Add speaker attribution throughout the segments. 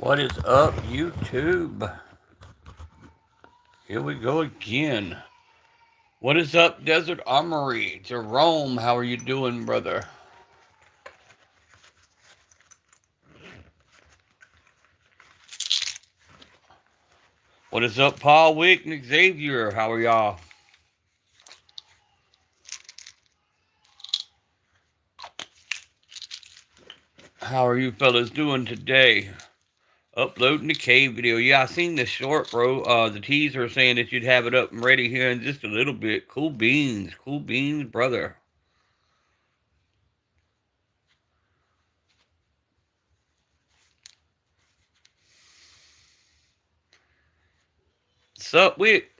Speaker 1: What is up, YouTube? Here we go again. What is up, Desert Armory? Jerome, how are you doing, brother? What is up, Paul Wick and Xavier? How are y'all? How are you fellas doing today? Uploading the cave video. Yeah, I seen the short, bro. The teaser saying that you'd have it up and ready here in just a little bit. Cool beans. Cool beans, brother. What's up, Wick?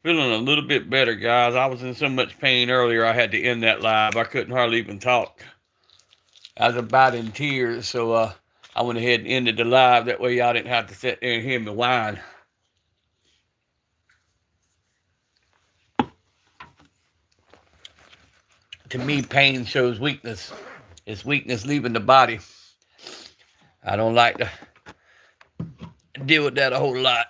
Speaker 1: Feeling a little bit better, guys. I was in so much pain earlier, I had to end that live. I couldn't hardly even talk. I was about in tears, so I went ahead and ended the live. That way, y'all didn't have to sit there and hear me whine. To me, pain shows weakness. It's weakness leaving the body. I don't like to deal with that a whole lot.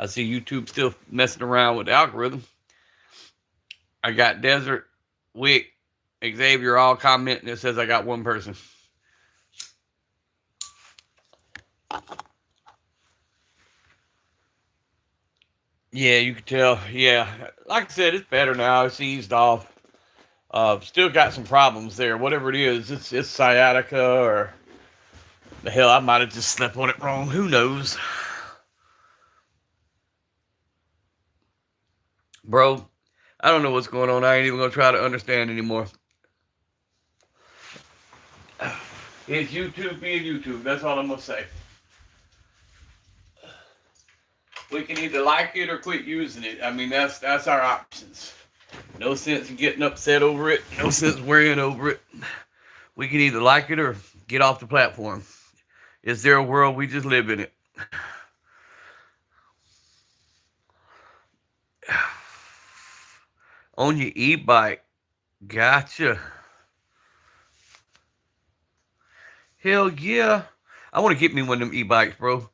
Speaker 1: I see YouTube still messing around with the algorithm. I got Desert, Wick, Xavier all commenting. It says I got one person. Yeah, you can tell. Yeah, like I said, it's better now. It's eased off. Still got some problems there. Whatever it is, it's sciatica or the hell. I might have just slept on it wrong. Who knows, bro? I don't know what's going on. I ain't even gonna try to understand anymore. It's YouTube being YouTube. That's all I'm gonna say. We can either like it or quit using it. I mean, that's our options. No sense in getting upset over it. No sense worrying over it. We can either like it or get off the platform. Is there a world we just live in it? On your e-bike. Gotcha. Hell yeah. I want to get me one of them e-bikes, bro.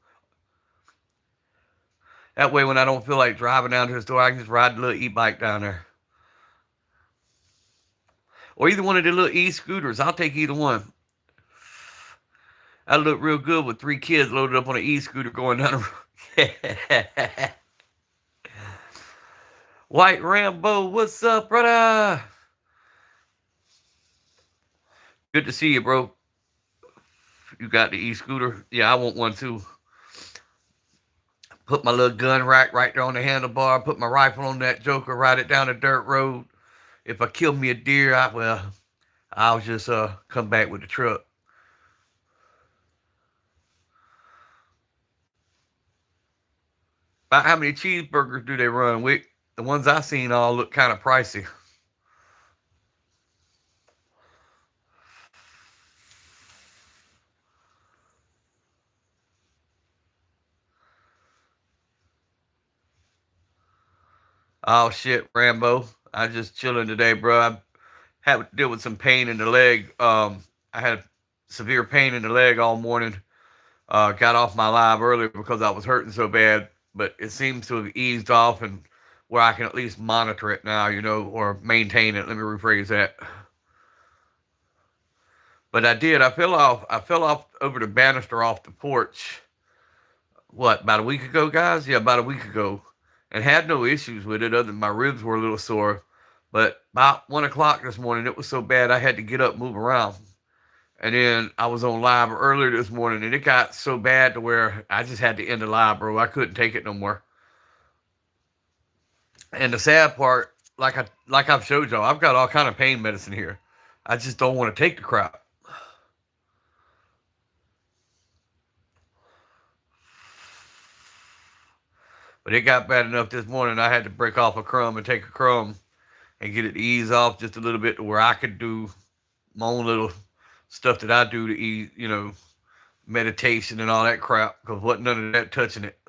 Speaker 1: That way when I don't feel like driving down to the store, I can just ride the little e-bike down there. Or either one of the little e-scooters. I'll take either one. I look real good with 3 kids loaded up on an e-scooter going down the road. White Rambo, what's up, brother? Good to see you, bro. You got the e-scooter? Yeah, I want one too. Put my little gun rack right there on the handlebar. Put my rifle on that joker. Ride it down the dirt road. If I kill me a deer, I'll just come back with the truck. About how many cheeseburgers do they run? The ones I seen all look kind of pricey. Oh shit, Rambo. I just chilling today, bro. I had to deal with some pain in the leg. I had severe pain in the leg all morning. Got off my live earlier because I was hurting so bad, but it seems to have eased off and where I can at least monitor it now, or maintain it. Let me rephrase that. But I did. I fell off. I fell off over the banister off the porch. What, about a week ago, guys? Yeah, about a week ago, and had no issues with it other than my ribs were a little sore. But about 1 o'clock this morning, it was so bad I had to get up, and move around. And then I was on live earlier this morning, and it got so bad to where I just had to end the live, bro. I couldn't take it no more. And the sad part, like I've showed y'all, I've got all kind of pain medicine here. I just don't want to take the crap. But it got bad enough this morning. I had to break off a crumb and take a crumb and get it to ease off just a little bit to where I could do my own little stuff that I do to eat, meditation and all that crap, because wasn't none of that touching it.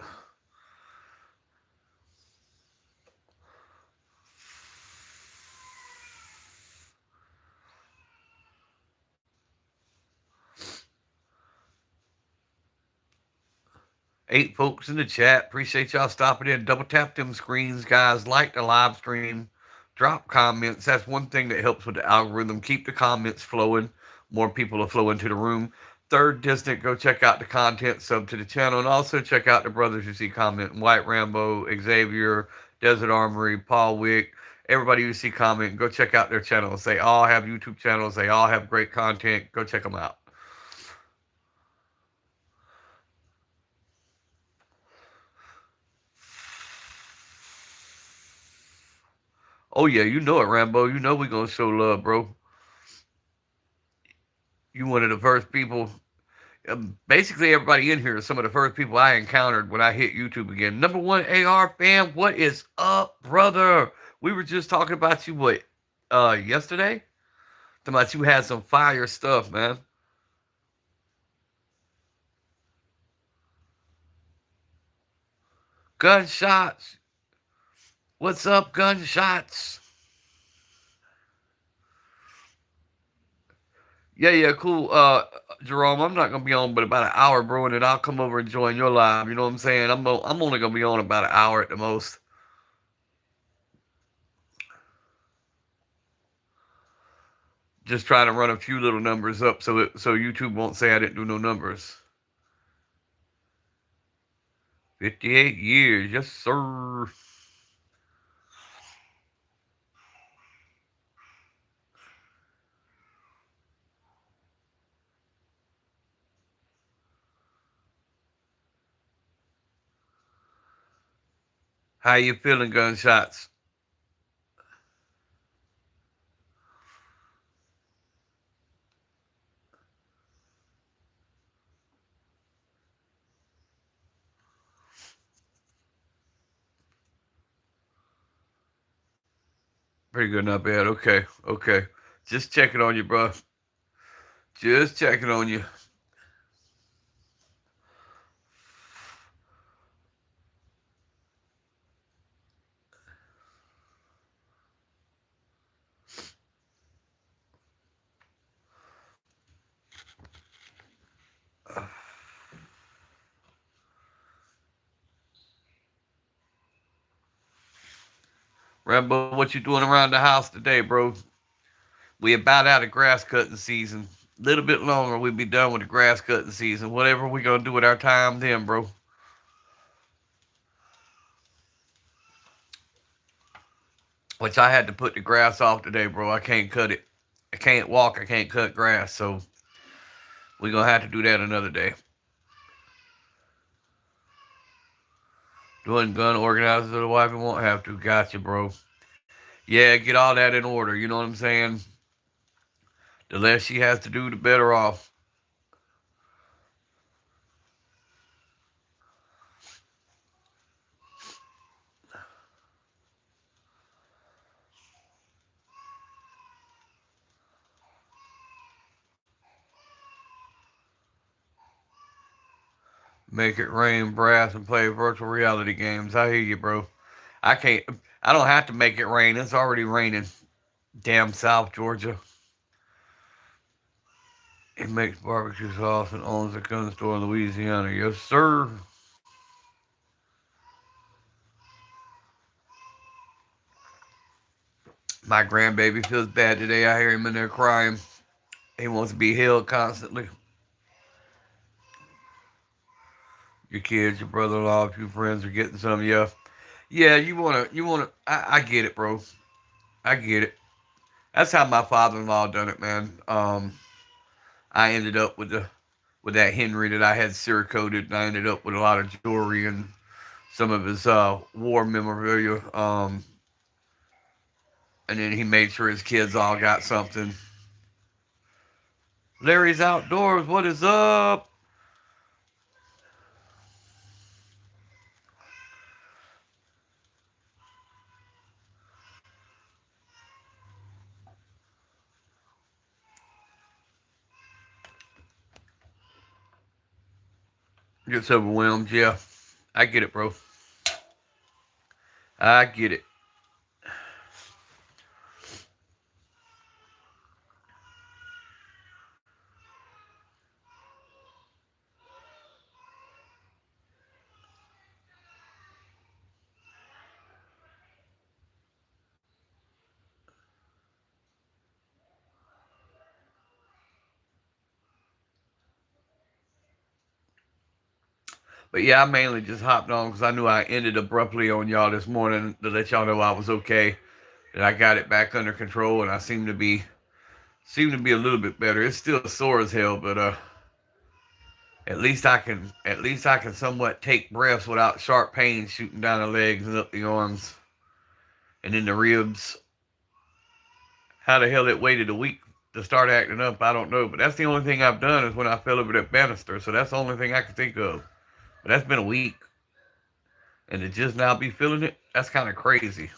Speaker 1: 8 folks in the chat. Appreciate y'all stopping in. Double tap them screens, guys. Like the live stream. Drop comments. That's one thing that helps with the algorithm. Keep the comments flowing. More people will flow into the room. Third Distant, go check out the content, sub to the channel, and also check out the brothers you see commenting. White Rambo, Xavier, Desert Armory, Paul Wick, everybody you see comment, go check out their channels. They all have YouTube channels. They all have great content. Go check them out. Oh yeah, you know it, Rambo. You know we gonna show love, bro. You one of the first people. Basically, everybody in here is some of the first people I encountered when I hit YouTube again. Number one AR fan, what is up, brother? We were just talking about you yesterday? Talking about you had some fire stuff, man. Gunshots. What's up, gunshots? Yeah, yeah, cool. Jerome, I'm not gonna be on but about an hour, bro, and then I'll come over and join your live. You know what I'm saying? I'm only gonna be on about an hour at the most. Just trying to run a few little numbers up so YouTube won't say I didn't do no numbers. 58 years, yes sir. How you feeling, gunshots? Pretty good, not bad. Okay, okay. Just checking on you, bro. Just checking on you. Rambo, what you doing around the house today, bro? We about out of grass cutting season. A little bit longer, we'll be done with the grass cutting season. Whatever we gonna do with our time then, bro. Which I had to put the grass off today, bro. I can't cut it. I can't walk. I can't cut grass. So we gonna have to do that another day. Doing gun organizers of the wife and won't have to. Gotcha, bro. Yeah, get all that in order. You know what I'm saying? The less she has to do, the better off. Make it rain, brass, and play virtual reality games. I hear you, bro. I can't. I don't have to make it rain. It's already raining. Damn South Georgia. It makes barbecue sauce and owns a gun store in Louisiana. Yes, sir. My grandbaby feels bad today. I hear him in there crying. He wants to be held constantly. Your kids, your brother-in-law, a few friends are getting some. Yeah, yeah. You wanna. I get it, bro. I get it. That's how my father-in-law done it, man. I ended up with that Henry that I had cerakoted, and I ended up with a lot of jewelry and some of his war memorabilia. And then he made sure his kids all got something. Larry's outdoors. What is up? Gets overwhelmed. Yeah, I get it, bro. I get it. But yeah, I mainly just hopped on because I knew I ended abruptly on y'all this morning to let y'all know I was okay, that I got it back under control, and I seem to be a little bit better. It's still sore as hell, but at least I can somewhat take breaths without sharp pain shooting down the legs and up the arms and in the ribs. How the hell it waited a week to start acting up, I don't know. But that's the only thing I've done is when I fell over that banister. So that's the only thing I can think of. But that's been a week, and to just now be feeling it, that's kind of crazy.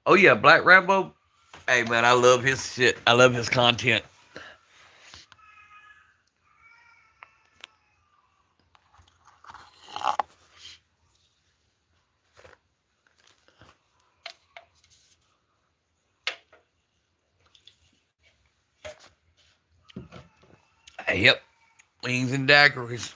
Speaker 1: Oh yeah, Black Rambo. Hey man, I love his shit. I love his content. Hey, yep, wings and daiquiris.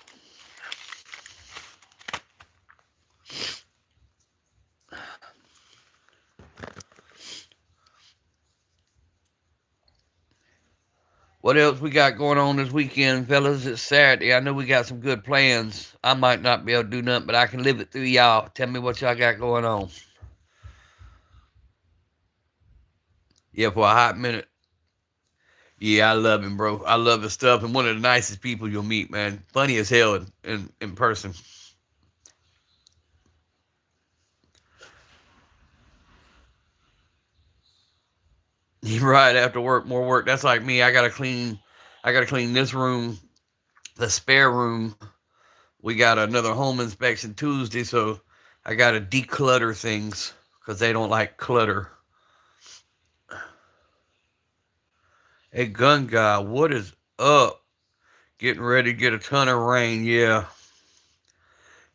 Speaker 1: What else we got going on this weekend, fellas? It's Saturday. I know we got some good plans. I might not be able to do nothing, but I can live it through y'all. Tell me what y'all got going on. Yeah, for a hot minute. Yeah, I love him, bro. I love his stuff, and one of the nicest people you'll meet, man. Funny as hell in person. Right after work, more work. That's like me. I gotta clean this room, the spare room. We got another home inspection Tuesday, so I gotta declutter things because they don't like clutter. Hey, gun guy, what is up? Getting ready to get a ton of rain. Yeah,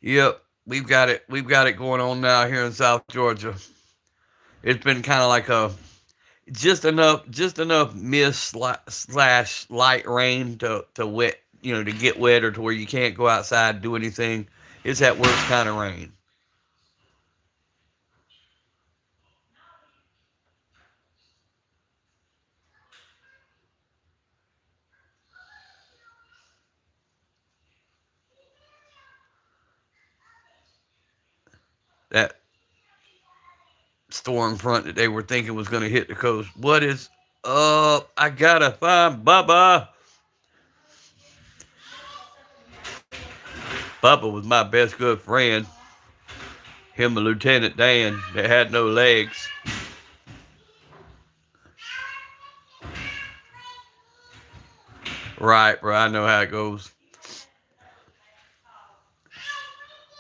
Speaker 1: yep. We've got it going on now here in South Georgia. It's been kind of like a just enough mist slash light rain to wet, to get wet or to where you can't go outside and do anything. It's that worst kind of rain. That storm front that they were thinking was going to hit the coast. What is up? I gotta find Bubba. Bubba was my best good friend. Him and Lieutenant Dan that had no legs. Right, bro. I know how it goes.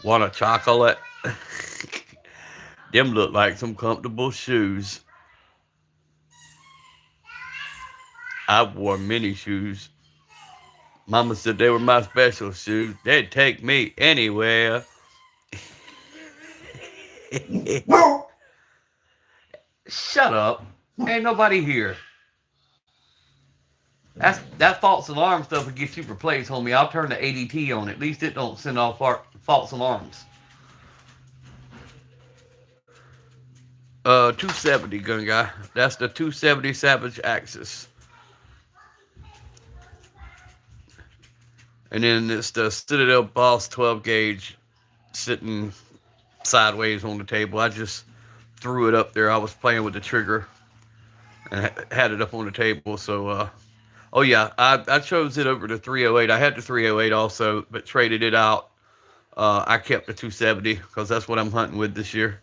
Speaker 1: Want a chocolate? Them look like some comfortable shoes. I wore many shoes. Mama said they were my special shoes. They'd take me anywhere. Shut up. Ain't nobody here. That false alarm stuff will get you replaced, homie. I'll turn the ADT on. At least it don't send off false alarms. 270 gun guy. That's the 270 Savage Axis. And then it's the Citadel Boss 12 gauge sitting sideways on the table. I just threw it up there. I was playing with the trigger and had it up on the table. So, oh yeah, I chose it over the 308. I had the 308 also, but traded it out. I kept the 270 because that's what I'm hunting with this year.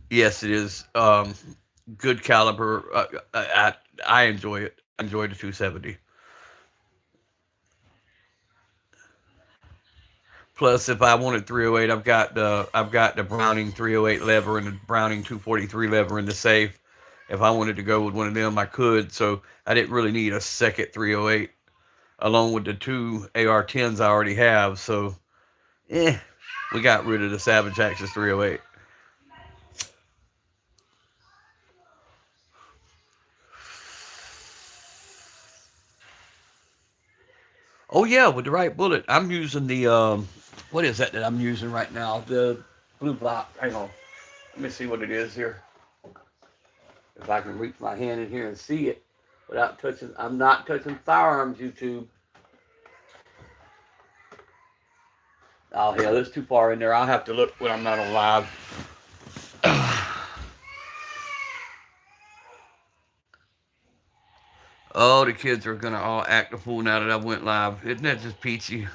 Speaker 1: Yes, it is. Good caliber. I enjoy it. I enjoy the 270. Plus, if I wanted 308, I've got the Browning 308 lever and the Browning 243 lever in the safe. If I wanted to go with one of them, I could. So I didn't really need a second 308 along with the two AR-10s I already have. So, we got rid of the Savage Axis 308. Oh yeah, with the right bullet. I'm using the what is that I'm using right now? The blue block. Hang on. Let me see what it is here. If I can reach my hand in here and see it without touching. I'm not touching firearms, YouTube. Oh hell, it's too far in there. I'll have to look when I'm not on live. Oh, the kids are gonna all act a fool now that I went live. Isn't that just peachy?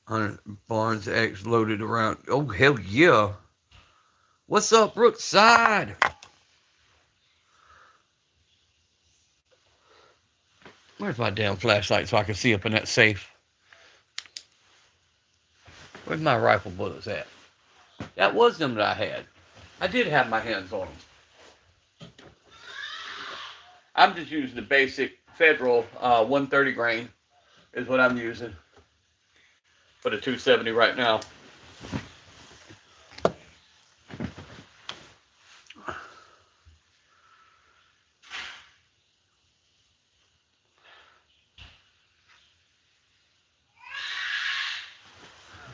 Speaker 1: 100 Barnes X loaded around. Oh, hell yeah. What's up, Brookside? Where's my damn flashlight so I can see up in that safe? Where's my rifle bullets at? That was them that I had. I did have my hands on them. I'm just using the basic Federal 130 grain is what I'm using for the 270 right now.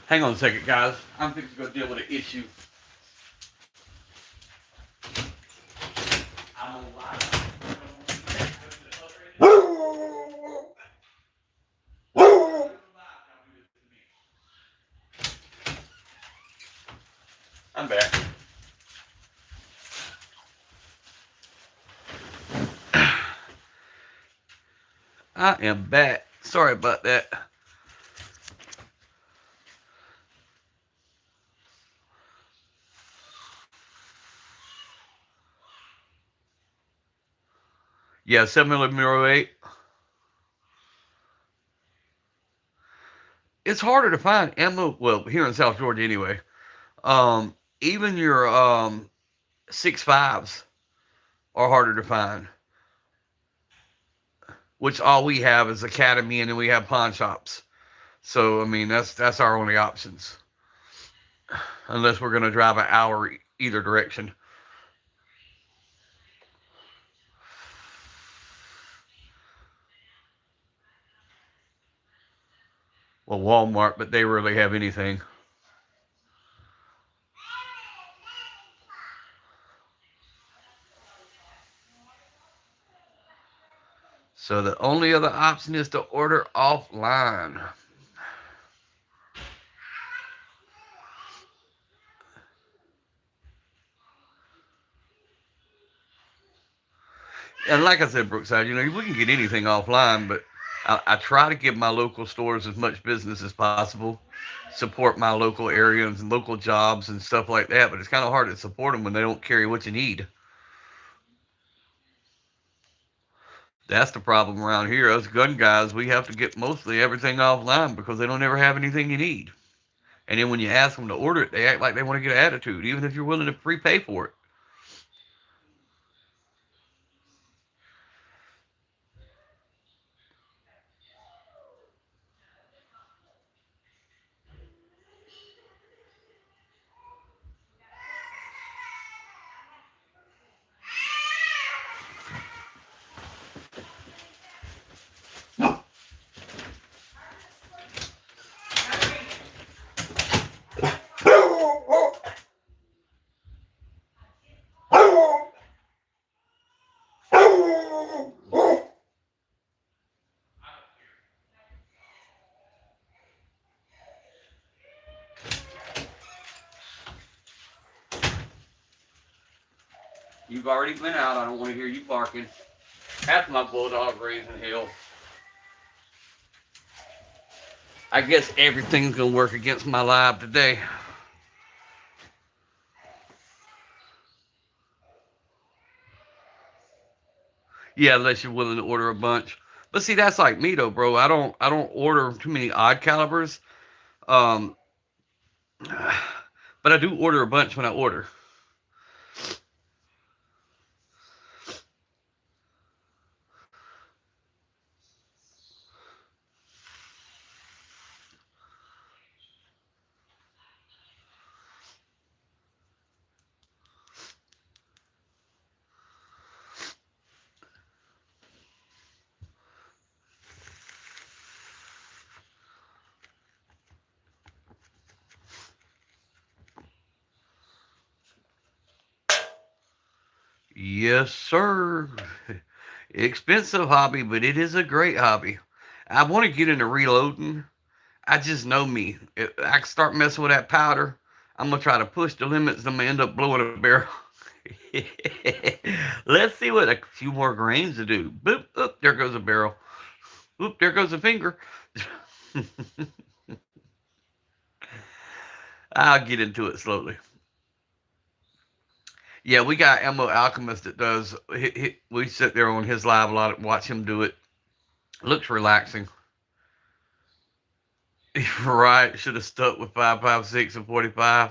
Speaker 1: Hang on a second, guys. I'm fixing to go deal with an issue. I'm on live. I'm back. I am back. Sorry about that. Yeah, 7mm. It's harder to find ammo. Well, here in South Georgia, anyway. Even your 6.5s are harder to find. Which all we have is Academy, and then we have pawn shops. So I mean, that's our only options, unless we're gonna drive an hour either direction. Well, Walmart, but they rarely have anything. So the only other option is to order offline. And like I said, Brookside, we can get anything offline, but I try to give my local stores as much business as possible, support my local areas and local jobs and stuff like that. But it's kind of hard to support them when they don't carry what you need. That's the problem around here. Us gun guys, we have to get mostly everything offline because they don't ever have anything you need. And then when you ask them to order it, they act like they want to get an attitude, even if you're willing to prepay for it. You've already been out. I don't want to hear you barking. That's my bulldog raising hell. I guess everything's gonna work against my live today. Yeah, unless you're willing to order a bunch. But see, that's like me though, bro. I don't order too many odd calibers. Um, but I do order a bunch when I order. Yes, sir. Expensive hobby, but it is a great hobby. I want to get into reloading. I just know me. If I can start messing with that powder, I'm gonna try to push the limits. I'm gonna end up blowing a barrel. Let's see what a few more grains to do. Boop, oop, there goes a barrel. Oop, there goes a finger. I'll get into it slowly. Yeah, we got Emo Alchemist that does. We sit there on his live a lot, watch him do it. Looks relaxing. Right? Should have stuck with 5.56 and 45.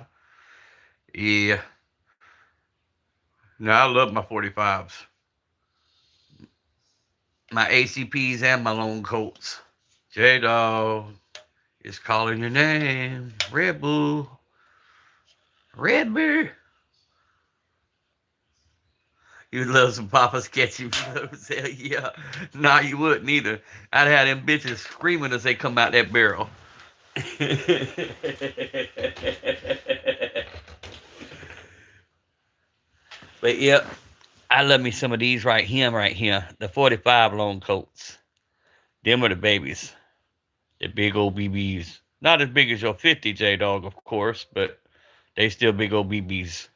Speaker 1: Yeah. No, I love my 45s, my ACPs, and my Lone Colts. J Dog is calling your name. Red Bull. Red Bear. You love some Papa Sketchy blows. Hell yeah. Nah, you wouldn't either. I'd have them bitches screaming as they come out that barrel. But yep, I love me some of these right here. The 45 Long Coats. Them are the babies. The big old BBs. Not as big as your 50 J Dog, of course, but they still big old BBs.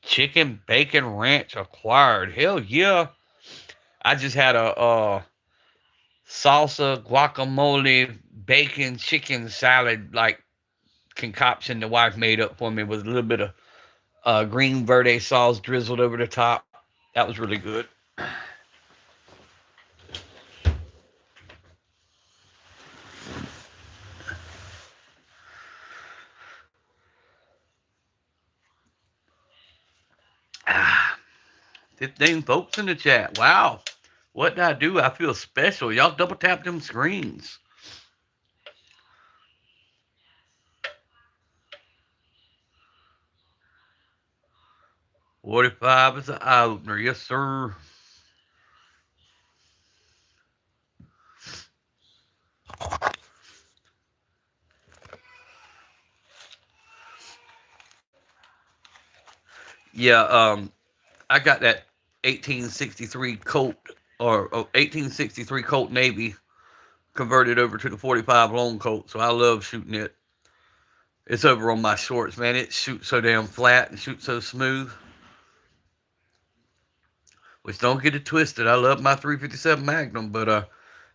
Speaker 1: Chicken bacon ranch acquired. Hell yeah. I just had a salsa, guacamole, bacon, chicken salad like concoction the wife made up for me with a little bit of green verde sauce drizzled over the top. That was really good. Ah, 15 folks in the chat. Wow. What did I do? I feel special. Y'all double tap them screens. 45 is an eye opener. Yes, sir. Yeah, I got that 1863 Colt or 1863 Colt Navy converted over to the 45 Long Colt, so I love shooting it. It's over on my shorts, man. It shoots so damn flat and shoots so smooth. Which don't get it twisted. I love my 357 Magnum, but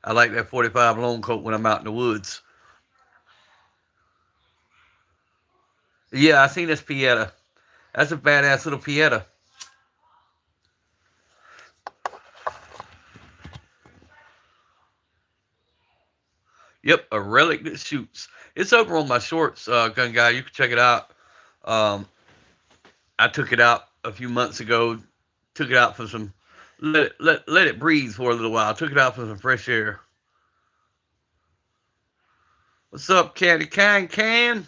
Speaker 1: I like that 45 Long Coat when I'm out in the woods. Yeah, I seen this Pieta. That's a badass little Pieta. Yep, a relic that shoots. It's over on my shorts, gun guy. You can check it out. Um, I took it out a few months ago. Took it out for some let it breathe for a little while. Took it out for some fresh air. What's up, Candy Can?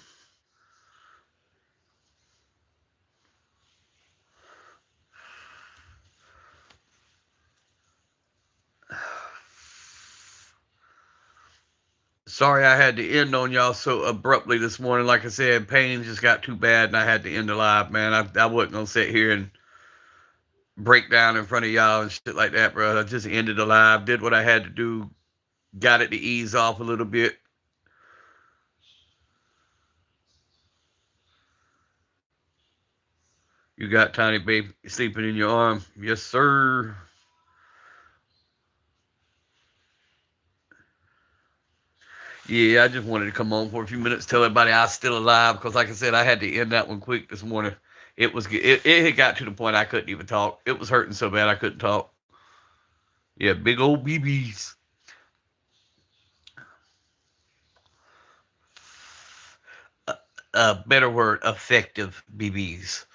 Speaker 1: Sorry I had to end on y'all so abruptly this morning. Like I said, pain just got too bad and I had to end the live, man. I wasn't gonna sit here and break down in front of y'all and shit like that, bro. I just ended the live, did what I had to do, got it to ease off a little bit. You got Tiny Baby sleeping in your arm. Yes, sir. Yeah, I just wanted to come on for a few minutes, tell everybody I was still alive, because, like I said, I had to end that one quick this morning. It had got to the point I couldn't even talk. It was hurting so bad I couldn't talk. Yeah, big old BBs. Better word, effective BBs.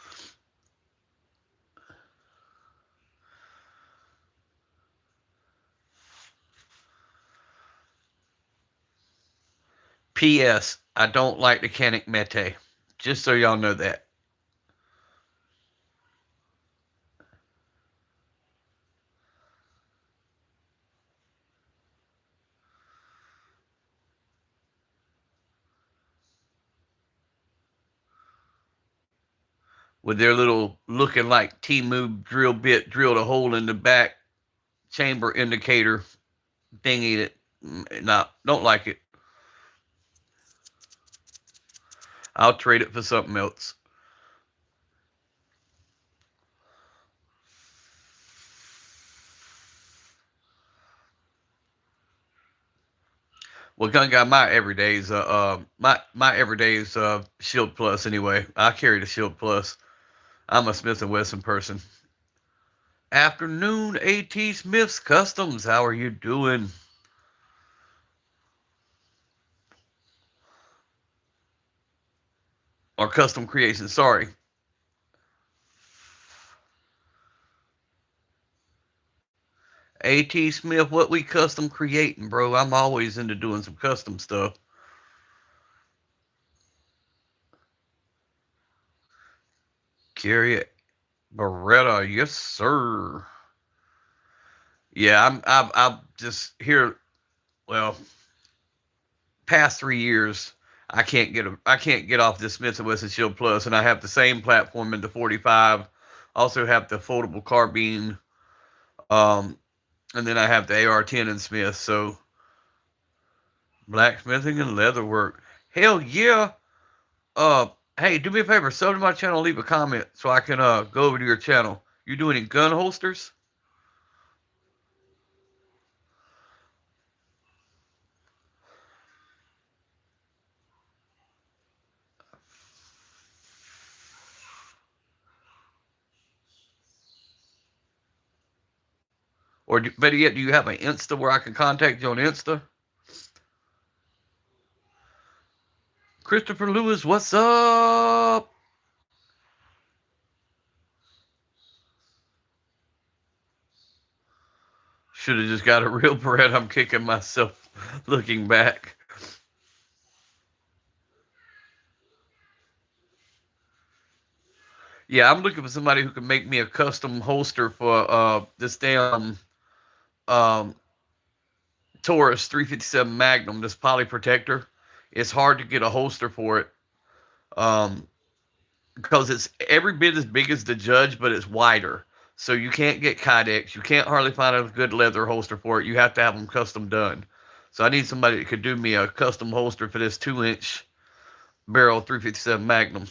Speaker 1: P.S. I don't like the Canic Mete. Just so y'all know that. With their little looking like T-Move drill bit drilled a hole in the back chamber indicator thingy that, nah, don't like it. I'll trade it for something else. Well, gun guy, my everyday's my everyday's Shield Plus anyway. I carry the Shield Plus. I'm a Smith and Wesson person. Afternoon, AT Smith's Customs. How are you doing? Or Custom Creation, sorry. AT Smith, what we custom creating, bro? I'm always into doing some custom stuff. Carry Beretta, yes, sir. Yeah, I'm just here. Well, past 3 years, I can't get off this Smith and Wesson Shield Plus, and I have the same platform in the 45. Also have the foldable carbine, um, and then I have the AR-10 and Smith. So blacksmithing and leatherwork. Hell yeah. Uh, hey, do me a favor, sub to my channel, leave a comment so I can go over to your channel. You do any gun holsters? Or better yet, do you have an Insta where I can contact you on Insta? Christopher Lewis, what's up? Should have just got a real Brett. I'm kicking myself looking back. Yeah, I'm looking for somebody who can make me a custom holster for this damn um, Taurus 357 Magnum, this poly protector. It's hard to get a holster for it um, because it's every bit as big as the Judge, but it's wider. So you can't get Kydex. You can't hardly find a good leather holster for it. You have to have them custom done. So I need somebody that could do me a custom holster for this 2-inch barrel 357 Magnum.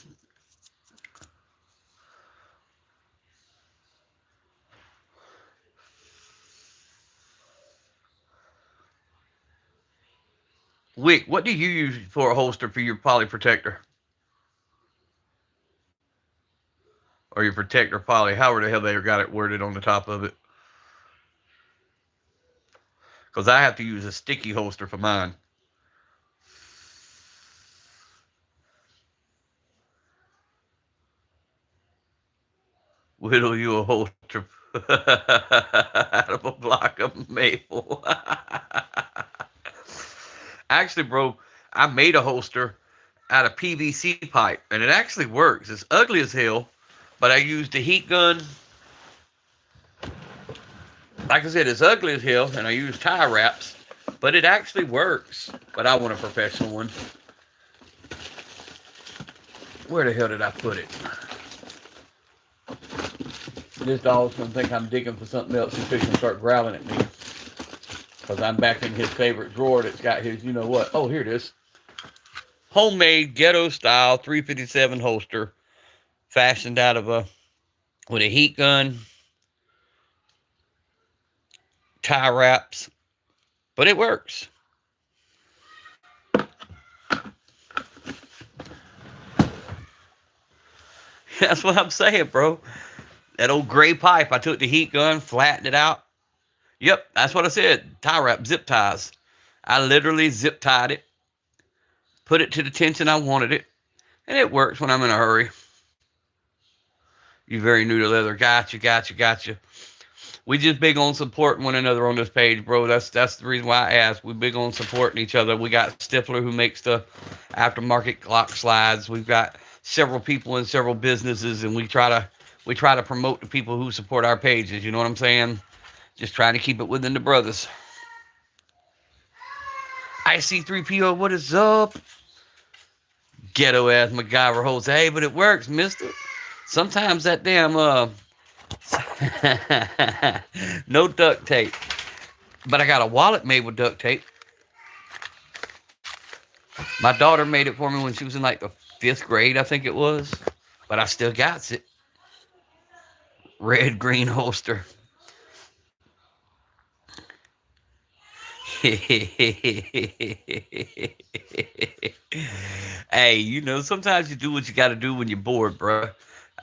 Speaker 1: Wick, what do you use for a holster for your poly protector? Or your protector poly, however the hell they got it worded on the top of it. Because I have to use a sticky holster for mine. Whittle you a holster out of a block of maple. Actually, bro, I made a holster out of PVC pipe, and it actually works. It's ugly as hell, but I used a heat gun. Like I said, it's ugly as hell, and I use tie wraps, but it actually works. But I want a professional one. Where the hell did I put it? This dog's gonna think I'm digging for something else. He's fixing to start growling at me because I'm back in his favorite drawer that's got his, you know what? Oh, here it is. Homemade ghetto style 357 holster, fashioned out of a with a heat gun, tie wraps, but it works. That's what I'm saying, bro. That old gray pipe, I took the heat gun, flattened it out. Yep, that's what I said. Tie wrap, zip ties. I literally zip tied it, put it to the tension I wanted it, and it works when I'm in a hurry. You very new to leather. Gotcha. We just big on supporting one another on this page, bro. That's the reason why I asked. We big on supporting each other. We got Stifler who makes the aftermarket clock slides. We've got several people in several businesses, and we try to promote the people who support our pages. You know what I'm saying? Just trying to keep it within the brothers. IC3PO, what is up? Ghetto ass MacGyver holds. Hey, but it works, mister. Sometimes that damn no duct tape. But I got a wallet made with duct tape. My daughter made it for me when she was in like the 5th grade, I think it was. But I still got it. Red green holster. Hey, you know, sometimes you do what you got to do when you're bored, bro.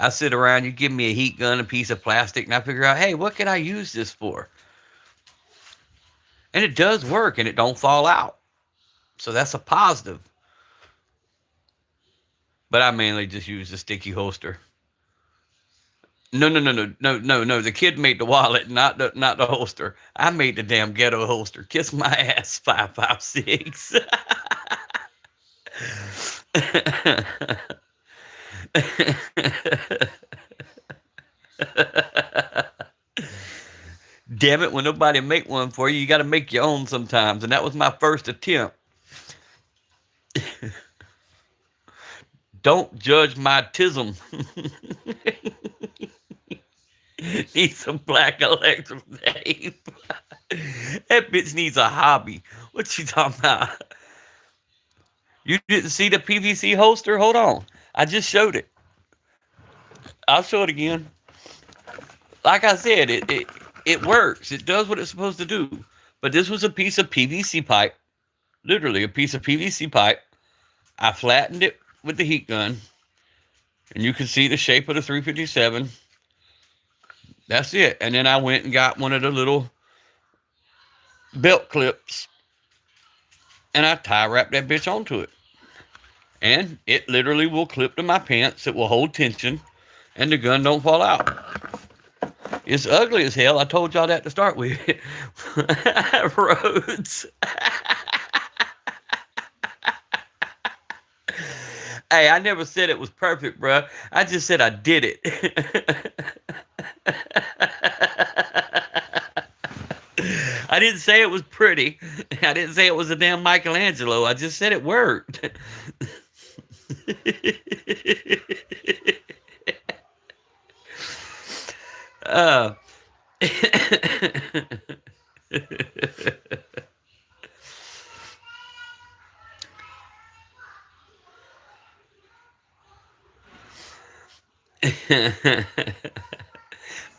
Speaker 1: I sit around, you give me a heat gun, a piece of plastic, and I figure out, hey, what can I use this for? And it does work, and it don't fall out. So that's a positive. But I mainly just use the sticky holster. No. The kid made the wallet, not the holster. I made the damn ghetto holster. Kiss my ass, 556. Damn it, when nobody make one for you, you got to make your own sometimes. And that was my first attempt. Don't judge my tism. Need some black electric tape. That bitch needs a hobby. What you talking about? You didn't see the PVC holster? Hold on. I just showed it. I'll show it again. Like I said, it works. It does what it's supposed to do. But this was a piece of PVC pipe. Literally a piece of PVC pipe. I flattened it with the heat gun. And you can see the shape of the 357. That's it. And then I went and got one of the little belt clips. And I tie wrapped that bitch onto it. And it literally will clip to my pants. It will hold tension. And the gun don't fall out. It's ugly as hell. I told y'all that to start with. Roads. Hey, I never said it was perfect, bro. I just said I did it. I didn't say it was pretty. I didn't say it was a damn Michelangelo. I just said it worked. uh.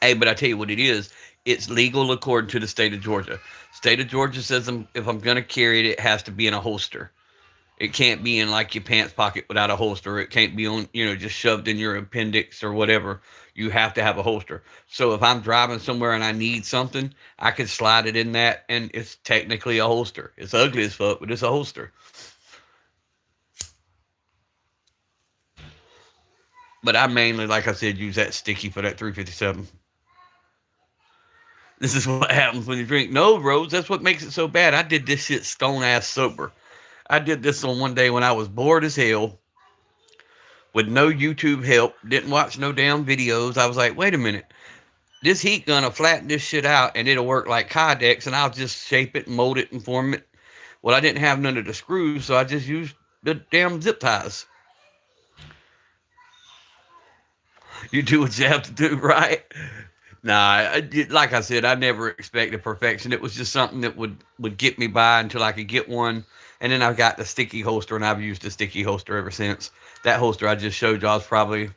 Speaker 1: Hey, but I tell you what it is. It's legal according to the state of Georgia. State of Georgia says if I'm going to carry it, it has to be in a holster. It can't be in like your pants pocket without a holster. It can't be on, just shoved in your appendix or whatever. You have to have a holster. So if I'm driving somewhere and I need something, I can slide it in that, and it's technically a holster. It's ugly as fuck, but it's a holster. But I mainly, like I said, use that sticky for that 357. This is what happens when you drink. No, Rose, that's what makes it so bad. I did this shit stone ass sober. I did this on one day when I was bored as hell with no YouTube help, didn't watch no damn videos. I was like, wait a minute. This heat gun will flatten this shit out and it'll work like Kydex, and I'll just shape it and mold it and form it. Well, I didn't have none of the screws, so I just used the damn zip ties. You do what you have to do, right? Nah, like I said, I never expected perfection. It was just something that would get me by until I could get one. And then I got the sticky holster, and I've used the sticky holster ever since. That holster I just showed y'all is probably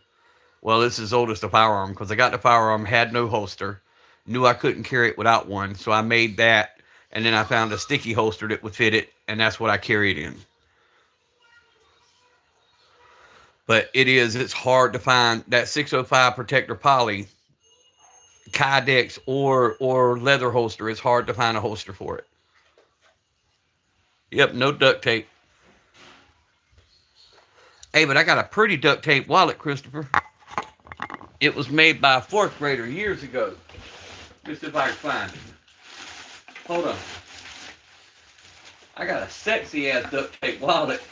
Speaker 1: Well, it's as old as the firearm because I got the firearm, had no holster, knew I couldn't carry it without one, so I made that, and then I found a sticky holster that would fit it, and that's what I carried in. But it's hard to find that 605 Protector Poly, Kydex, or leather holster. It's hard to find a holster for it. Yep, no duct tape. Hey, but I got a pretty duct tape wallet, Christopher. It was made by a fourth grader years ago. Let's see if I can find it. Hold on. I got a sexy ass duct tape wallet.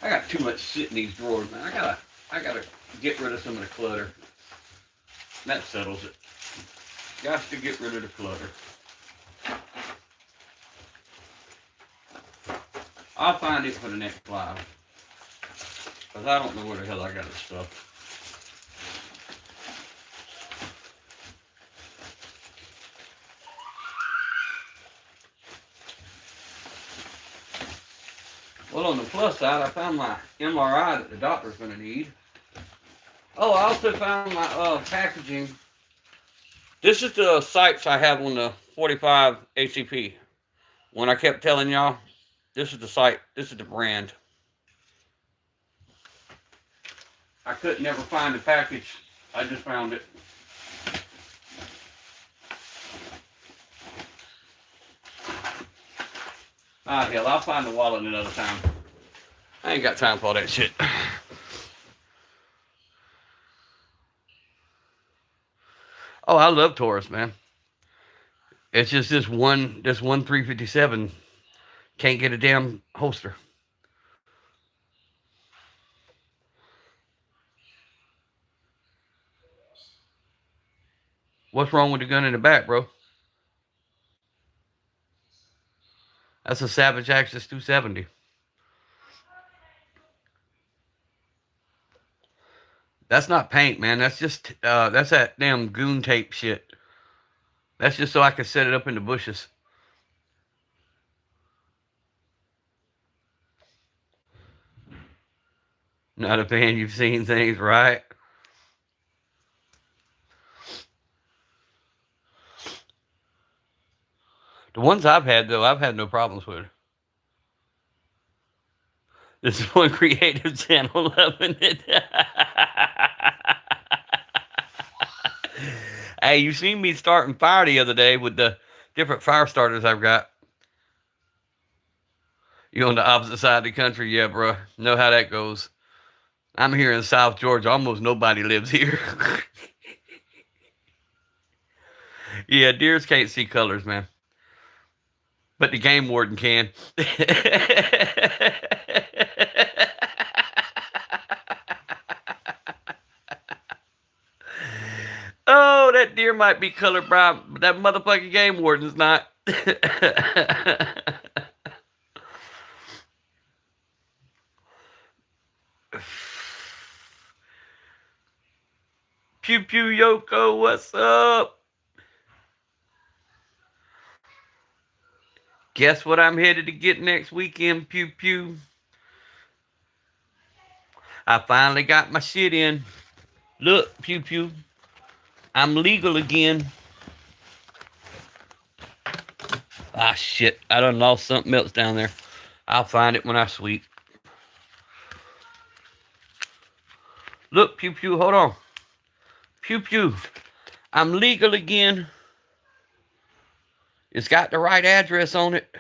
Speaker 1: I got too much shit in these drawers, man. I gotta get rid of some of the clutter. That settles it. Got to get rid of the clutter. I'll find it for the next live. Because I don't know where the hell I got this stuff. Well, on the plus side, I found my MRI that the doctor's going to need. Oh, I also found my packaging. This is the sights I have on the 45 ACP. When I kept telling y'all, this is the sight. This is the brand. I couldn't never find the package. I just found it. Ah, hell, I'll find the wallet another time. I ain't got time for all that shit. Oh, I love Taurus, man. It's just this one 357 can't get a damn holster. What's wrong with the gun in the back, bro? That's a Savage Axis 270. That's not paint, man. That's just that's that damn goon tape shit. That's just so I can set it up in the bushes. Not a fan. You've seen things, right? The ones I've had, though, I've had no problems with. This is one creative channel loving it. Hey, you seen me starting fire the other day with the different fire starters I've got. You on the opposite side of the country, yeah, bro. Know how that goes. I'm here in South Georgia. Almost nobody lives here. Yeah, deers can't see colors, man. But the game warden can. Oh, that deer might be colorblind, but that motherfucking game warden's not. Pew pew Yoko, what's up? Guess what I'm headed to get next weekend, pew pew? I finally got my shit in. Look, pew pew. I'm legal again. Ah, shit. I done lost something else down there. I'll find it when I sweep. Look, pew pew, hold on. Pew pew. I'm legal again. It's got the right address on it.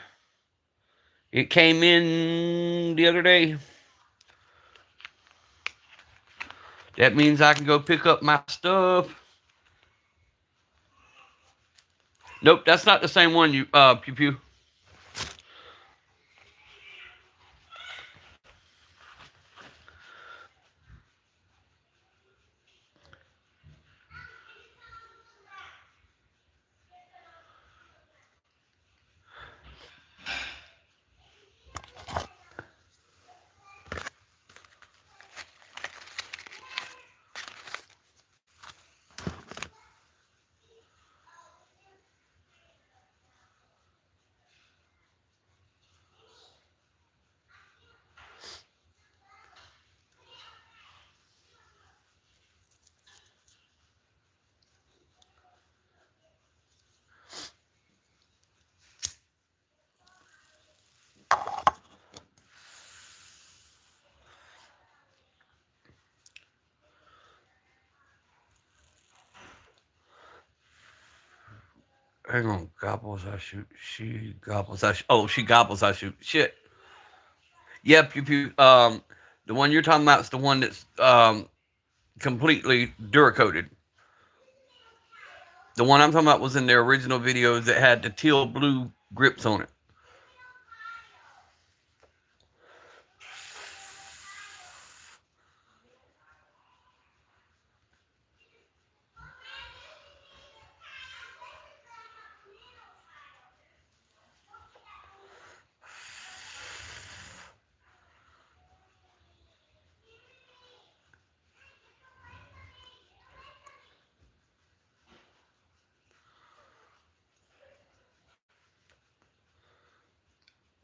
Speaker 1: It came in the other day. That means I can go pick up my stuff. Nope, that's not the same one, you pew pew. Hang on. Gobbles, I shoot. She gobbles, I shoot. Oh, she gobbles, I shoot. Shit. Yep, the one you're talking about is the one that's completely Duracoated. The one I'm talking about was in their original videos that had the teal blue grips on it.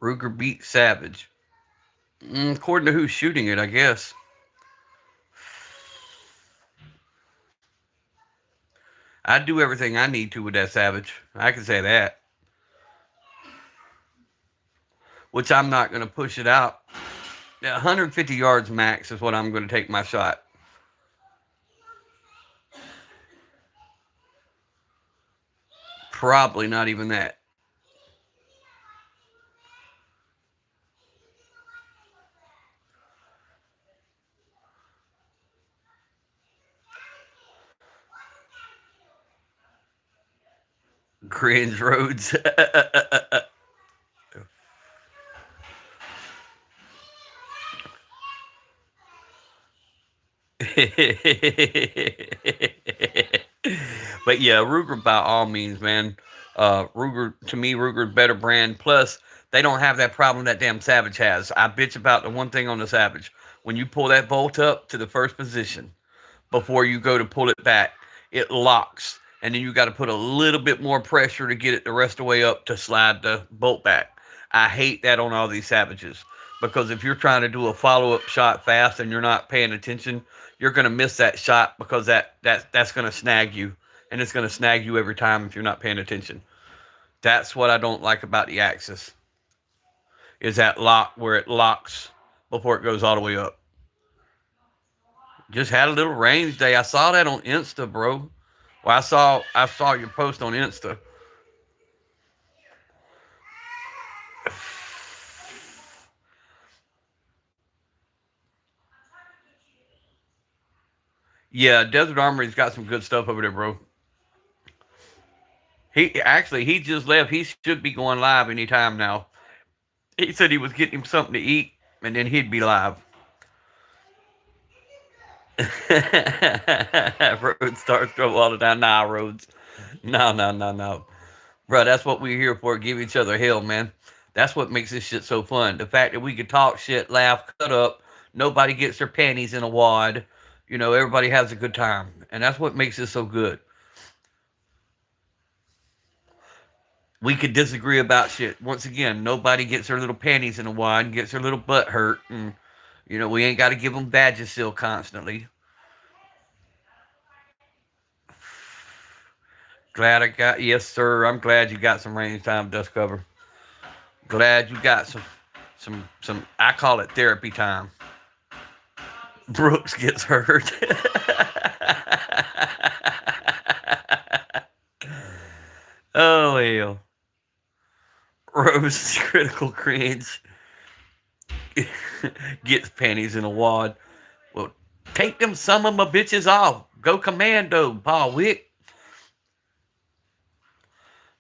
Speaker 1: Ruger beat Savage. According to who's shooting it, I guess. I'd do everything I need to with that Savage. I can say that. Which I'm not going to push it out. 150 yards max is what I'm going to take my shot. Probably not even that. Cringe Roads. But yeah, Ruger by all means, man. Ruger, to me, Ruger's better brand. Plus, they don't have that problem that damn Savage has. I bitch about the one thing on the Savage. When you pull that bolt up to the first position before you go to pull it back, it locks. And then you got to put a little bit more pressure to get it the rest of the way up to slide the bolt back. I hate that on all these Savages. Because if you're trying to do a follow-up shot fast and you're not paying attention, you're going to miss that shot because that's going to snag you. And it's going to snag you every time if you're not paying attention. That's what I don't like about the Axis. Is that lock where it locks before it goes all the way up. Just had a little range day. I saw that on Insta, bro. Well, I saw your post on Insta. Yeah, Desert Armory's got some good stuff over there, bro. He just left. He should be going live anytime now. He said he was getting him something to eat, and then he'd be live. Roads starts trouble all the time. Nah, Roads. No, no, no, no. Bro, that's what we're here for. Give each other hell, man. That's what makes this shit so fun. The fact that we can talk shit, laugh, cut up. Nobody gets their panties in a wad. Everybody has a good time. And that's what makes this so good. We could disagree about shit. Once again, nobody gets their little panties in a wad and gets their little butt hurt. And, we ain't got to give them badges still constantly. Glad I got, yes, sir. I'm glad you got some range time dust cover. Glad you got some. I call it therapy time. Brooks gets hurt. Oh hell. Rose critical cringe gets panties in a wad. Well, take them some of my bitches off. Go commando, Paul Wick.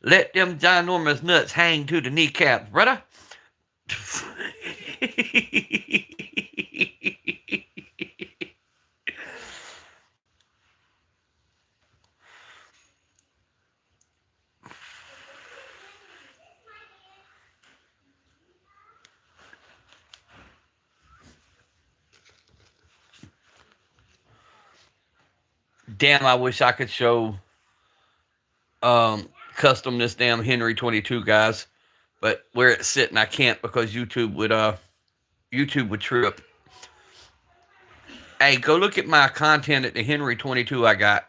Speaker 1: Let them ginormous nuts hang to the kneecaps, brother. Damn, I wish I could show custom this damn Henry 22, guys. But where it's sitting, I can't because YouTube would trip. Hey, go look at my content at the Henry 22 I got.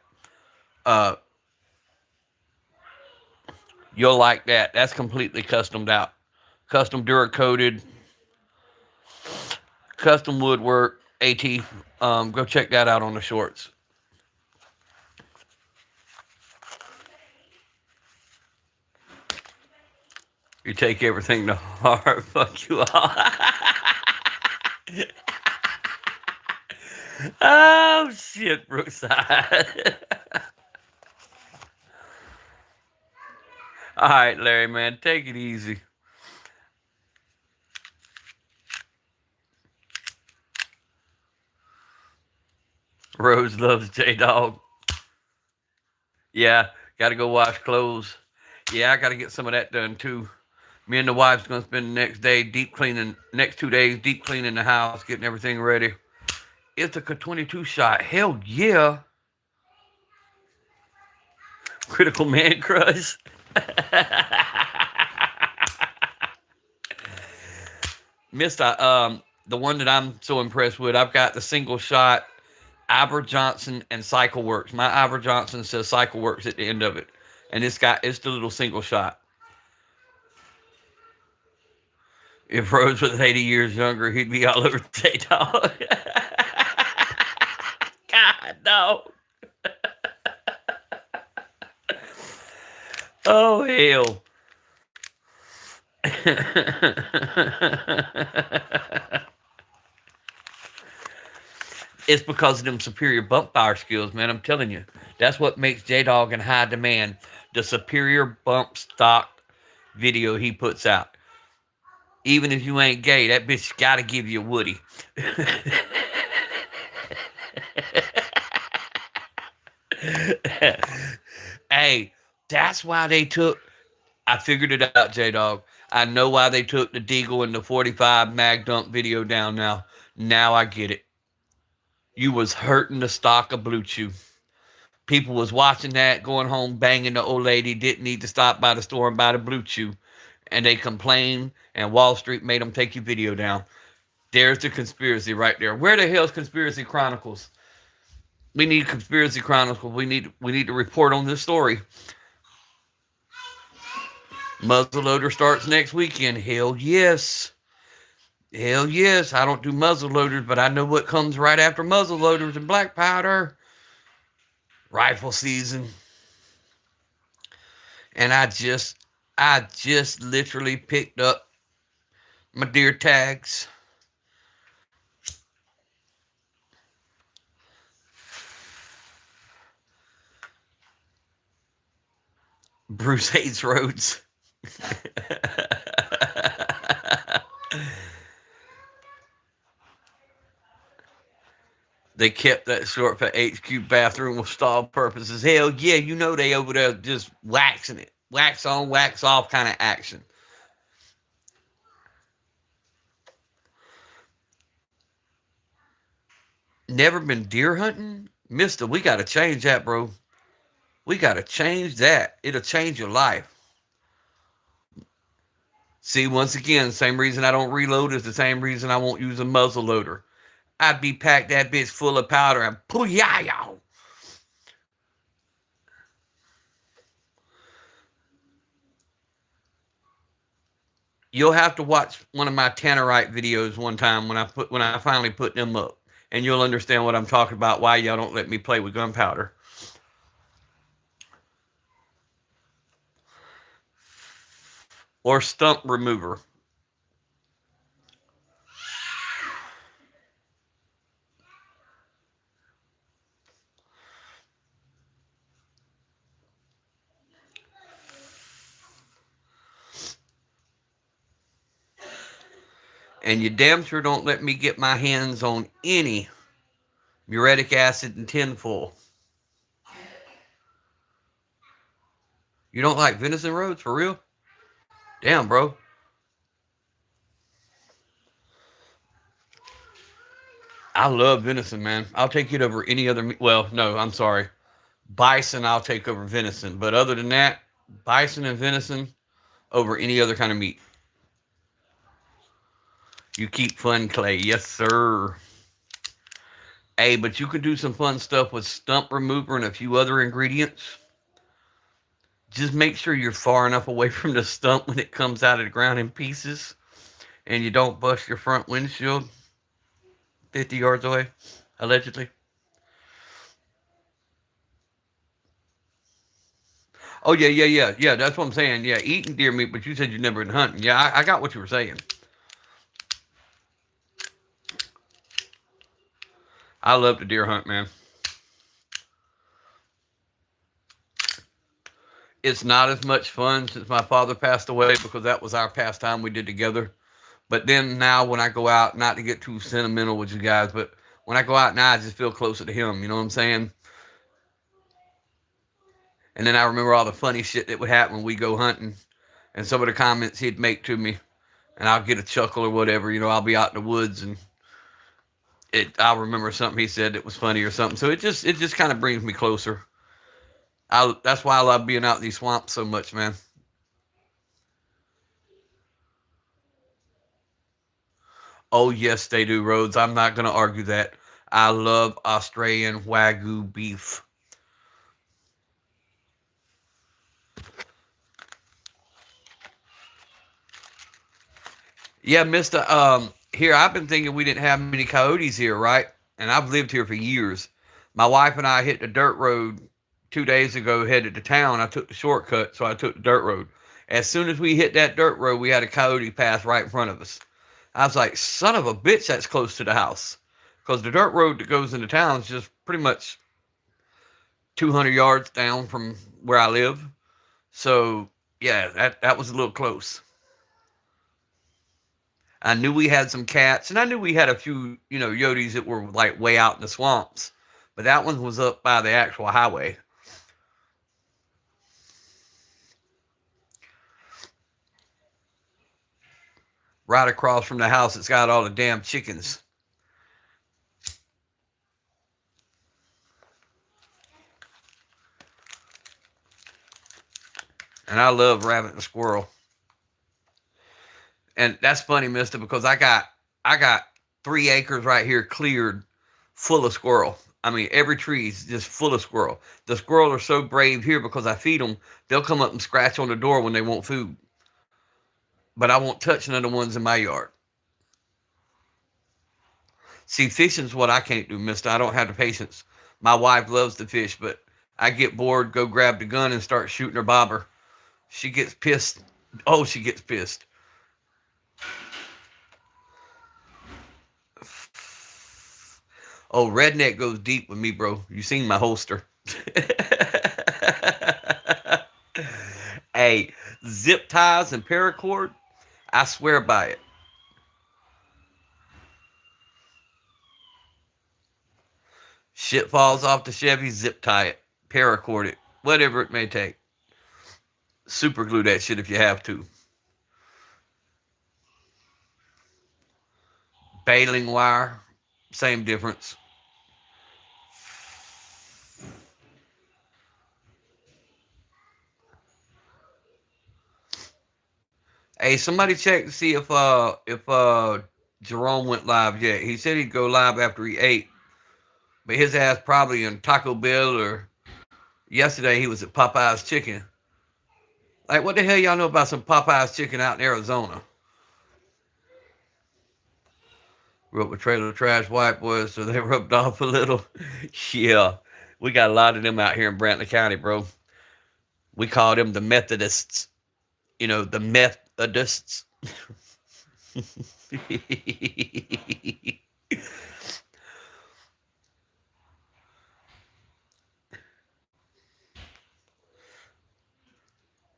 Speaker 1: You'll like that. That's completely customed out. Custom Duracoated. Custom woodwork. AT. Go check that out on the shorts.
Speaker 2: You take everything to heart. Fuck you all. Oh shit, Brookside. All right, Larry, man, take it easy. Rose loves J Dog. Yeah, got to go wash clothes. Yeah, I got to get some of that done too. Me and the wife's gonna spend the next day deep cleaning. Next 2 days deep cleaning the house, getting everything ready. It's a 22 shot. Hell yeah. Critical man crush. Mister, the one that I'm so impressed with, I've got the single shot Ivor Johnson and Cycle Works. My Ivor Johnson says Cycle Works at the end of it, and it's the little single shot. If Rose was 80 years younger, he'd be all over J Dog. God no. Oh hell. It's because of them superior bump fire skills, man. I'm telling you. That's what makes J Dog in high demand. The superior bump stock video he puts out. Even if you ain't gay, that bitch gotta give you a Woody. Hey, that's why they took. I figured it out, J Dog. I know why they took the Deagle and the 45 mag dump video down now. Now I get it. You was hurting the stock of Blue Chew. People was watching that, going home, banging the old lady, didn't need to stop by the store and buy the Blue Chew. And they complained, and Wall Street made them take your video down. There's the conspiracy right there. Where the hell's Conspiracy Chronicles? We need Conspiracy Chronicles. We need to report on this story. Muzzleloader starts next weekend. Hell yes. Hell yes. I don't do muzzleloaders, but I know what comes right after muzzleloaders and black powder. Rifle season. And I just literally picked up my deer tags. Bruce hates roads. They kept that short for HQ bathroom with stall purposes. Hell yeah, you know they over there just waxing it. Wax on, wax off kind of action. Never been deer hunting? Mister, we gotta change that, bro. We gotta change that. It'll change your life. See, once again, same reason I don't reload is the same reason I won't use a muzzle loader. I'd be packed that bitch full of powder and pooyah. You'll have to watch one of my Tannerite videos one time when I finally put them up, and you'll understand what I'm talking about. Why y'all don't let me play with gunpowder or stump remover. And you damn sure don't let me get my hands on any muriatic acid and tinfoil. You don't like venison roads for real? Damn, bro. I love venison, man. I'll take it over any other meat. Well, no, I'm sorry. Bison, I'll take over venison. But other than that, bison and venison over any other kind of meat. You keep fun, Clay. Yes, sir. Hey, but you can do some fun stuff with stump remover and a few other ingredients. Just make sure you're far enough away from the stump when it comes out of the ground in pieces and you don't bust your front windshield 50 yards away, allegedly. Oh yeah. That's what I'm saying. Yeah, eating deer meat, but you said you never been hunting. Yeah, I got what you were saying. I love to deer hunt, man. It's not as much fun since my father passed away because that was our pastime we did together. But then now when I go out, not to get too sentimental with you guys, but when I go out now, I just feel closer to him. You know what I'm saying? And then I remember all the funny shit that would happen when we go hunting, and some of the comments he'd make to me, and I'll get a chuckle or whatever. You know, I'll be out in the woods and I'll remember something he said that was funny or something. So it just kind of brings me closer. That's why I love being out in these swamps so much, man. Oh yes, they do, Rhodes. I'm not gonna argue that. I love Australian Wagyu beef. Yeah, Mister. Here I've been thinking we didn't have many coyotes here, right? And I've lived here for years. My wife and I hit the dirt road 2 days ago, headed to town. I took the shortcut, so I took the dirt road. As soon as we hit that dirt road, we had a coyote pass right in front of us. I was like, "Son of a bitch, that's close to the house," because the dirt road that goes into town is just pretty much 200 yards down from where I live. So yeah, that was a little close. I knew we had some cats, and I knew we had a few, yotes that were like way out in the swamps. But that one was up by the actual highway, right across from the house that's got all the damn chickens. And I love rabbit and squirrel. And that's funny, Mister, because I got 3 acres right here cleared, full of squirrel. I mean, every tree is just full of squirrel. The squirrel are so brave here because I feed them. They'll come up and scratch on the door when they want food. But I won't touch none of the ones in my yard. See, fishing's what I can't do, Mister. I don't have the patience. My wife loves to fish, but I get bored, go grab the gun and start shooting her bobber. She gets pissed. Oh, she gets pissed. Oh, redneck goes deep with me, bro. You seen my holster. Hey, zip ties and paracord, I swear by it. Shit falls off the Chevy, zip tie it, paracord it, whatever it may take. Super glue that shit if you have to. Baling wire, same difference. Hey, somebody check to see if Jerome went live yet. He said he'd go live after he ate, but his ass probably in Taco Bell or yesterday he was at Popeye's Chicken. Like, what the hell y'all know about some Popeye's Chicken out in Arizona? Grew up with trailer trash white boys, so they rubbed off a little. Yeah, we got a lot of them out here in Brantley County, bro. We call them the Methodists. The Methodists.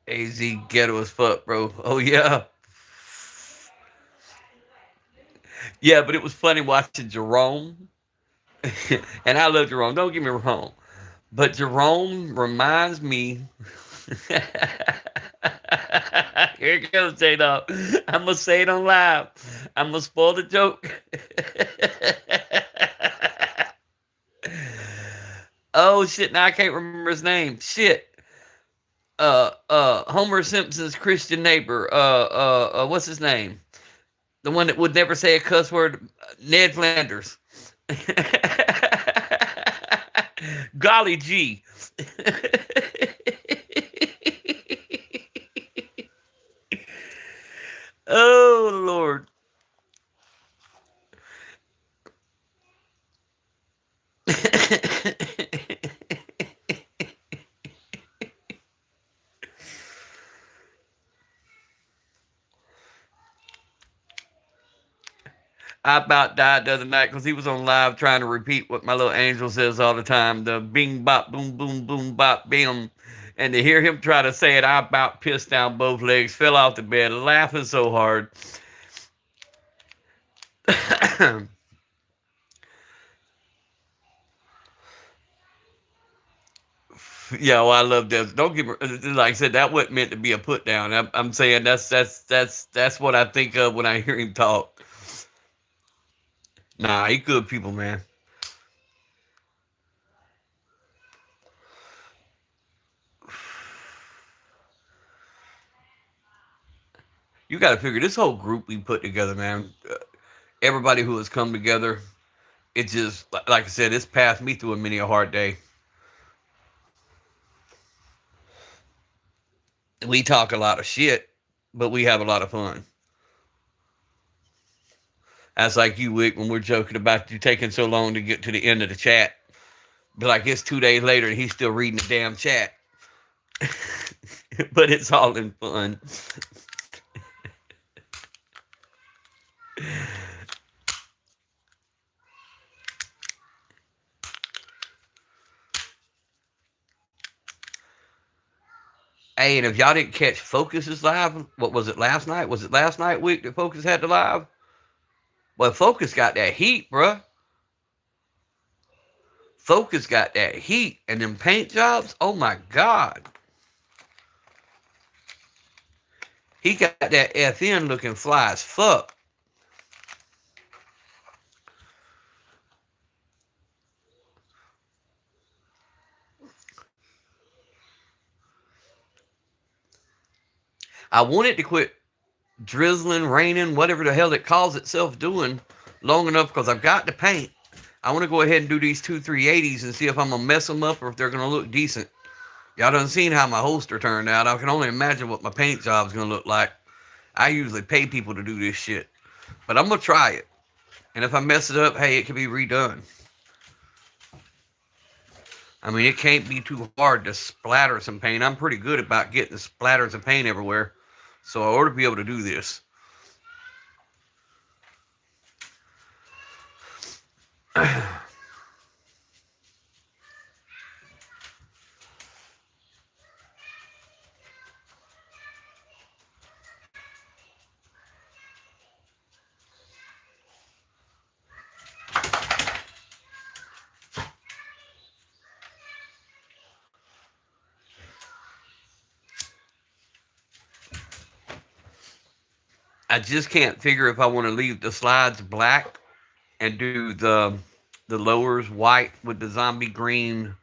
Speaker 2: AZ ghetto as fuck, bro. Oh yeah, yeah. But it was funny watching Jerome, and I love Jerome. Don't get me wrong, but Jerome reminds me. Here it goes, J Dog. I'm gonna say it on live. I'm gonna spoil the joke. Oh shit! Now I can't remember his name. Shit. Homer Simpson's Christian neighbor. What's his name? The one that would never say a cuss word. Ned Flanders. Golly gee. Oh Lord. I about died the other night because he was on live trying to repeat what my little angel says all the time, the bing bop boom boom boom bop bim. And to hear him try to say it, I about pissed down both legs, fell off the bed, laughing so hard. Yeah, well, I love that. Don't give me, like I said, that wasn't meant to be a put down. I'm saying that's what I think of when I hear him talk. Nah, he good people, man. You got to figure this whole group we put together, man. Everybody who has come together, it just like I said, it's passed me through a many a hard day. We talk a lot of shit, but we have a lot of fun. That's like you, Wick, when we're joking about you taking so long to get to the end of the chat. Be like, it's 2 days later and he's still reading the damn chat. But it's all in fun. Hey, and if y'all didn't catch Focus's live, what was it last night? Was it last night, Wick, that Focus had the live? Well, Focus got that heat, bruh. Focus got that heat and them paint jobs. Oh my God. He got that FN looking fly as fuck. I wanted to quit drizzling, raining, whatever the hell it calls itself doing long enough because I've got the paint. I want to go ahead and do these 2 380s and see if I'm going to mess them up or if they're going to look decent. Y'all done seen how my holster turned out. I can only imagine what my paint job's going to look like. I usually pay people to do this shit. But I'm going to try it. And if I mess it up, hey, it can be redone. I mean, it can't be too hard to splatter some paint. I'm pretty good about getting splatters of paint everywhere. So I ought to be able to do this. I just can't figure if I want to leave the slides black and do the lowers white with the zombie green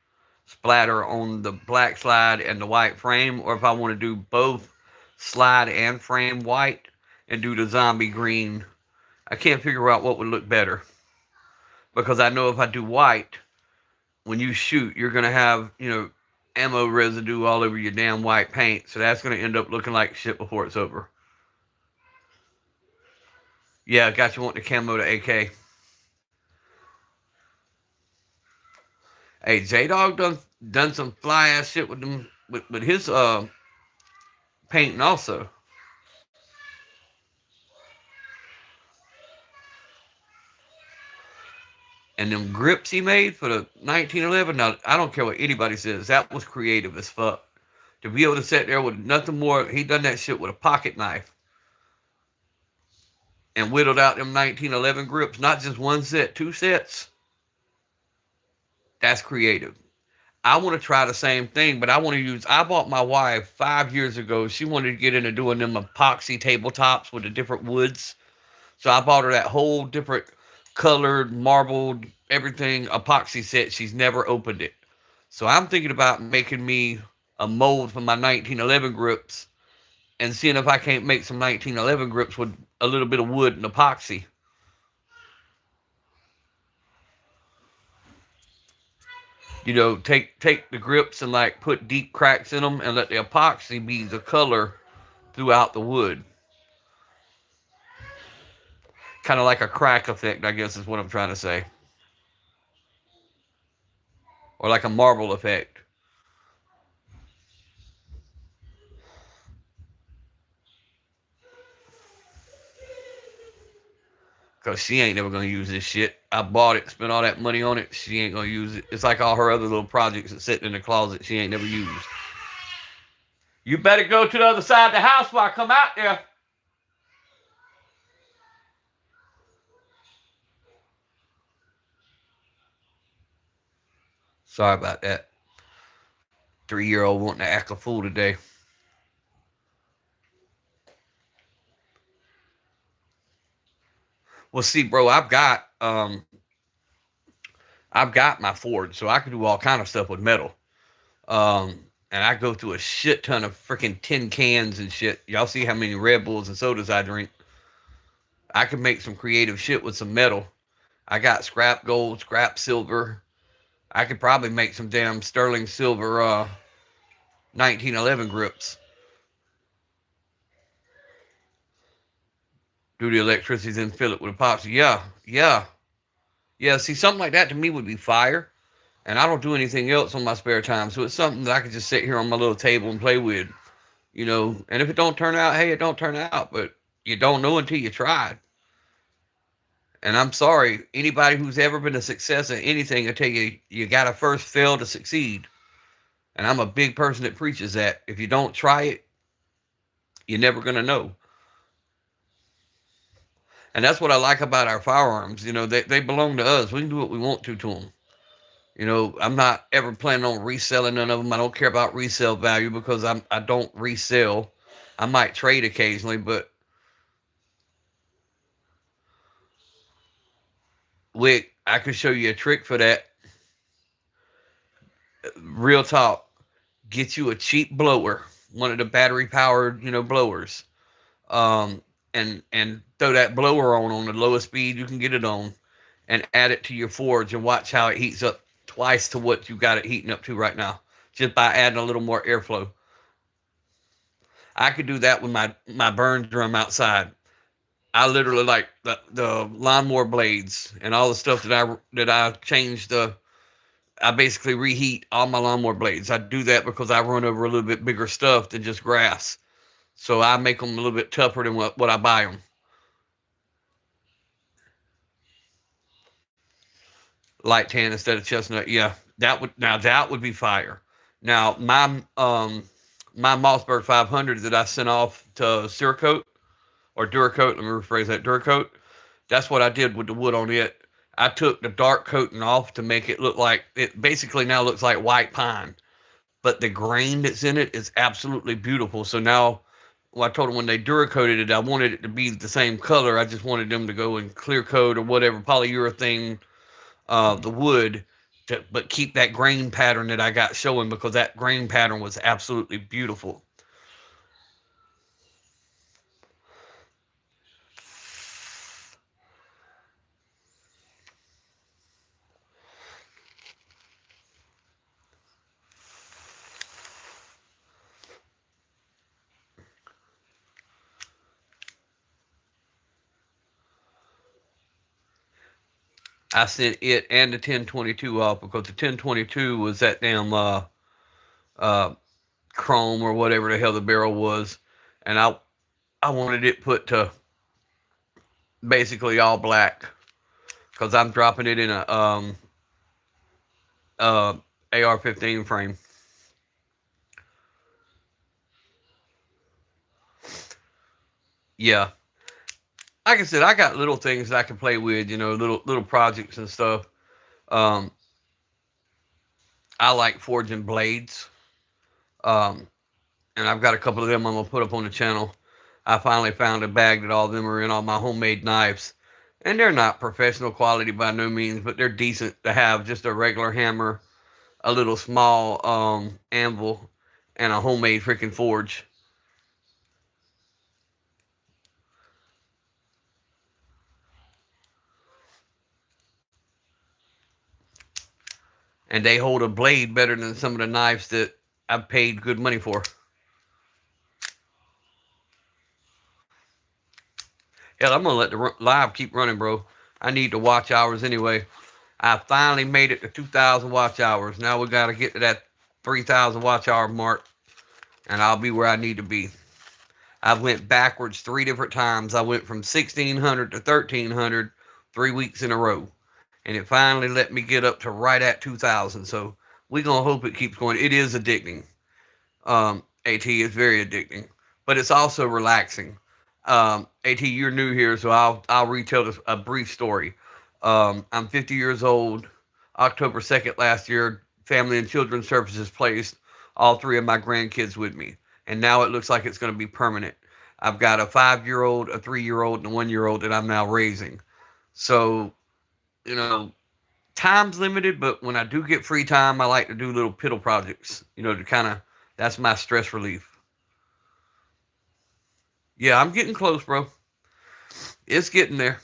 Speaker 2: splatter on the black slide and the white frame, or if I want to do both slide and frame white and do the zombie green. I can't figure out what would look better because I know if I do white, when you shoot, you're gonna have ammo residue all over your damn white paint, so that's gonna end up looking like shit before it's over. Yeah, got you want the camo to AK. Hey, J Dog done some fly ass shit with them with his painting also. And them grips he made for the 1911. Now I don't care what anybody says. That was creative as fuck. To be able to sit there with nothing more, he done that shit with a pocket knife and whittled out them 1911 grips. Not just one set, two sets. That's creative. I want to try the same thing, but I want to use. I bought my wife 5 years ago. She wanted to get into doing them epoxy tabletops with the different woods. So I bought her that whole different colored, marbled, everything epoxy set. She's never opened it. So I'm thinking about making me a mold for my 1911 grips and seeing if I can't make some 1911 grips with a little bit of wood and epoxy. Take the grips and like put deep cracks in them and let the epoxy be the color throughout the wood. Kind of like a crack effect, I guess is what I'm trying to say. Or like a marble effect. Because she ain't never going to use this shit. I bought it, spent all that money on it. She ain't going to use it. It's like all her other little projects that's sitting in the closet she ain't never used. You better go to the other side of the house while I come out there. Sorry about that. 3-year-old wanting to act a fool today. Well, see, bro, I've got my Ford, so I can do all kind of stuff with metal. And I go through a shit ton of freaking tin cans and shit. Y'all see how many Red Bulls and sodas I drink? I can make some creative shit with some metal. I got scrap gold, scrap silver. I could probably make some damn sterling silver 1911 grips. Do the electricity, then fill it with epoxy. Yeah. See, something like that to me would be fire. And I don't do anything else on my spare time, so it's something that I could just sit here on my little table and play with, you know. And if it don't turn out, hey, it don't turn out. But you don't know until you tried. And I'm sorry, anybody who's ever been a success at anything, I tell you, you gotta first fail to succeed. And I'm a big person that preaches that. If you don't try it, you're never gonna know. And that's what I like about our firearms. You know, they belong to us. We can do what we want to them. You know, I'm not ever planning on reselling none of them. I don't care about resale value because I don't resell. I might trade occasionally, but Wick, I could show you a trick for that. Real talk. Get you a cheap blower, one of the battery powered, blowers. Um, and throw that blower on the lowest speed you can get it on, and add it to your forge and watch how it heats up twice to what you got it heating up to right now, just by adding a little more airflow. I could do that with my burn drum outside. I literally like the lawnmower blades and all the stuff that I changed the. I basically reheat all my lawnmower blades. I do that because I run over a little bit bigger stuff than just grass, so I make them a little bit tougher than what I buy them. Light tan instead of chestnut. Yeah, that would be fire. Now my Mossberg 500 that I sent off to Cerakote or Duracoat. Let me rephrase that. Duracoat. That's what I did with the wood on it. I took the dark coating off to make it look like it basically now looks like white pine, but the grain that's in it is absolutely beautiful. So now, well, I told them when they Duracoated it, I wanted it to be the same color. I just wanted them to go in clear coat or whatever polyurethane, the wood, but keep that grain pattern that I got showing because that grain pattern was absolutely beautiful. I sent it and the 1022 off because the 1022 was that damn uh, chrome or whatever the hell the barrel was, and I wanted it put to basically all black because I'm dropping it in a uh, AR-15 frame. Yeah, like I said, I got little things that I can play with, little projects and stuff. Um, I like forging blades, um, and I've got a couple of them I'm gonna put up on the channel. I finally found a bag that all of them are in, all my homemade knives, and they're not professional quality by no means, but they're decent to have. Just a regular hammer, a little small anvil, and a homemade freaking forge. And they hold a blade better than some of the knives that I've paid good money for. Hell, I'm gonna let the live keep running, bro. I need the watch hours anyway. I finally made it to 2,000 watch hours. Now we gotta get to that 3,000 watch hour mark, and I'll be where I need to be. I went backwards 3 different times. I went from 1600 to 1300 3 weeks in a row. And it finally let me get up to right at 2000. So we're going to hope it keeps going. It is addicting. AT is very addicting, but it's also relaxing. AT, you're new here, so I'll retell this, a brief story. I'm 50 years old. October 2nd last year, Family and Children's Services placed all three of my grandkids with me, and now it looks like it's going to be permanent. I've got a 5 year old, a 3 year old, and a 1 year old that I'm now raising. So, you know, time's limited, but when I do get free time, I like to do little piddle projects, to kind of, that's my stress relief. Yeah, I'm getting close, bro. It's getting there.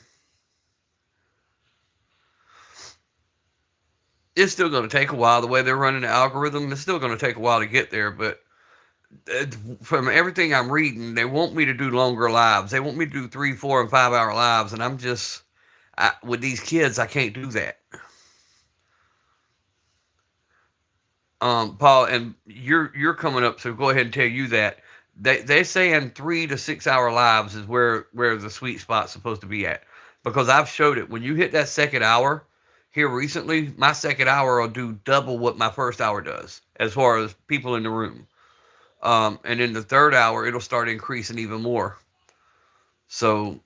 Speaker 2: It's still going to take a while. The way they're running the algorithm, it's still going to take a while to get there. But from everything I'm reading, they want me to do longer lives. They want me to do 3, 4, and 5 hour lives, and I'm just, with these kids, I can't do that. Paul, and you're coming up, so go ahead and tell you that they're saying 3 to 6 hour lives is where the sweet spot's supposed to be at, because I've showed it. When you hit that second hour, here recently, my second hour will do double what my first hour does as far as people in the room. And in the third hour, it'll start increasing even more. So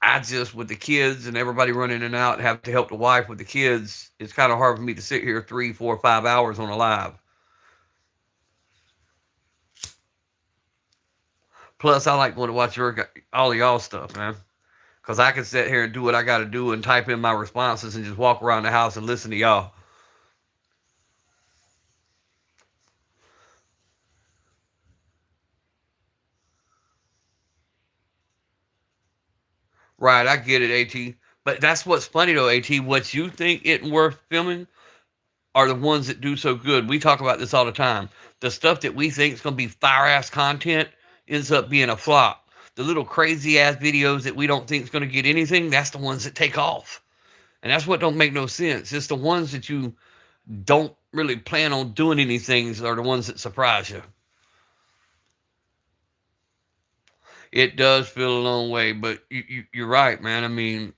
Speaker 2: I just, with the kids and everybody running in and out, have to help the wife with the kids. It's kind of hard for me to sit here 3, 4, 5 hours on a live. Plus, I like going to watch all of y'all stuff, man. Because I can sit here and do what I got to do and type in my responses and just walk around the house and listen to y'all. Right, I get it, AT. But that's what's funny, though, AT. What you think isn't worth filming are the ones that do so good. We talk about this all the time. The stuff that we think is going to be fire ass content ends up being a flop. The little crazy ass videos that we don't think is going to get anything, that's the ones that take off. And that's what don't make no sense. It's the ones that you don't really plan on doing anything are the ones that surprise you. It does feel a long way, but you're right, man. I mean,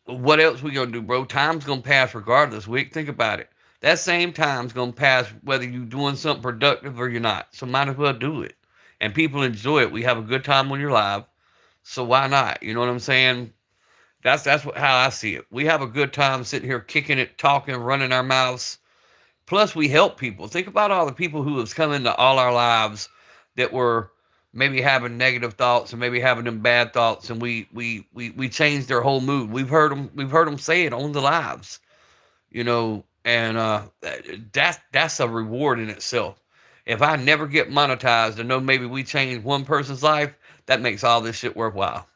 Speaker 2: what else we gonna do, bro? Time's gonna pass regardless. Wick, think about it. That same time's gonna pass whether you're doing something productive or you're not. So might as well do it. And people enjoy it. We have a good time when you're live. So why not? You know what I'm saying? How I see it. We have a good time sitting here kicking it, talking, running our mouths. Plus, we help people. Think about all the people who have come into all our lives that were maybe having negative thoughts and maybe having them bad thoughts, and we changed their whole mood. We've heard them say it on the lives, and that's a reward in itself. If I never get monetized and know maybe we changed one person's life, that makes all this shit worthwhile.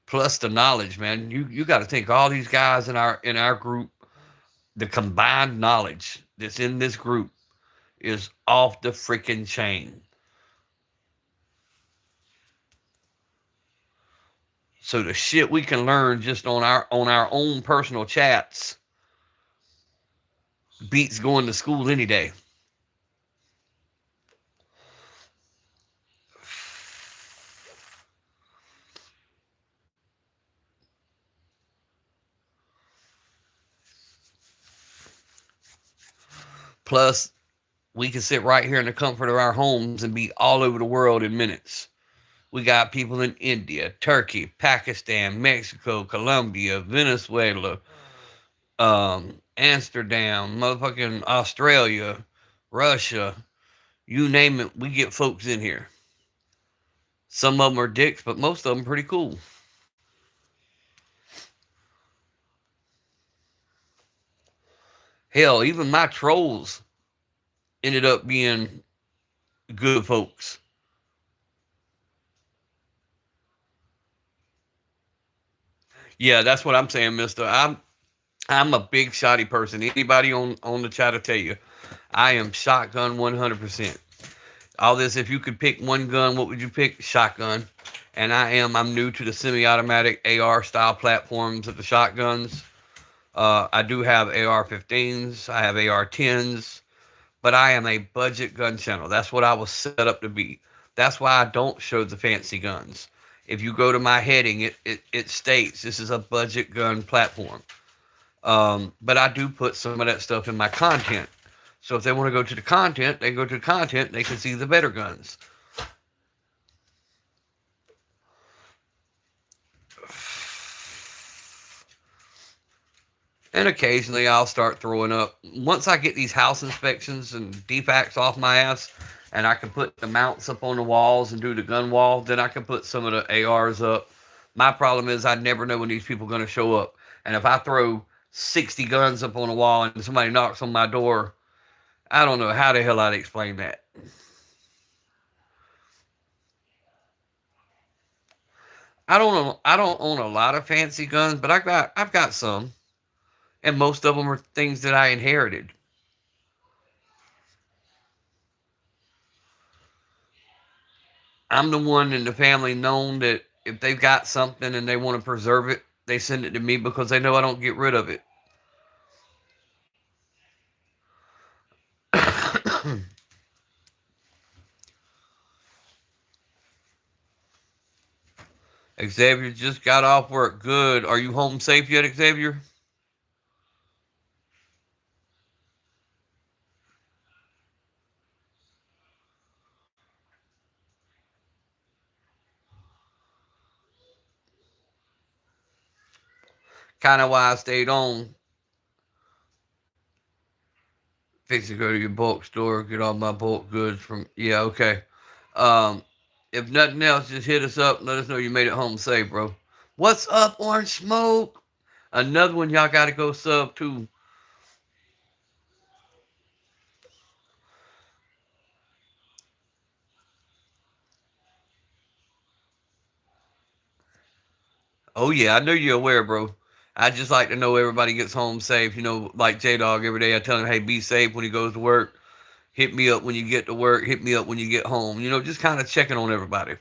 Speaker 2: Plus the knowledge, man. You got to think all these guys in our group, the combined knowledge that's in this group is off the freaking chain. So the shit we can learn just on our own personal chats beats going to school any day. Plus, we can sit right here in the comfort of our homes and be all over the world in minutes. We got people in India, Turkey, Pakistan, Mexico, Colombia, Venezuela, Amsterdam, motherfucking Australia, Russia, you name it, we get folks in here. Some of them are dicks, but most of them pretty cool. Hell, even my trolls ended up being good folks. Yeah, that's what I'm saying, Mister. I'm a big shoddy person. Anybody on the chat will tell you, I am shotgun 100%. All this, if you could pick one gun, what would you pick? Shotgun. And I'm new to the semi-automatic AR style platforms of the shotguns. I do have AR-15s. I have AR-10s, but I am a budget gun channel. That's what I was set up to be. That's why I don't show the fancy guns. If you go to my heading, it states this is a budget gun platform. But I do put some of that stuff in my content. So if they want to go to the content, they go to the content. They can see the better guns. And occasionally I'll start throwing up. Once I get these house inspections and defacts off my ass, and I can put the mounts up on the walls and do the gun wall, then I can put some of the ARs up. My problem is I never know when these people are going to show up. And if I throw 60 guns up on the wall and somebody knocks on my door, I don't know how the hell I'd explain that. I don't own a lot of fancy guns, but I've got some, and most of them are things that I inherited. I'm the one in the family known that if they've got something and they want to preserve it, they send it to me because they know I don't get rid of it. Xavier just got off work. Good. Are you home safe yet, Xavier? Kind of why I stayed on. Fix to go to your bulk store, get all my bulk goods from. Yeah, okay. Um, if nothing else, just hit us up and let us know you made it home safe, bro. What's up, Orange Smoke? Another one y'all got to go sub to. Oh yeah, I know you're aware, bro. I just like to know everybody gets home safe. You know, like J Dog every day. I tell him, hey, be safe when he goes to work. Hit me up when you get to work. Hit me up when you get home. You know, just kind of checking on everybody.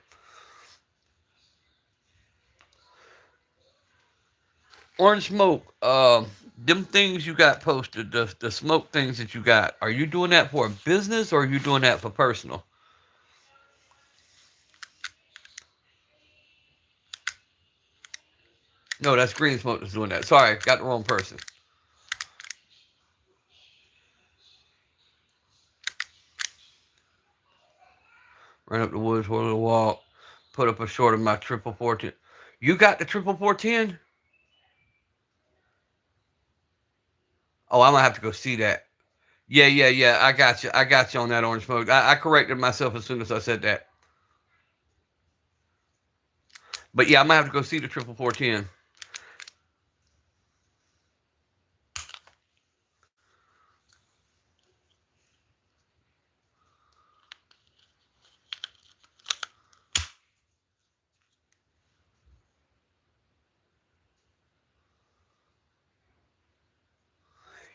Speaker 2: Orange Smoke, them things you got posted, the smoke things that you got, are you doing that for a business or are you doing that for personal? No, that's Green Smoke that's doing that. Sorry, got the wrong person. Ran up the woods for a little walk, put up a short of my triple 410. You got the triple 410? Oh, I'm gonna have to go see that. Yeah, yeah, yeah. I got you. I got you on that Orange Smoke. I corrected myself as soon as I said that. But yeah, I'm gonna have to go see the triple 410.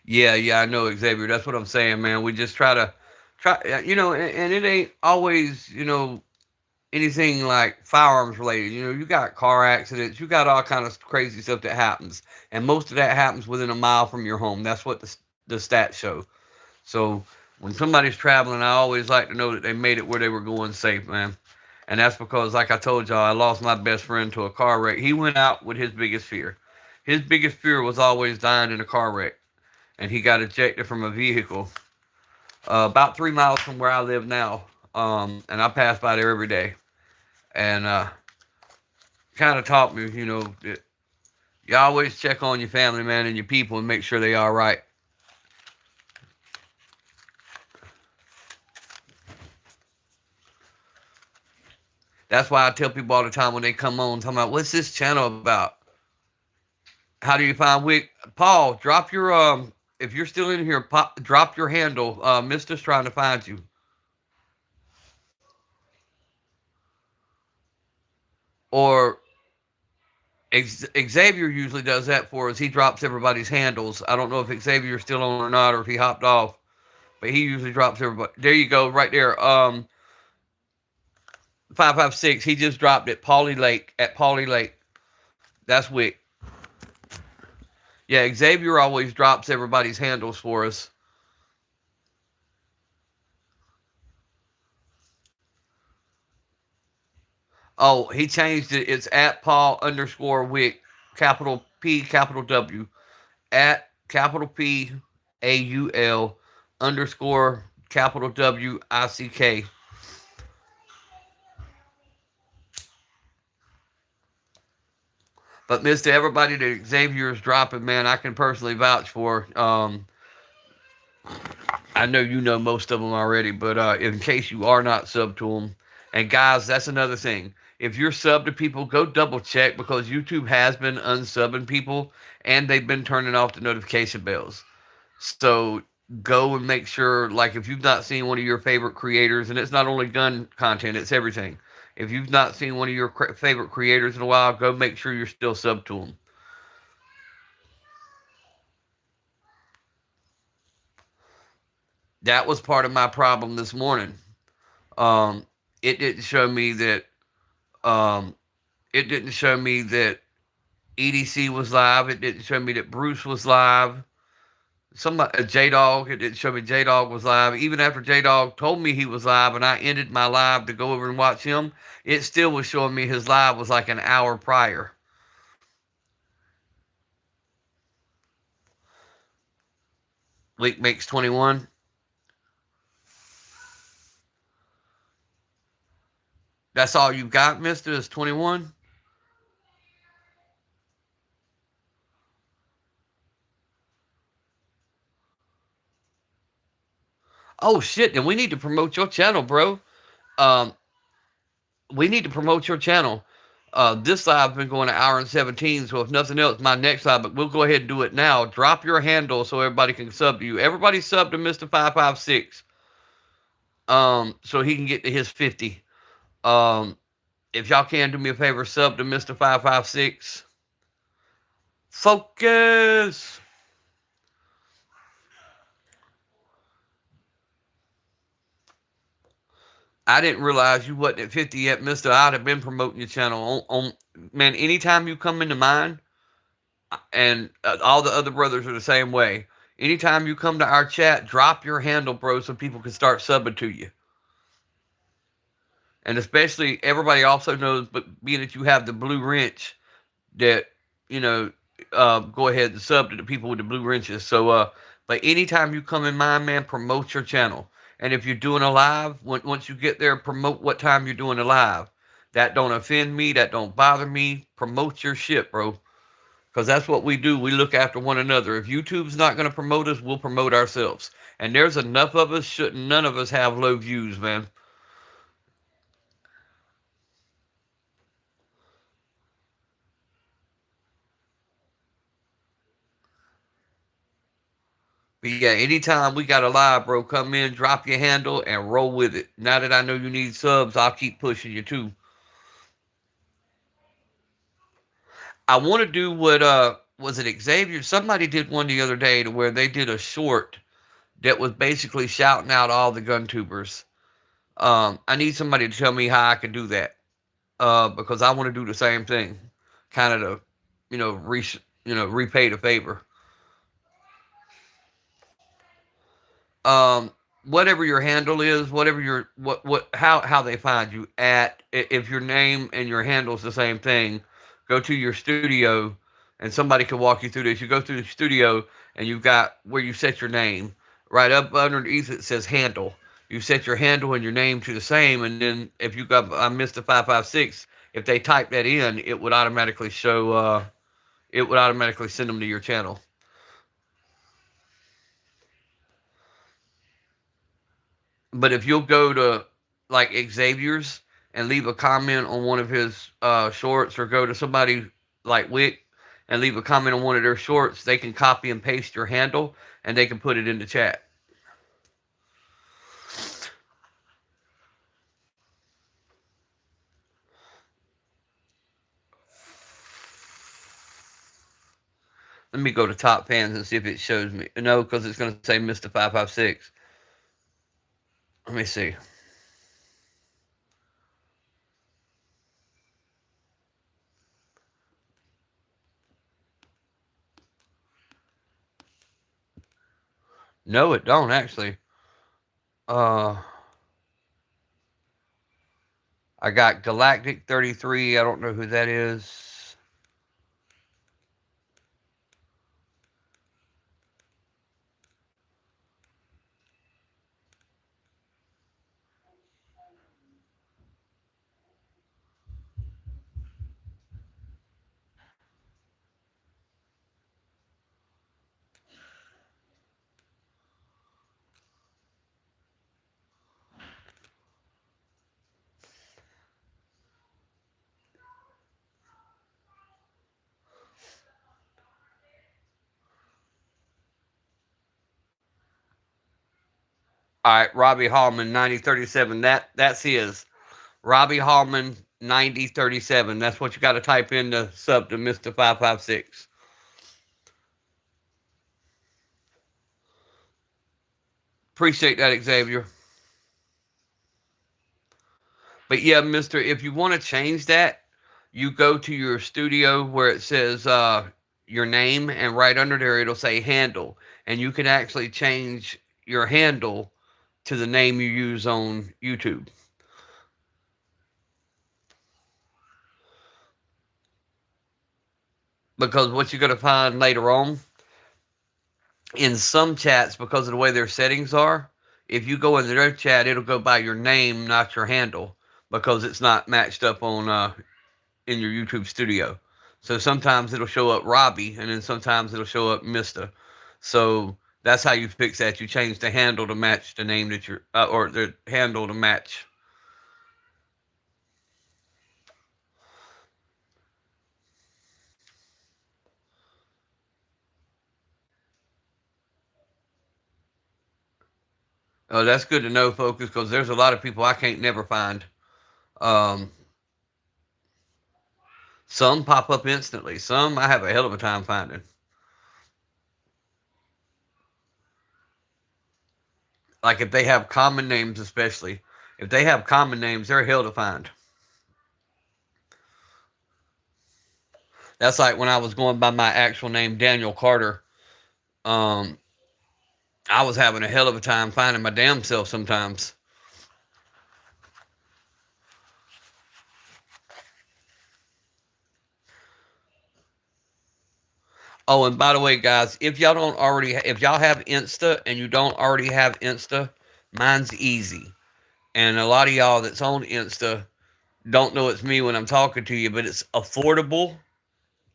Speaker 2: Yeah, yeah, I know, Xavier. That's what I'm saying, man. We just try, and it ain't always, anything like firearms related. You know, you got car accidents, you got all kind of crazy stuff that happens, and most of that happens within a mile from your home. That's what the stats show. So when somebody's traveling, I always like to know that they made it where they were going safe, man. And that's because, like I told y'all, I lost my best friend to a car wreck. He went out with his biggest fear. His biggest fear was always dying in a car wreck, and he got ejected from a vehicle about 3 miles from where I live now. And I pass by there every day, and kind of taught me, that you always check on your family, man, and your people, and make sure they all right. That's why I tell people all the time when they come on, talking about what's this channel about? How do you find Wick? Paul, drop your if you're still in here, drop your handle. Mister's trying to find you. Or Xavier usually does that for us. He drops everybody's handles. I don't know if Xavier's still on or not, or if he hopped off, but he usually drops everybody. There you go, right there. 556. He just dropped it. Paulie Lake at Paulie Lake. That's Wick. Yeah, Xavier always drops everybody's handles for us. Oh, he changed it. It's at Paul underscore Wick, capital P, capital W, at capital P AUL underscore capital WICK. But Mister, everybody that Xavier is dropping, man, I can personally vouch for. I know you know most of them already, but in case you are not sub to them, and guys, that's another thing. If you're sub to people, go double check because YouTube has been unsubbing people and they've been turning off the notification bells. So go and make sure, like, if you've not seen one of your favorite creators, and it's not only gun content, it's everything. If you've not seen one of your favorite creators in a while, go make sure you're still sub to them. That was part of my problem this morning. Um, it didn't show me that. Um, it didn't show me that EDC was live. It didn't show me that Bruce was live. Somebody, J Dog, it didn't show me J Dog was live. Even after J Dog told me he was live and I ended my live to go over and watch him, it still was showing me his live was like an hour prior. Week makes 21. That's all you got, mister, is 21? Oh, shit, then we need to promote your channel, bro. Um, we need to promote your channel. This live been going an hour and 17, so if nothing else, my next live, but we'll go ahead and do it now. Drop your handle so everybody can sub to you. Everybody sub to Mr. 556, so he can get to his 50. Um, if y'all can do me a favor, sub to Mr. 556. Focus. I didn't realize you wasn't at 50 yet, Mister. I'd have been promoting your channel on man. Anytime you come into mine, and all the other brothers are the same way. Anytime you come to our chat, drop your handle, bro, so people can start subbing to you. And especially everybody also knows, but being that you have the blue wrench, that you know, go ahead and sub to the people with the blue wrenches. So, but anytime you come in mine, man, promote your channel. And if you're doing a live, once you get there, promote what time you're doing a live. That don't offend me. That don't bother me. Promote your shit, bro. Because that's what we do. We look after one another. If YouTube's not going to promote us, we'll promote ourselves. And there's enough of us. Shouldn't none of us have low views, man. But yeah, anytime we got a live, bro, come in, drop your handle, and roll with it. Now that I know you need subs, I'll keep pushing you too. I want to do what was it Xavier? Somebody did one the other day to where they did a short that was basically shouting out all the gun tubers. I need somebody to tell me how I can do that. Because I want to do the same thing, kind of to, repay the favor. Um, Whatever your handle is, whatever your how they find you at, if your name and your handle is the same thing, go to your studio, and somebody can walk you through this. You go through the studio, and you've got where you set your name. Right up underneath it says handle. You set your handle and your name to the same, and then if you got I missed the 556, if they type that in, it would automatically show. It would automatically send them to your channel. But if you'll go to like Xavier's and leave a comment on one of his shorts, or go to somebody like Wick and leave a comment on one of their shorts, they can copy and paste your handle and they can put it in the chat. Let me go to top fans and see if it shows me. No, because it's going to say Mr. 556. Let me see. No, it don't actually. Uh, I got Galactic 33. I don't know who that is. All right, Robbie Hallman 9037. That's his. Robbie Hallman 9037. That's what you got to type in to sub to Mr. 556. Appreciate that, Xavier. But yeah, Mister, if you want to change that, you go to your studio where it says your name, and right under there it'll say handle, and you can actually change your handle to the name you use on YouTube. Because what you're going to find later on in some chats, because of the way their settings are, if you go into their chat, it'll go by your name, not your handle, because it's not matched up on in your YouTube studio. So sometimes it'll show up Robbie, and then sometimes it'll show up Mister. So that's how you fix that. You change the handle to match the name that you're, or the handle to match. Oh, that's good to know, folks, because there's a lot of people I can't never find. Um, some pop up instantly. Some I have a hell of a time finding. Like if they have common names, especially if they have common names, they're hell to find. That's like when I was going by my actual name, Daniel Carter. Um, I was having a hell of a time finding my damn self sometimes. Oh, and by the way, guys, if y'all have Insta and you don't already have Insta, mine's easy. And a lot of y'all that's on Insta don't know it's me when I'm talking to you, but it's affordable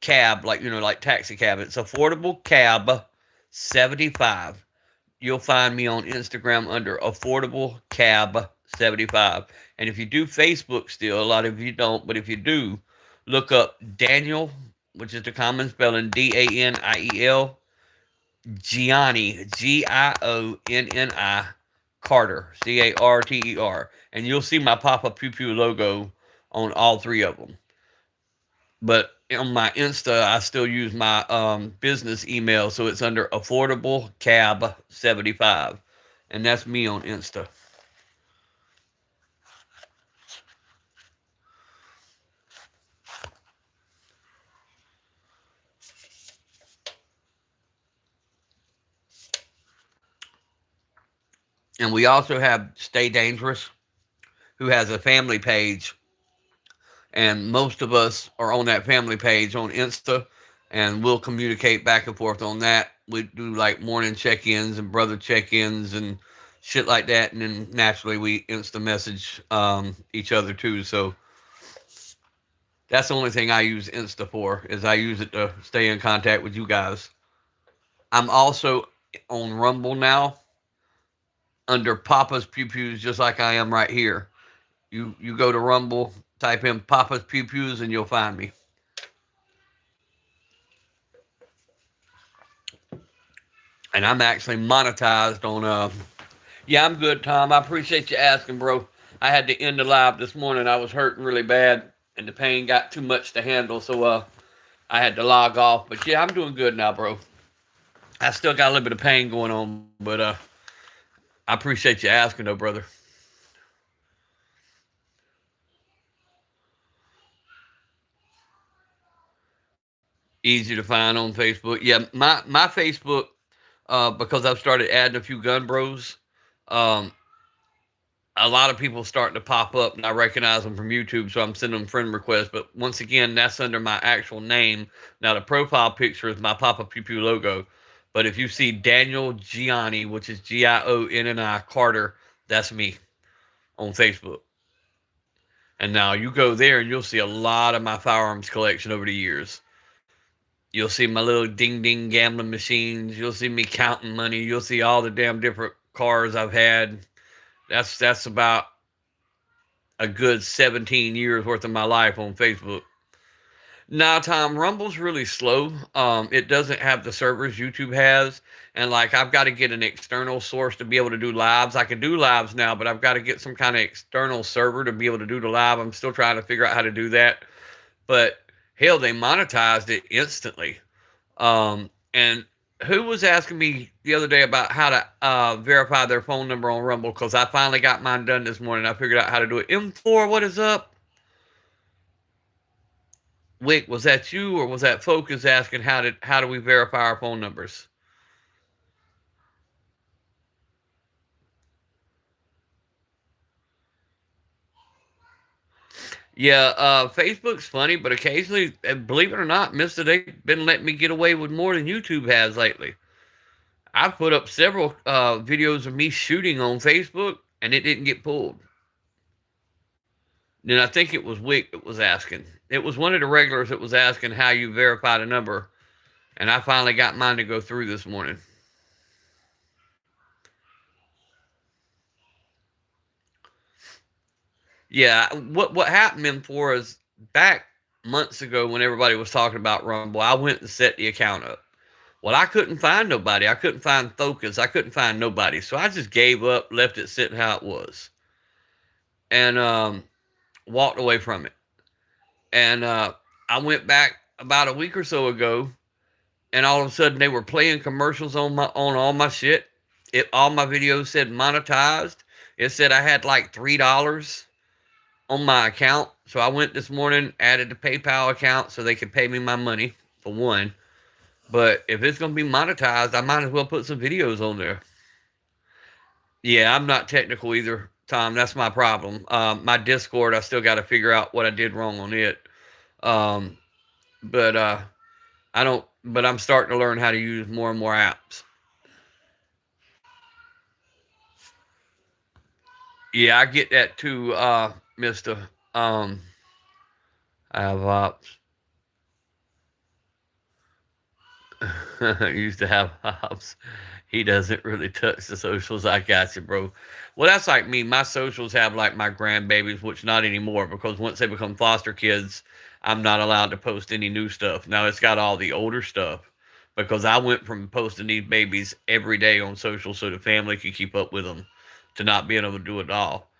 Speaker 2: cab, like like taxi cab. It's affordable cab 75. You'll find me on Instagram under affordable cab 75. And if you do Facebook still, a lot of you don't, but if you do, look up Daniel, which is the common spelling Daniel Gianni, Gionni Carter, Carter, and you'll see my Papa Pew Pew logo on all three of them. But on my Insta, I still use my business email, so it's under Affordable Cab 75, and that's me on Insta. And we also have Stay Dangerous, who has a family page, and most of us are on that family page on Insta, and we'll communicate back and forth on that. We do like morning check-ins and brother check-ins and shit like that, and then naturally we Insta message each other too. So that's the only thing I use Insta for, is I use it to stay in contact with you guys. I'm also on Rumble now under Papa's Pew Pews, just like I am right here. You go to Rumble, type in Papa's Pew Pews, and you'll find me. And I'm actually monetized on. Yeah, I'm good, Tom. I appreciate you asking, bro. I had to end the live this morning. I was hurting really bad, and the pain got too much to handle, so I had to log off. But yeah, I'm doing good now, bro. I still got a little bit of pain going on, but I appreciate you asking, though, brother. Easy to find on Facebook. Yeah, my Facebook. because I've started adding a few gun bros. Um, a lot of people starting to pop up, and I recognize them from YouTube, so I'm sending them friend requests. But once again, that's under my actual name. Now, the profile picture is my Papa Pew Pew logo. But if you see Daniel Gianni, which is Gionni Carter, that's me on Facebook. And now you go there and you'll see a lot of my firearms collection over the years. You'll see my little ding ding gambling machines. You'll see me counting money. You'll see all the damn different cars I've had. That's about a good 17 years worth of my life on Facebook. Now, Tom, Rumble's really slow. It doesn't have the servers YouTube has, and like I've got to get an external source to be able to do lives. I can do lives now, but I've got to get some kind of external server to be able to do the live. I'm still trying to figure out how to do that. But hell, they monetized it instantly. And who was asking me the other day about how to verify their phone number on Rumble? Because I finally got mine done this morning. I figured out how to do it. M4, what is up? Wick, was that you or was that Focus asking how do we verify our phone numbers? Yeah, Facebook's funny, but occasionally, believe it or not, Mister, they've been letting me get away with more than YouTube has lately. I've put up several videos of me shooting on Facebook, and it didn't get pulled. Then I think it was Wick that was asking. It was one of the regulars that was asking how you verified a number, and I finally got mine to go through this morning. Yeah, what happened in for is back months ago when everybody was talking about Rumble, I went and set the account up. Well, I couldn't find nobody. I couldn't find Focus. I couldn't find nobody. So I just gave up, left it sitting how it was, and walked away from it. And I went back about a week or so ago, and all of a sudden they were playing commercials on all my shit. All my videos said monetized. It said I had like $3 on my account. So I went this morning, added the PayPal account so they could pay me my money for one. But if it's going to be monetized, I might as well put some videos on there. Yeah, I'm not technical either, Tom. That's my problem. My Discord, I still got to figure out what I did wrong on it. Um, but I don't. But I'm starting to learn how to use more and more apps. Yeah, I get that too, Mister. I have ops. Used to have ops. He doesn't really touch the socials. I got you, bro. Well, that's like me. My socials have like my grandbabies, which not anymore because once they become foster kids, I'm not allowed to post any new stuff. Now it's got all the older stuff because I went from posting these babies every day on social so the family could keep up with them to not being able to do it all.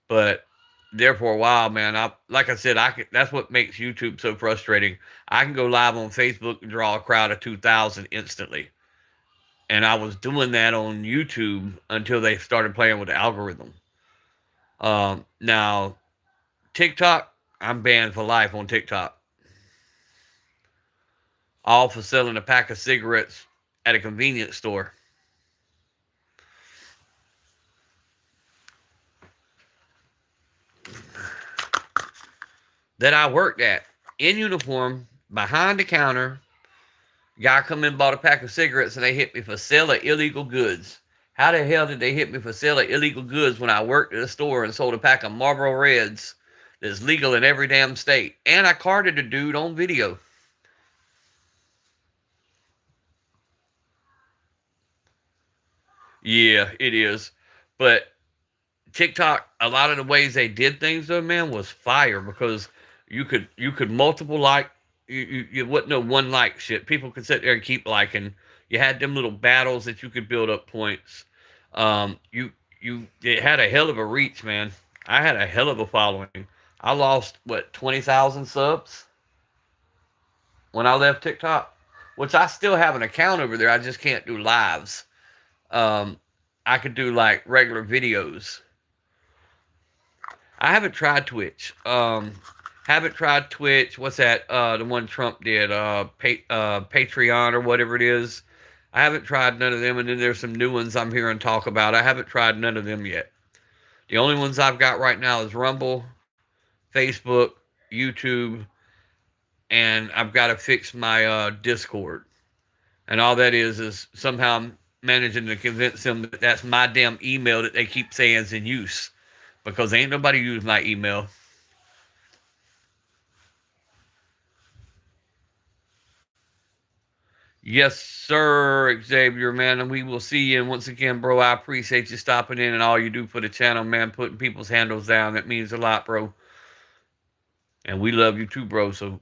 Speaker 2: But there for a while, man, I like I said, that's what makes YouTube so frustrating. I can go live on Facebook and draw a crowd of 2,000 instantly. And I was doing that on YouTube until they started playing with the algorithm. Now, TikTok, I'm banned for life on TikTok. All for selling a pack of cigarettes at a convenience store. That I worked at in uniform behind the counter. Guy come in, bought a pack of cigarettes, and they hit me for selling illegal goods. How the hell did they hit me for selling illegal goods when I worked at a store and sold a pack of Marlboro Reds that's legal in every damn state? And I carded a dude on video. Yeah, it is. But TikTok, a lot of the ways they did things though, man, was fire because you could multiple like you wouldn't know one like shit. People could sit there and keep liking. You had them little battles that you could build up points. You it had a hell of a reach, man. I had a hell of a following. I lost what 20,000 subs when I left TikTok, which I still have an account over there. I just can't do lives. Um, I could do like regular videos. I haven't tried Twitch. Haven't tried Twitch. What's that? The one Trump did. Patreon or whatever it is. I haven't tried none of them, and then there's some new ones I'm hearing talk about. I haven't tried none of them yet. The only ones I've got right now is Rumble, Facebook, YouTube, and I've got to fix my Discord. And all that is somehow I'm managing to convince them that that's my damn email that they keep saying is in use, because ain't nobody used my email. Yes, sir, Xavier, man, and we will see you. And once again, bro, I appreciate you stopping in and all you do for the channel, man, putting people's handles down. That means a lot, bro. And we love you too, bro. So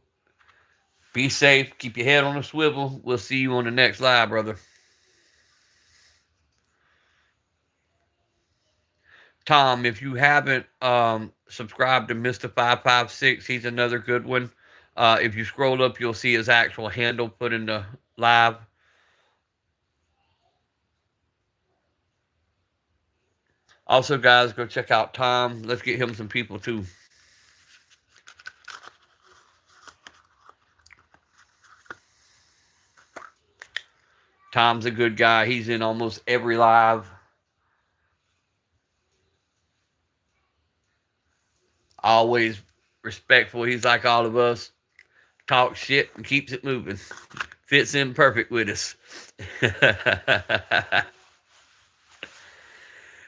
Speaker 2: be safe. Keep your head on a swivel. We'll see you on the next live, brother. Tom, if you haven't subscribed to Mr. 556, he's another good one. If you scroll up, you'll see his actual handle put in the live. Also, guys, go check out Tom. Let's get him some people too. Tom's a good guy. He's in almost every live. Always respectful. He's like all of us. Talks shit and keeps it moving. Fits in perfect with us.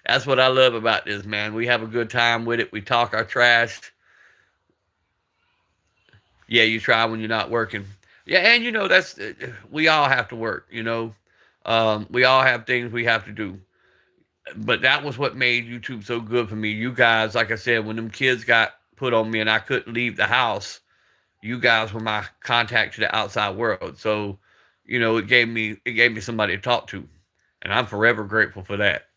Speaker 2: That's what I love about this, man. We have a good time with it. We talk our trash. Yeah, you try when you're not working. Yeah, and you know, that's, we all have to work, you know. We all have things we have to do. But that was what made YouTube so good for me. You guys, like I said, when them kids got put on me and I couldn't leave the house, you guys were my contact to the outside world. So, you know, it gave me somebody to talk to. And I'm forever grateful for that.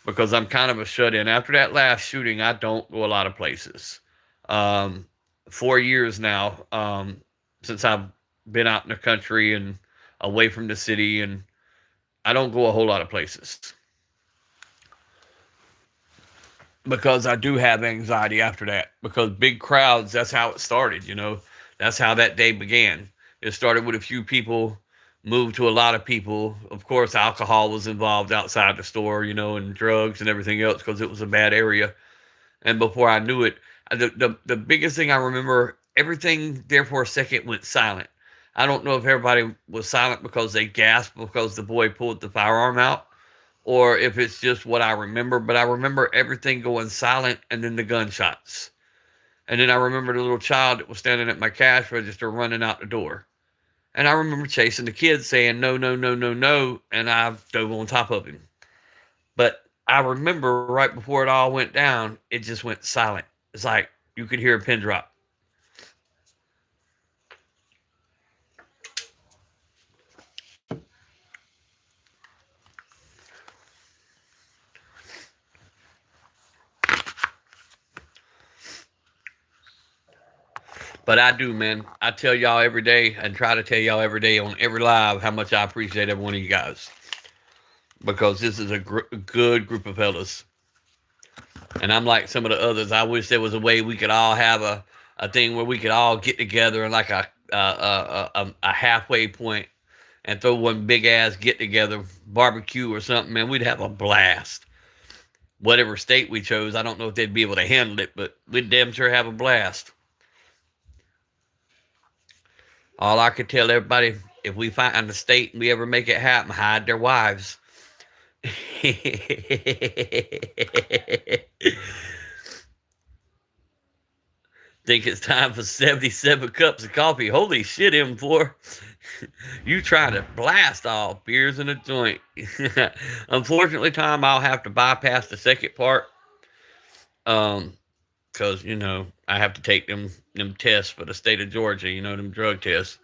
Speaker 2: Because I'm kind of a shut-in. After that last shooting, I don't go a lot of places. 4 years now, since I've been out in the country and away from the city, and I don't go a whole lot of places. Because I do have anxiety after that. Because big crowds, that's how it started, you know. That's how that day began. It started with a few people, moved to a lot of people. Of course, alcohol was involved outside the store, you know, and drugs and everything else because it was a bad area. And before I knew it, the biggest thing I remember, everything there for a second went silent. I don't know if everybody was silent because they gasped because the boy pulled the firearm out, or if it's just what I remember, but I remember everything going silent and then the gunshots. And then I remember the little child that was standing at my cash register running out the door. And I remember chasing the kid saying, no, no, no, no, no. And I dove on top of him. But I remember right before it all went down, it just went silent. It's like you could hear a pin drop. But I do, man. I tell y'all every day and try to tell y'all every day on every live how much I appreciate every one of you guys. Because this is a good group of fellas. And I'm like some of the others. I wish there was a way we could all have a thing where we could all get together in like a halfway point and throw one big ass get together barbecue or something. Man, we'd have a blast. Whatever state we chose, I don't know if they'd be able to handle it, but we'd damn sure have a blast. All I could tell everybody, if we find a state and we ever make it happen, hide their wives. Think it's time for 77 cups of coffee. Holy shit, M4. You trying to blast off beers in a joint. Unfortunately, Tom, I'll have to bypass the second part. Because, you know, I have to take them tests for the state of Georgia, you know, them drug tests.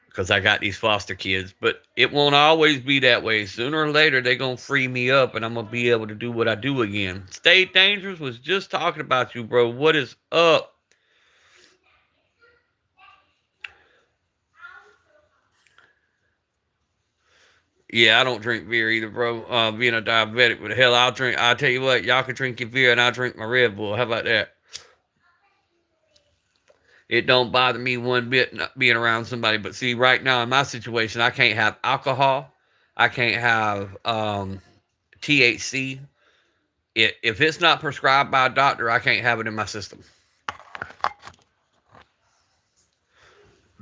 Speaker 2: Because I got these foster kids. But it won't always be that way. Sooner or later, they're going to free me up and I'm going to be able to do what I do again. Stay Dangerous was just talking about you, bro. What is up? Yeah, I don't drink beer either, bro. Being a diabetic, but hell, I'll tell you what, y'all can drink your beer and I'll drink my Red Bull. How about that? It don't bother me one bit not being around somebody. But see, right now in my situation, I can't have alcohol. I can't have THC. If it's not prescribed by a doctor, I can't have it in my system.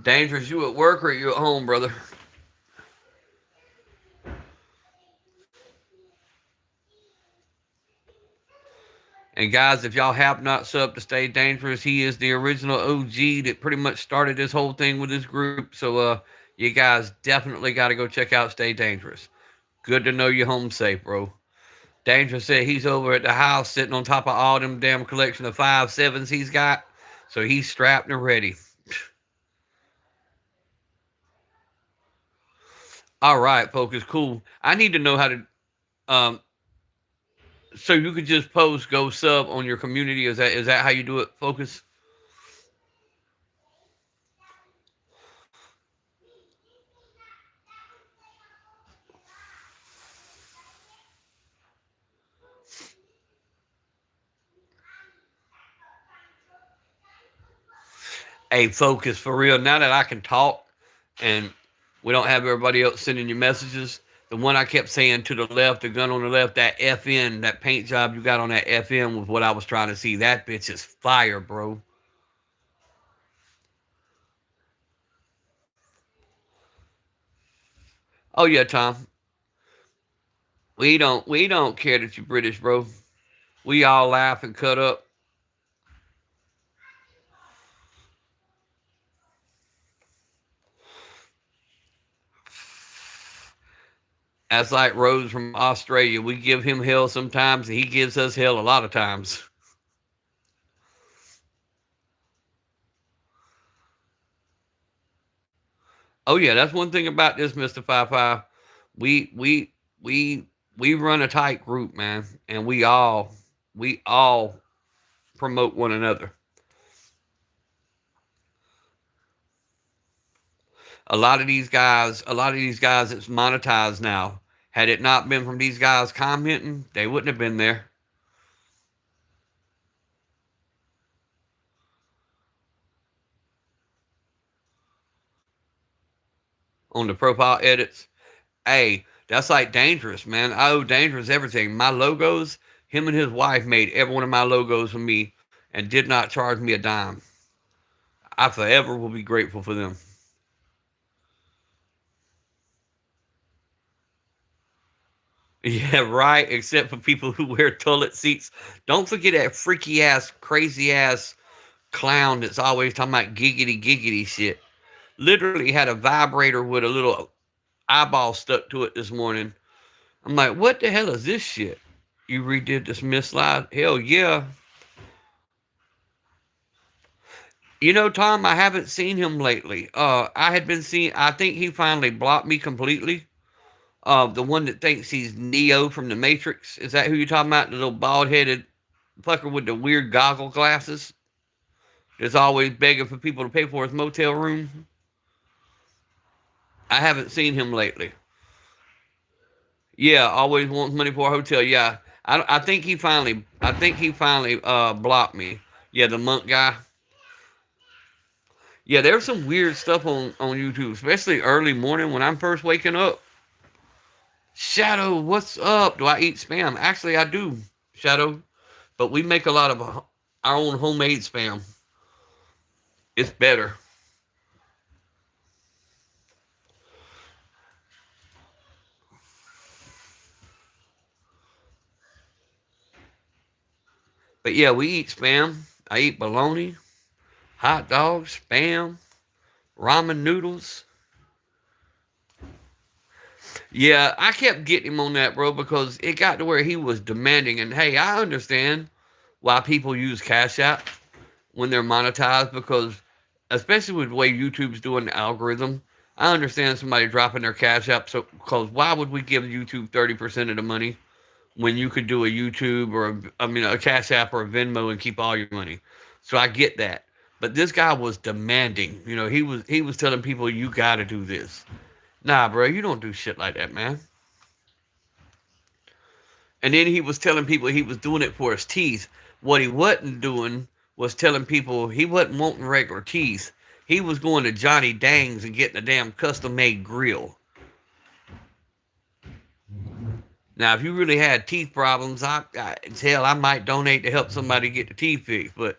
Speaker 2: Dangerous, you at work or you at home, brother? And guys, if y'all have not subbed to Stay Dangerous, he is the original OG that pretty much started this whole thing with this group. So you guys definitely got to go check out Stay Dangerous. Good to know you're home safe, bro. Dangerous said he's over at the house sitting on top of all them damn collection of 5.7s he's got. So he's strapped and ready. All right, folks, cool. I need to know how to um so you could just post go sub on your community. Is that how you do it, Focus? Hey, Focus, for real. Now that I can talk and we don't have everybody else sending you messages, the one I kept saying to the left, the gun on the left, that FN, that paint job you got on that FN was what I was trying to see. That bitch is fire, bro. Oh yeah, Tom. We don't care that you're British, bro. We all laugh and cut up. That's like Rose from Australia. We give him hell sometimes, and he gives us hell a lot of times. Oh yeah, that's one thing about this, Mister Five Five. We we we we run a tight group, man, and we all promote one another. A lot of these guys, it's monetized now. Had it not been from these guys commenting, they wouldn't have been there on the profile edits. Hey, that's like Dangerous, man. I owe Dangerous everything. My logos, him and his wife made every one of my logos for me and did not charge me a dime. I forever will be grateful for them. Yeah, right. Except for people who wear toilet seats. Don't forget that freaky ass, crazy ass clown that's always talking about giggity giggity shit. Literally had a vibrator with a little eyeball stuck to it this morning. I'm like, what the hell is this shit? You redid this Miss Slide? Hell yeah. You know, Tom, I haven't seen him lately. I had been seeing. I think he finally blocked me completely. The one that thinks he's Neo from the Matrix. Is that who you're talking about? The little bald headed fucker with the weird goggle glasses that's always begging for people to pay for his motel room. I haven't seen him lately. Yeah, always wants money for a hotel. Yeah, I think he finally. I think he finally blocked me. Yeah, the monk guy. Yeah, there's some weird stuff on YouTube, especially early morning when I'm first waking up. Shadow, what's up? Do I eat spam? Actually, I do, Shadow. But we make a lot of our own homemade spam. It's better. But yeah, we eat spam. I eat bologna, hot dogs, spam, ramen noodles. Yeah, I kept getting him on that, bro, because it got to where he was demanding. And hey, I understand why people use Cash App when they're monetized because, especially with the way YouTube's doing the algorithm, I understand somebody dropping their Cash App. So, because why would we give YouTube 30% of the money when you could do a YouTube or a Cash App or a Venmo and keep all your money? So I get that. But this guy was demanding. He was telling people you got to do this. Nah, bro, you don't do shit like that, man. And then he was telling people he was doing it for his teeth. What he wasn't doing was telling people he wasn't wanting regular teeth. He was going to Johnny Dang's and getting a damn custom made grill. Now, if you really had teeth problems, hell, I might donate to help somebody get the teeth fixed, but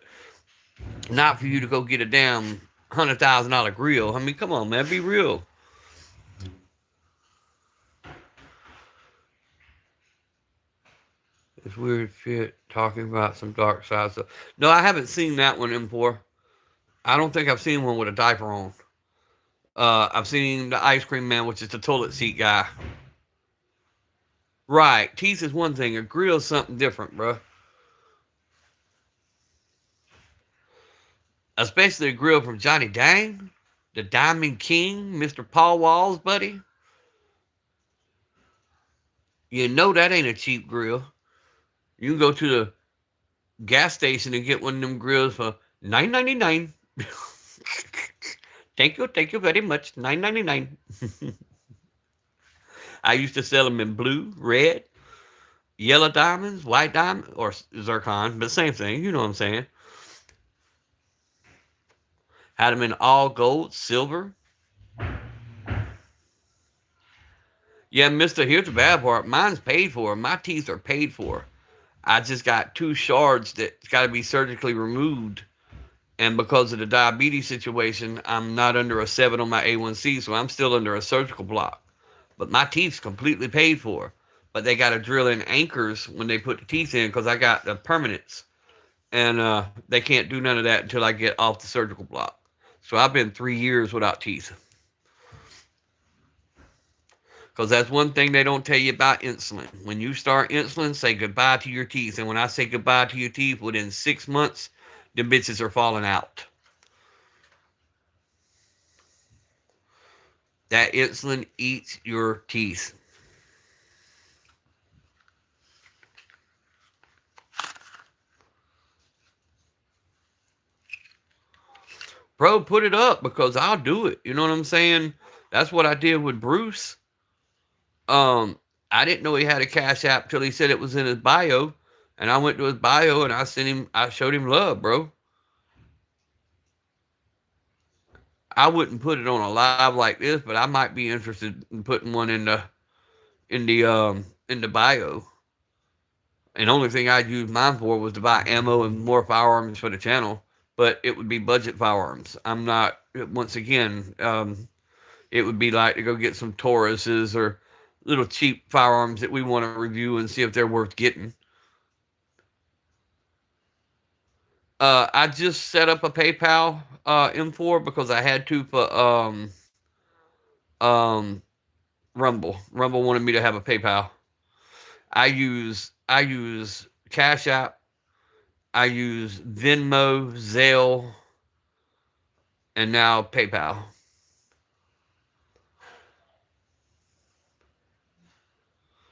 Speaker 2: not for you to go get a damn $100,000 grill. I mean, come on, man, be real. It's weird shit talking about some dark side stuff. No, I haven't seen that one before. I don't think I've seen one with a diaper on. I've seen the ice cream man, which is the toilet seat guy. Right, teeth is one thing. A grill is something different, bro. Especially a grill from Johnny Dang, the Diamond King, Mr. Paul Wall's buddy. You know that ain't a cheap grill. You can go to the gas station and get one of them grills for $9.99. Thank you very much. $9.99. I used to sell them in blue, red, yellow diamonds, white diamond, or zircon, but same thing. You know what I'm saying? Had them in all gold, silver. Yeah, mister, here's the bad part. Mine's paid for. My teeth are paid for. I just got 2 shards that's got to be surgically removed. And because of the diabetes situation, I'm not under a 7 on my A1C, so I'm still under a surgical block. But my teeth's completely paid for. But they got to drill in anchors when they put the teeth in because I got the permanents. And they can't do none of that until I get off the surgical block. So I've been 3 years without teeth. Because that's one thing they don't tell you about insulin. When you start insulin, say goodbye to your teeth. And when I say goodbye to your teeth, within 6 months, the bitches are falling out. That insulin eats your teeth. Bro, put it up because I'll do it. You know what I'm saying? That's what I did with Bruce. I didn't know he had a Cash App till he said it was in his bio. And I went to his bio and I showed him love, bro. I wouldn't put it on a live like this, but I might be interested in putting one in the bio. And the only thing I'd use mine for was to buy ammo and more firearms for the channel. But it would be budget firearms. I'm not, once again, it would be like to go get some Tauruses or little cheap firearms that we want to review and see if they're worth getting. I just set up a PayPal M4 because I had to for Rumble. Rumble wanted me to have a PayPal. I use Cash App. I use Venmo, Zelle, and now PayPal.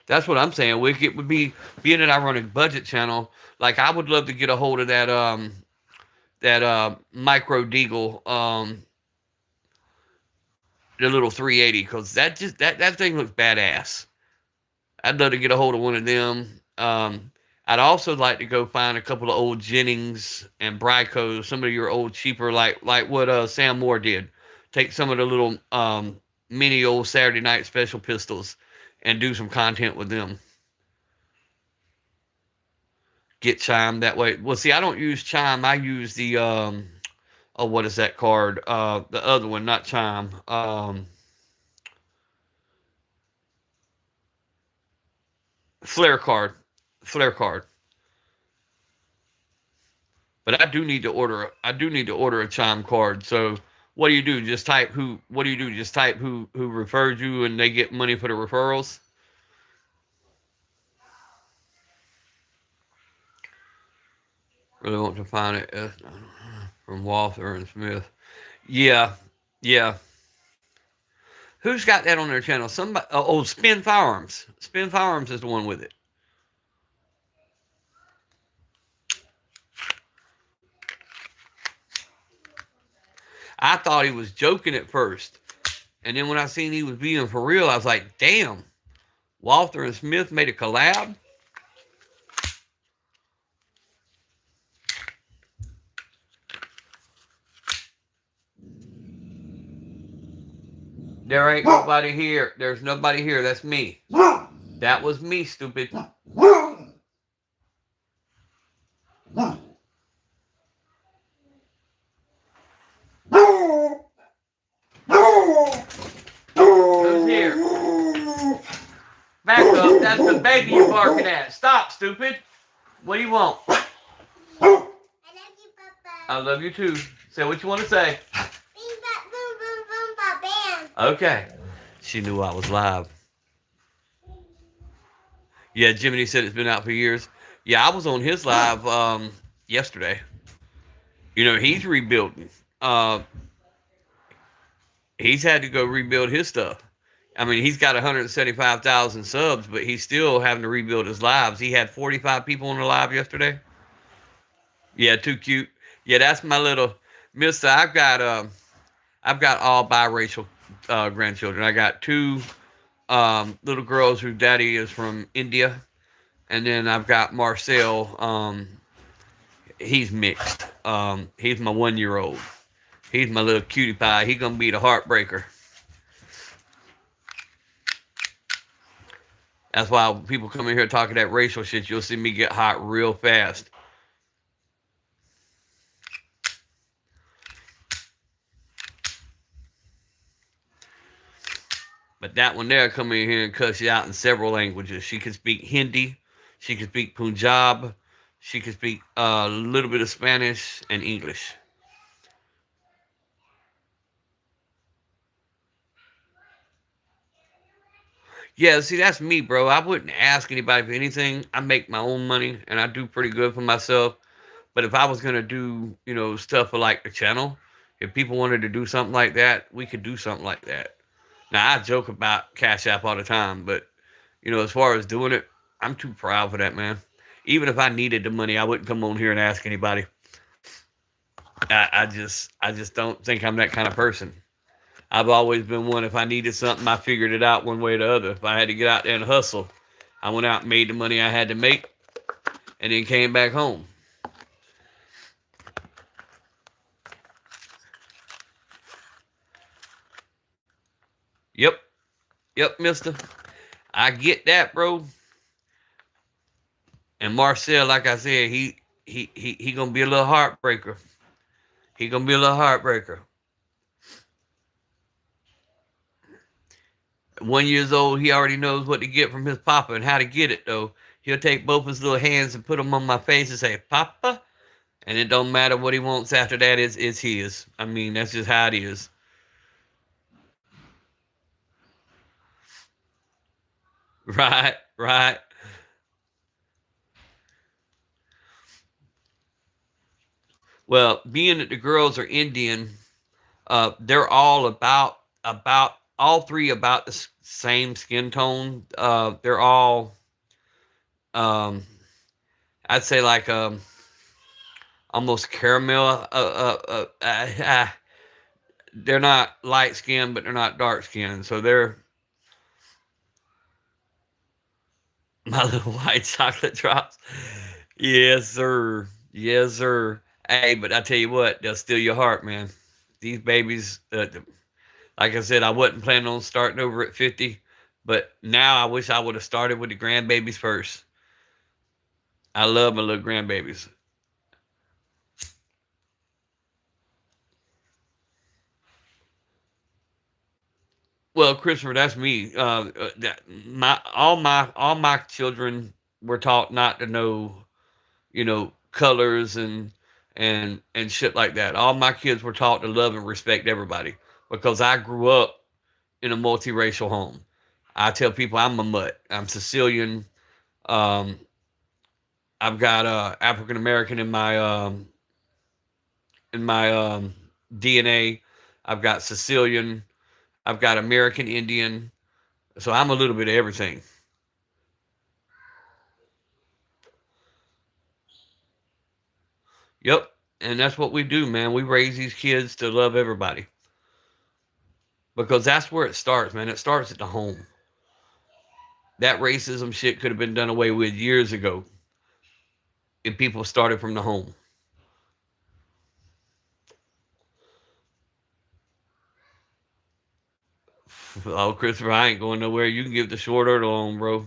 Speaker 2: That's what I'm saying. It would be, being that I run a budget channel, like I would love to get a hold of that micro deagle, the little 380, because that thing looks badass. I'd love to get a hold of one of them. I'd also like to go find a couple of old Jennings and Brycos, some of your old cheaper, like what Sam Moore did. Take some of the little mini old Saturday Night Special pistols and do some content with them. Get Chime that way. Well, see, I don't use Chime. I use the what is that card? The other one, not Chime. Flare card. But I do need to order a Chime card. So what do you do? Just type who? What do you do? Just type who referred you, and they get money for the referrals. Really want to find it from Walther and Smith. Yeah. Who's got that on their channel? Somebody. Oh, Spin Firearms. Spin Firearms is the one with it. I thought he was joking at first. And then when I seen he was being for real, I was like, damn. Walther and Smith made a collab. There ain't nobody here. There's nobody here. That's me. That was me, stupid. Who's here? Back up. That's the baby you're barking at. Stop, stupid. What do you want?
Speaker 3: I love you, Papa.
Speaker 2: I love you too. Say what you want to say.
Speaker 3: Bing, bop, boom, boom, boom, bop, bam.
Speaker 2: Okay. She knew I was live. Yeah, Jiminy said it's been out for years. Yeah, I was on his live yesterday. You know, he's rebuilding. He's had to go rebuild his stuff. I mean, he's got 175,000 subs, but he's still having to rebuild his lives. He had 45 people on the live yesterday. Yeah, too cute. Yeah, that's my little Mister. I've got all biracial grandchildren. I got two little girls whose daddy is from India, and then I've got Marcel. He's mixed. He's my 1-year-old. He's my little cutie pie. He's gonna be the heartbreaker. That's why when people come in here talking that racial shit, you'll see me get hot real fast. But that one there come in here and cuss you out in several languages. She can speak Hindi. She can speak Punjab. She can speak a little bit of Spanish and English. Yeah, see, that's me, bro. I wouldn't ask anybody for anything. I make my own money, and I do pretty good for myself. But if I was gonna do, stuff for like the channel, if people wanted to do something like that, we could do something like that. Now I joke about Cash App all the time, but as far as doing it, I'm too proud for that, man. Even if I needed the money, I wouldn't come on here and ask anybody. I just don't think I'm that kind of person. I've always been one. If I needed something, I figured it out one way or the other. If I had to get out there and hustle, I went out and made the money I had to make, and then came back home. Yep, yep, Mister. I get that, bro. And Marcel, like I said, he gonna be a little heartbreaker. He gonna be a little heartbreaker. 1 year old, he already knows what to get from his papa and how to get it though. He'll take both his little hands and put them on my face and say, "Papa," and it don't matter what he wants after that. It's his. I mean, that's just how it is. Right, right. Well, being that the girls are Indian, they're all about all three about the same skin tone. They're all, um, I'd say like almost caramel. They're not light skin, but they're not dark skin. So they're my little white chocolate drops. Yes, sir. Yes, sir. Hey, but I tell you what, they'll steal your heart, man. These babies, like I said, I wasn't planning on starting over at 50, but now I wish I would have started with the grandbabies first. I love my little grandbabies. Well, Christopher, that's me. All my children were taught not to know, colors and shit like that. All my kids were taught to love and respect everybody because I grew up in a multiracial home. I tell people I'm a mutt. I'm Sicilian. Um, I've got African American in my DNA. I've got Sicilian. I've got American Indian. So I'm a little bit of everything. Yep. And that's what we do, man. We raise these kids to love everybody because that's where it starts, man. It starts at the home. That racism shit could have been done away with years ago if people started from the home. Oh, Christopher, I ain't going nowhere. You can give the short or the long, bro.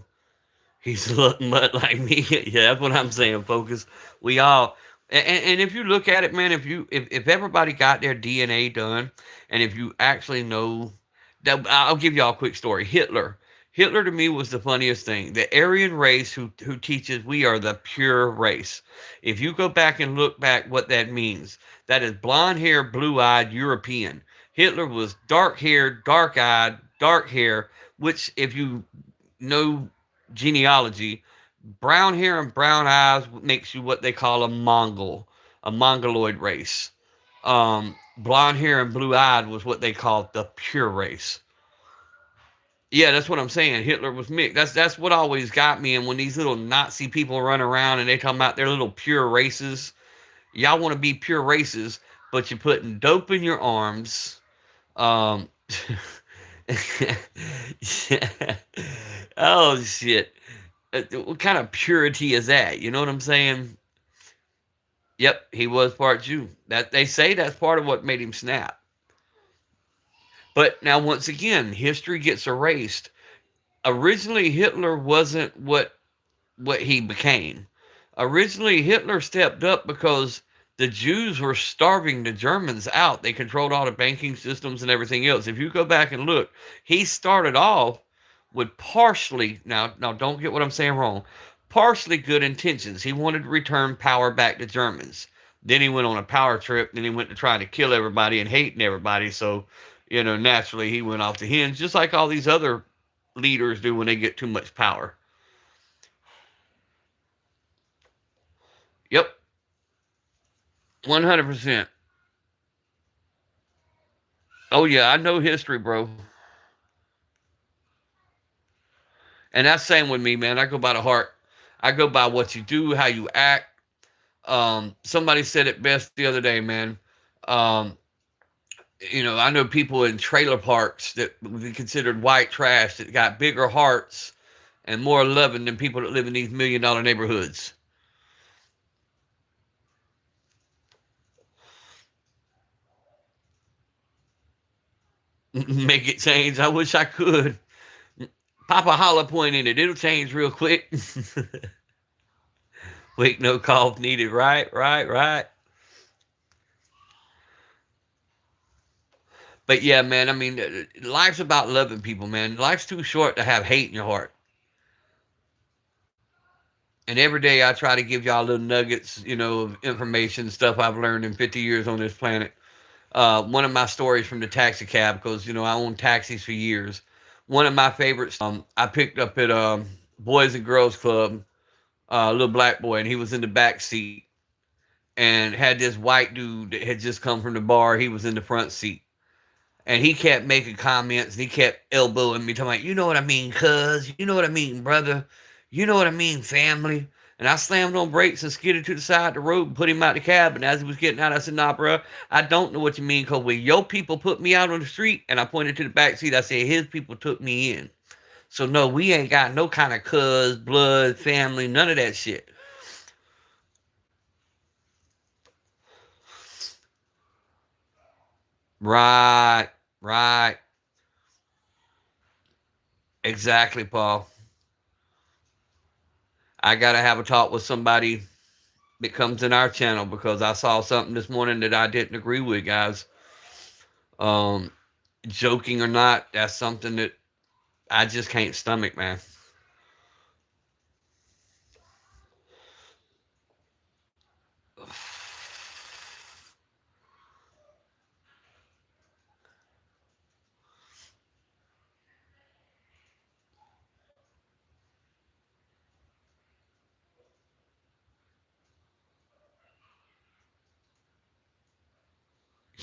Speaker 2: He's a mutt like me. Yeah, that's what I'm saying, focus. We all, and if you look at it, man, if everybody got their DNA done, and if you actually know, that I'll give y'all a quick story. Hitler to me was the funniest thing. The Aryan race who teaches we are the pure race. If you go back and look back what that means, that is blonde hair, blue eyed European. Hitler was dark haired, dark eyed, dark hair, which if you know genealogy, brown hair and brown eyes makes you what they call a Mongol, a Mongoloid race. Blonde hair and blue eyed was what they called the pure race. Yeah, that's what I'm saying. Hitler was mixed. That's what always got me. And when these little Nazi people run around and they talking about their little pure races, y'all want to be pure races, but you're putting dope in your arms. Um, oh shit! What kind of purity is that? You know what I'm saying? Yep, he was part Jew. That they say that's part of what made him snap. But now, once again, history gets erased. Originally, Hitler wasn't what he became. Originally, Hitler stepped up because the Jews were starving the Germans out. They controlled all the banking systems and everything else. If you go back and look, he started off with partially, now don't get what I'm saying wrong, partially good intentions. He wanted to return power back to Germans. Then he went on a power trip. Then he went to trying to kill everybody and hating everybody. So, naturally he went off the hinge, just like all these other leaders do when they get too much power. Yep, 100%. Oh yeah, I know history, bro. And that's same with me, man. I go by the heart. I go by what you do, how you act. Somebody said it best the other day, man. Um, I know people in trailer parks that would be considered white trash that got bigger hearts and more loving than people that live in these $1 million neighborhoods. Make it change. I wish I could. Pop a hollow point in it. It'll change real quick. Wake no call needed. Right, right, right. But yeah, man, I mean, life's about loving people, man. Life's too short to have hate in your heart. And every day I try to give y'all little nuggets, of information, stuff I've learned in 50 years on this planet. One of my stories from the taxi cab, because, I owned taxis for years. One of my favorites, I picked up at Boys and Girls Club, a little black boy, and he was in the back seat and had this white dude that had just come from the bar. He was in the front seat. And he kept making comments and he kept elbowing me, talking like, you know what I mean, cuz, you know what I mean, brother, you know what I mean, family. And I slammed on brakes and skidded to the side of the road and put him out the cab. And as he was getting out, I said, nah, bro, I don't know what you mean, because when your people put me out on the street, and I pointed to the back seat, I said, his people took me in. So no, we ain't got no kind of cuz, blood, family, none of that shit. Right, right. Exactly, Paul. I gotta have a talk with somebody that comes in our channel, because I saw something this morning that I didn't agree with, guys. Um, Joking or not, that's something that I just can't stomach, man.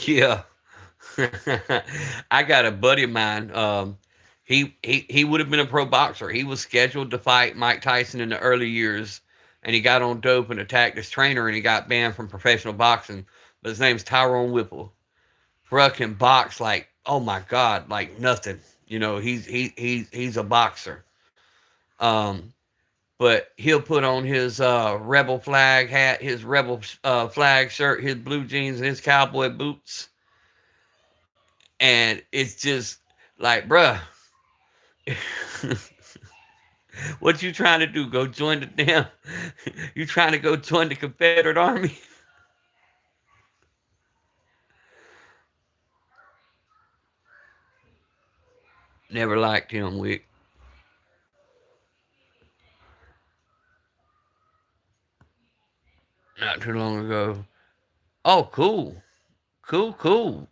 Speaker 2: Yeah. I got a buddy of mine. He would have been a pro boxer. He was scheduled to fight Mike Tyson in the early years, and he got on dope and attacked his trainer, and he got banned from professional boxing. But his name's Tyrone Whipple. Bro can box like, oh my god, like nothing. He's a boxer. Um, but he'll put on his rebel flag hat, his rebel flag shirt, his blue jeans, and his cowboy boots, and it's just Like, bruh, what you trying to do? Go join the damn? You trying to go join the Confederate Army? Never liked him, Wick. Not too long ago. Oh, cool. Cool, cool.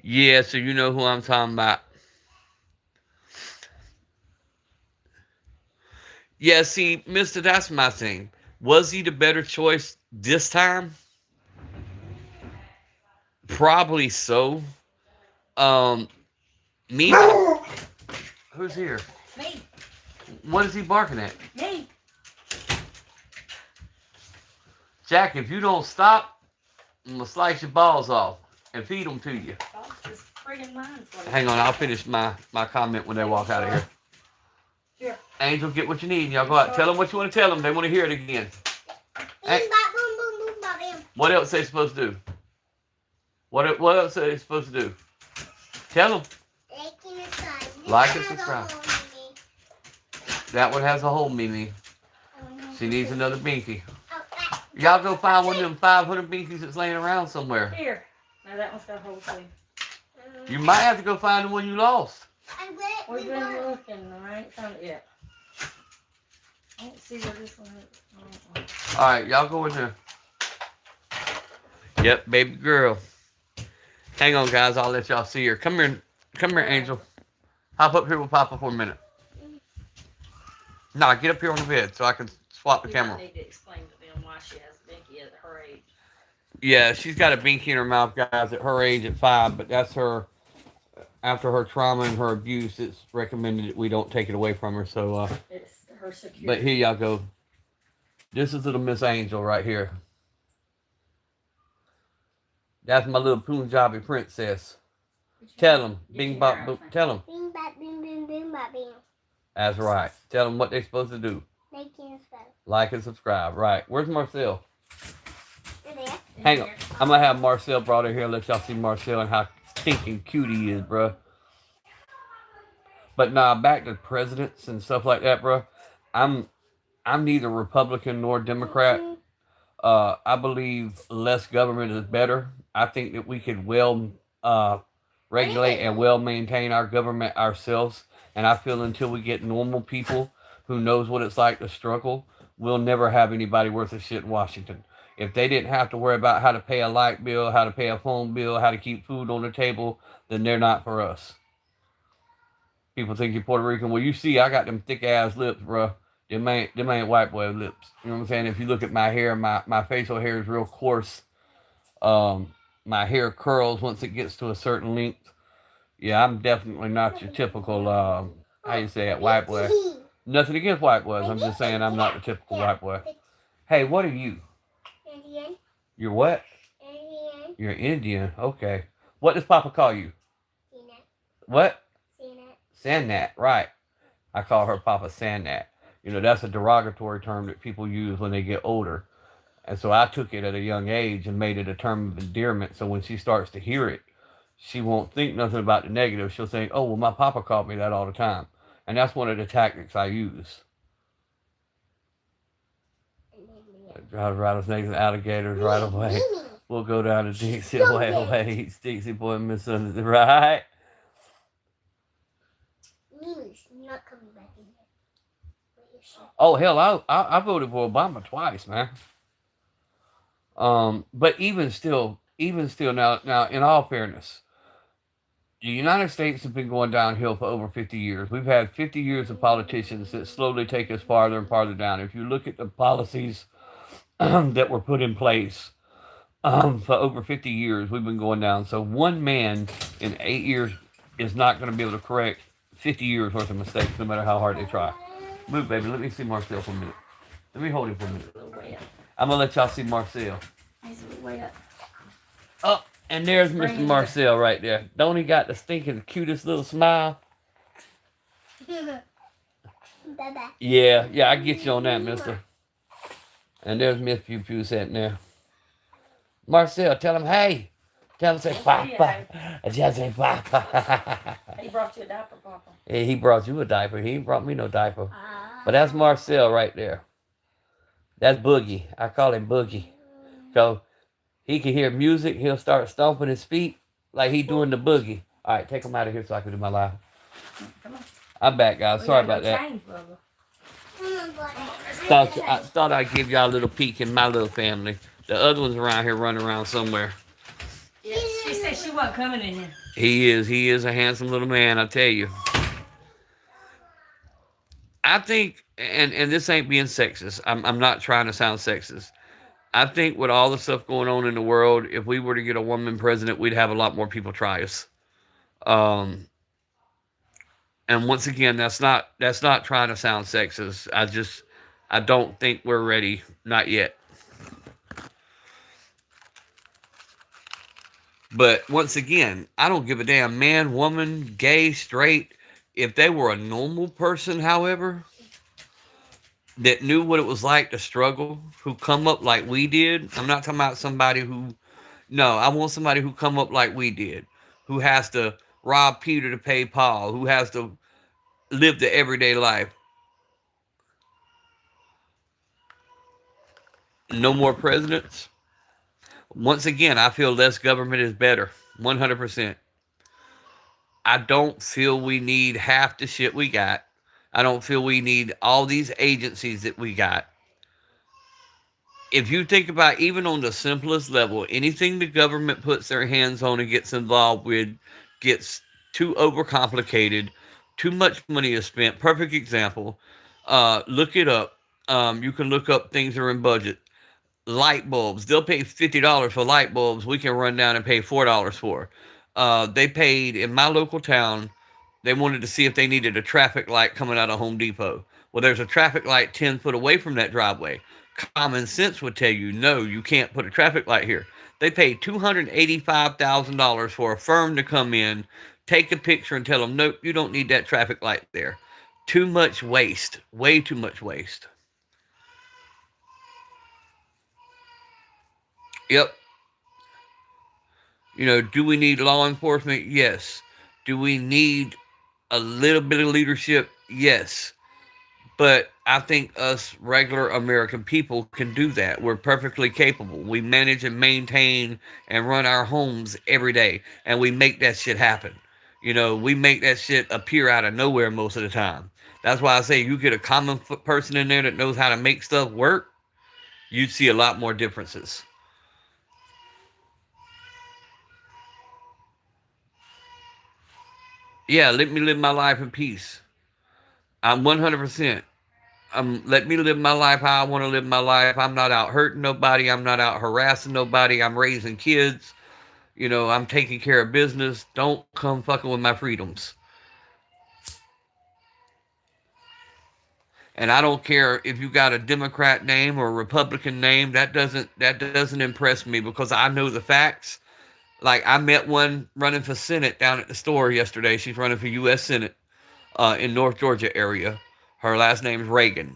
Speaker 2: Yeah, so you know who I'm talking about. Yeah, see, Mister, that's my thing. Was he the better choice this time? Probably so. Um, me. Who's here?
Speaker 4: Me.
Speaker 2: What is he barking at?
Speaker 4: Me.
Speaker 2: Jack, if you don't stop, I'm gonna slice your balls off and feed them to you.
Speaker 4: This friggin' mine for you.
Speaker 2: Hang on, I'll finish my comment when they walk out of here.
Speaker 4: Here.
Speaker 2: Angel, get what you need. Y'all go out. Tell them what you want to tell them. They want to hear it again. Hey,
Speaker 3: Bing, bop, boom, boom, boom, bop, bam.
Speaker 2: what else they supposed to do? What else are they supposed to do? Tell them.
Speaker 3: Like and subscribe.
Speaker 2: Like and subscribe. That one has a hole, Mimi. She needs another binky. Y'all go find one of them 500 binkies that's laying around somewhere.
Speaker 4: Here. Now that one's got a hole too.
Speaker 2: You might have to go find the one you lost.
Speaker 4: We've been looking. I ain't found it yet. I don't see where this one is.
Speaker 2: All right, y'all go in there. Yep, baby girl. Hang on, guys. I'll let y'all see her. Come here, Angel. Hop up here with Papa for a minute. Nah, get up here on the bed so I can swap the
Speaker 4: You
Speaker 2: camera.
Speaker 4: might need to explain to them why she has a binky at her age.
Speaker 2: Yeah, she's got a binky in her mouth, guys, at her age at 5, but that's her. After her trauma and her abuse, it's recommended that we don't take it away from her. So,
Speaker 4: It's her security.
Speaker 2: but here y'all go. This is little Miss Angel right here. That's my little Punjabi princess. Tell them, bing bop boop. Tell them.
Speaker 3: Bing, bop, boom, boom, boom, bop, bam.
Speaker 2: That's right. Tell them what they're supposed to do.
Speaker 3: Like and subscribe.
Speaker 2: Like and subscribe. Right. Where's Marcel?
Speaker 3: You're there.
Speaker 2: Hang on. I'm gonna have Marcel brought in here. Let y'all see Marcel and how stinking cute he is, bro. But nah, back to presidents and stuff like that, bro. I'm neither Republican nor Democrat. I believe less government is better. I think that we could well regulate and well maintain our government ourselves. And I feel until we get normal people who knows what it's like to struggle, we'll never have anybody worth a shit in Washington. If they didn't have to worry about how to pay a light bill, how to pay a phone bill, how to keep food on the table, then they're not for us. People think you're Puerto Rican. Well, you see, I got them thick ass lips, bro. Them ain't white boy lips. You know what I'm saying? If you look at my hair, my facial hair is real coarse. My hair curls once it gets to a certain length. Yeah, I'm definitely not your typical, how you say it, white boy. Nothing against white boys. I'm just saying I'm not the typical white boy. Hey, what are you?
Speaker 3: Indian.
Speaker 2: You're what?
Speaker 3: Indian.
Speaker 2: You're Indian. Okay. What does Papa call you?
Speaker 3: Seen it.
Speaker 2: What?
Speaker 3: Seen it.
Speaker 2: Sandnat. Right. I call her Papa Sandnat. You know, that's a derogatory term that people use when they get older. And so I took it at a young age and made it a term of endearment. So when she starts to hear it, she won't think nothing about the negative. She'll think, oh, well, my papa called me that all the time. And that's one of the tactics I use. Drive rattlesnakes and alligators right away. We'll go down to Dixie away. Dixie boy, Miss Sunday, right?
Speaker 3: Mimi's not coming back in here. What you say?
Speaker 2: Oh, hell, I voted for Obama twice, man. But even still, now, in all fairness, the United States has been going downhill for over 50 years. We've had 50 years of politicians that slowly take us farther and farther down. If you look at the policies that were put in place for over 50 years, we've been going down. So one man in 8 years is not going to be able to correct 50 years worth of mistakes, no matter how hard they try. Move, baby. Let me see Marcel for a minute. Let me hold him for a minute. I'm going to let y'all see Marcel.
Speaker 4: He's a little wet.
Speaker 2: Oh, and there's Mr. Marcel right there. Don't he got the stinking cutest little smile?
Speaker 3: Bye-bye.
Speaker 2: Yeah, I get you on that, mister. And there's Miss Pew Pew sitting there. Marcel, tell him, hey. Tell him, say, Papa. Just say, Papa.
Speaker 4: He brought you a diaper, Papa.
Speaker 2: Yeah, he brought you a diaper. He ain't brought me no diaper.
Speaker 3: Ah.
Speaker 2: But that's Marcel right there. That's Boogie. I call him Boogie. So he can hear music. He'll start stomping his feet like he doing the boogie. All right, take him out of here so I can do my live.
Speaker 4: Come on.
Speaker 2: I'm back, guys. Sorry about that.
Speaker 4: Change, Bubba.
Speaker 2: Thought I'd give y'all a little peek in my little family. The other one's around here running around somewhere.
Speaker 4: Yeah, she said she wasn't coming in here.
Speaker 2: He is a handsome little man, I tell you. I think, and this ain't being sexist. I'm not trying to sound sexist. I think with all the stuff going on in the world, if we were to get a woman president, we'd have a lot more people try us. And once again, that's not trying to sound sexist. I don't think we're ready. Not yet. But once again, I don't give a damn man, woman, gay, straight. If they were a normal person, however, that knew what it was like to struggle, who come up like we did. I'm not talking about somebody who, no, I want somebody who come up like we did, who has to rob Peter to pay Paul, who has to live the everyday life. No more presidents. Once again, I feel less government is better. 100%. I don't feel we need half the shit we got. I don't feel we need all these agencies that we got. If you think about even on the simplest level, anything the government puts their hands on and gets involved with gets too overcomplicated. Too much money is spent. Perfect example. Look it up. You can look up things that are in budget. Light bulbs. They'll pay $50 for light bulbs. We can run down and pay $4 for. They paid in my local town. They wanted to see if they needed a traffic light coming out of Home Depot. Well, there's a traffic light 10 foot away from that driveway. Common sense would tell you, no, you can't put a traffic light here. They paid $285,000 for a firm to come in, take a picture, and tell them, nope, you don't need that traffic light there. Too much waste. Way too much waste. Yep. You know, do we need law enforcement? Yes. Do we need a little bit of leadership? Yes. But I think us regular American people can do that. We're perfectly capable. We manage and maintain and run our homes every day. And we make that shit happen. You know, we make that shit appear out of nowhere most of the time. That's why I say you get a common person in there that knows how to make stuff work, you'd see a lot more differences. Yeah, let me live my life in peace. I'm 100%. Let me live my life how I want to live my life. I'm not out hurting nobody. I'm not out harassing nobody. I'm raising kids. You know, I'm taking care of business. Don't come fucking with my freedoms. And I don't care if you got a Democrat name or a Republican name. That doesn't impress me because I know the facts. Like I met one running for Senate down at the store yesterday. She's running for U.S. Senate in North Georgia area. Her last name is Reagan.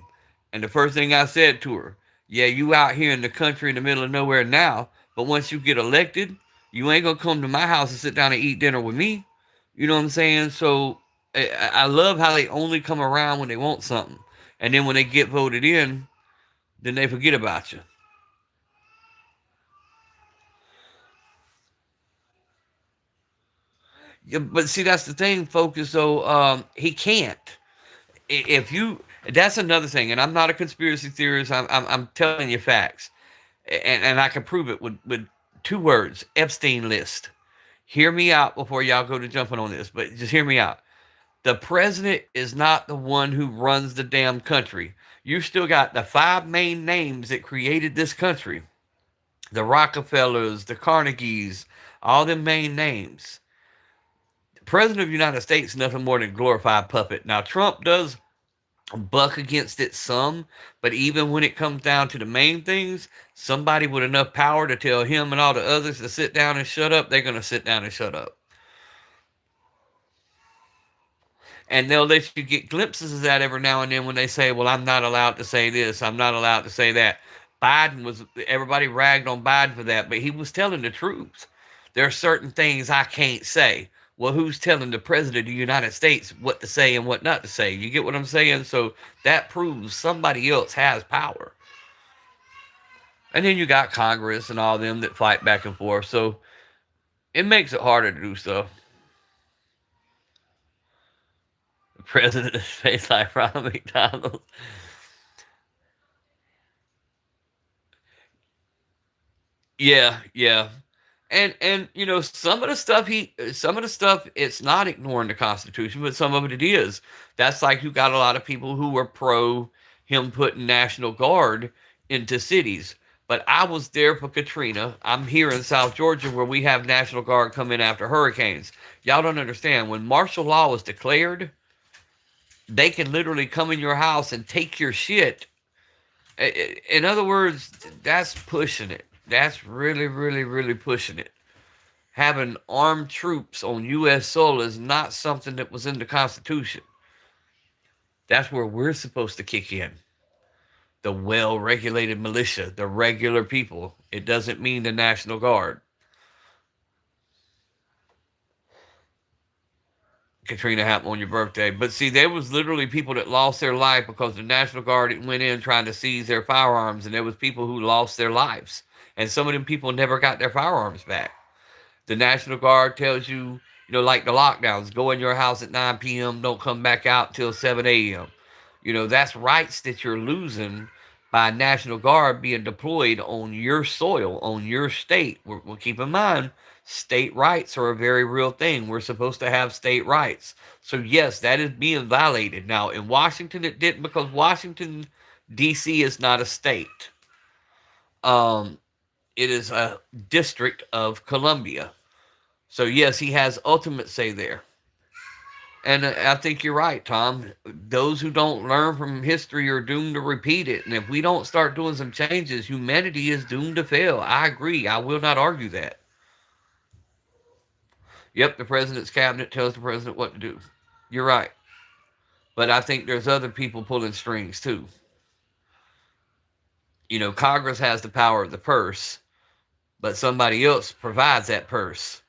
Speaker 2: And the first thing I said to her, yeah, you out here in the country in the middle of nowhere now, but once you get elected, you ain't going to come to my house and sit down and eat dinner with me. You know what I'm saying? So I love how they only come around when they want something. And then when they get voted in, then they forget about you. Yeah, but see, that's the thing, folks. So he can't. If you, that's another thing. And I'm not a conspiracy theorist. I'm telling you facts, and I can prove it with 2 words: Epstein list. Hear me out before y'all go to jumping on this, but just hear me out. The president is not the one who runs the damn country. You still got the 5 main names that created this country: the Rockefellers, the Carnegies, all the main names. President of the United States is nothing more than a glorified puppet. Now, Trump does buck against it some, but even when it comes down to the main things, somebody with enough power to tell him and all the others to sit down and shut up, they're going to sit down and shut up. And they'll let you get glimpses of that every now and then when they say, well, I'm not allowed to say this, I'm not allowed to say that. Everybody ragged on Biden for that, but he was telling the truth. There are certain things I can't say. Well, who's telling the president of the United States what to say and what not to say? You get what I'm saying? So that proves somebody else has power. And then you got Congress and all them that fight back and forth. So it makes it harder to do stuff. The president is faced like Ronald McDonald. Yeah, yeah. And you know, some of the stuff, it's not ignoring the Constitution, but some of it is. That's like you got a lot of people who were pro him putting National Guard into cities. But I was there for Katrina. I'm here in South Georgia where we have National Guard come in after hurricanes. Y'all don't understand. When martial law was declared, they can literally come in your house and take your shit. In other words, that's pushing it. That's really, really, really pushing it. Having armed troops on U.S. soil is not something that was in the Constitution. That's where we're supposed to kick in. The well regulated militia, the regular people. It doesn't mean the National Guard. Katrina happened on your birthday. But see, there was literally people that lost their life because the National Guard went in trying to seize their firearms, and there was people who lost their lives. And some of them people never got their firearms back. The National Guard tells you, you know, like the lockdowns, go in your house at 9 p.m., don't come back out till 7 a.m. You know, that's rights that you're losing by National Guard being deployed on your soil, on your state. We'll keep in mind, state rights are a very real thing. We're supposed to have state rights. So, yes, that is being violated. Now, in Washington, it didn't, because Washington, D.C. is not a state. It is a district of Columbia. So, yes, he has ultimate say there. And I think you're right, Tom. Those who don't learn from history are doomed to repeat it. And if we don't start doing some changes, humanity is doomed to fail. I agree. I will not argue that. Yep, the president's cabinet tells the president what to do. You're right. But I think there's other people pulling strings too. You know, Congress has the power of the purse, but somebody else provides that purse.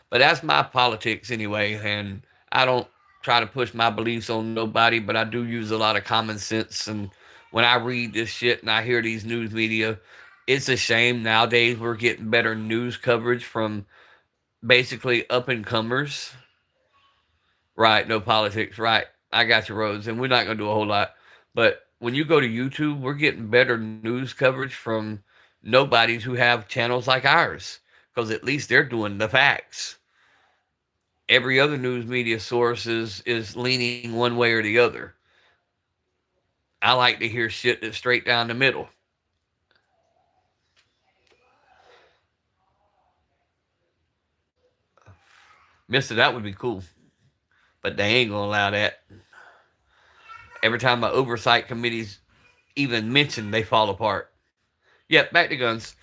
Speaker 2: But that's my politics anyway, and I don't try to push my beliefs on nobody, but I do use a lot of common sense. And when I read this shit and I hear these news media, it's a shame nowadays we're getting better news coverage from basically up and comers. Right, no politics, right. I got your Rose, and we're not going to do a whole lot. But when you go to YouTube, we're getting better news coverage from nobodies who have channels like ours, because at least they're doing the facts. Every other news media source is leaning one way or the other. I like to hear shit that's straight down the middle. Mister, that would be cool. But they ain't gonna allow that. Every time my oversight committees even mention, they fall apart. Yep, back to guns.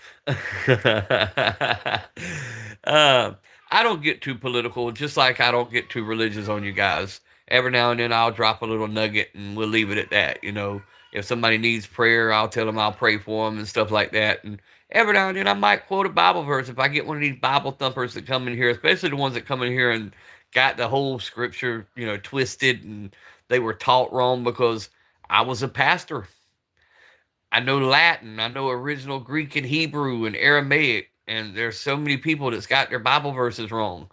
Speaker 2: I don't get too political, just like I don't get too religious on you guys. Every now and then I'll drop a little nugget and we'll leave it at that. You know, if somebody needs prayer, I'll tell them I'll pray for them and stuff like that. And every now and then I might quote a Bible verse if I get one of these Bible thumpers that come in here, especially the ones that come in here and got the whole scripture, you know, twisted and they were taught wrong because I was a pastor. I know Latin, I know original Greek and Hebrew and Aramaic, and there's so many people that's got their Bible verses wrong.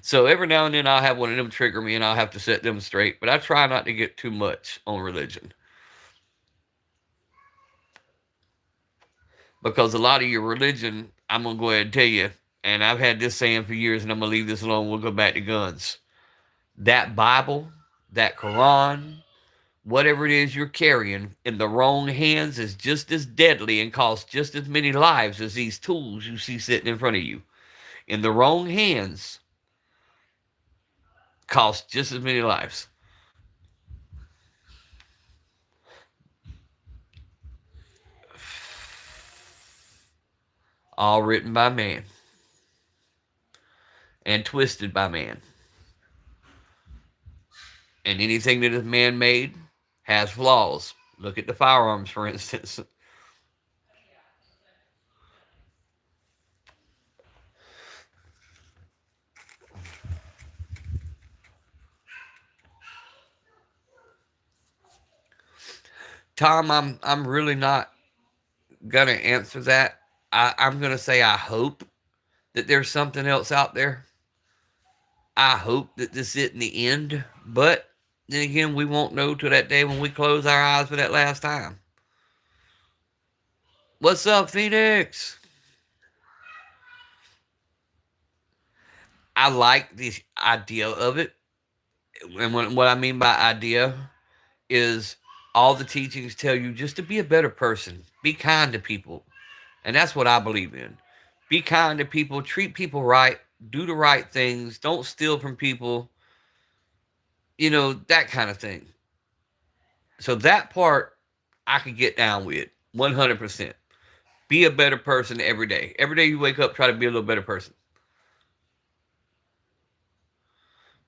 Speaker 2: So every now and then I'll have one of them trigger me and I'll have to set them straight, but I try not to get too much on religion. Because a lot of your religion, I'm going to go ahead and tell you, and I've had this saying for years and I'm going to leave this alone, we'll go back to guns. That Bible, that Quran, whatever it is you're carrying in the wrong hands is just as deadly and costs just as many lives as these tools you see sitting in front of you. In the wrong hands, costs just as many lives. All written by man. and twisted by man. And anything that is man-made has flaws. Look at the firearms, for instance. Tom, I'm really not gonna answer that. I'm gonna say I hope that there's something else out there. I hope that this isn't the end, but then again, we won't know till that day when we close our eyes for that last time. What's up, Phoenix? I like the idea of it. And what I mean by idea is all the teachings tell you just to be a better person, be kind to people. And that's what I believe in. Be kind to people, treat people right, do the right things, don't steal from people, that kind of thing. So that part I could get down with 100%. Be a better person every day. Every day you wake up, try to be a little better person.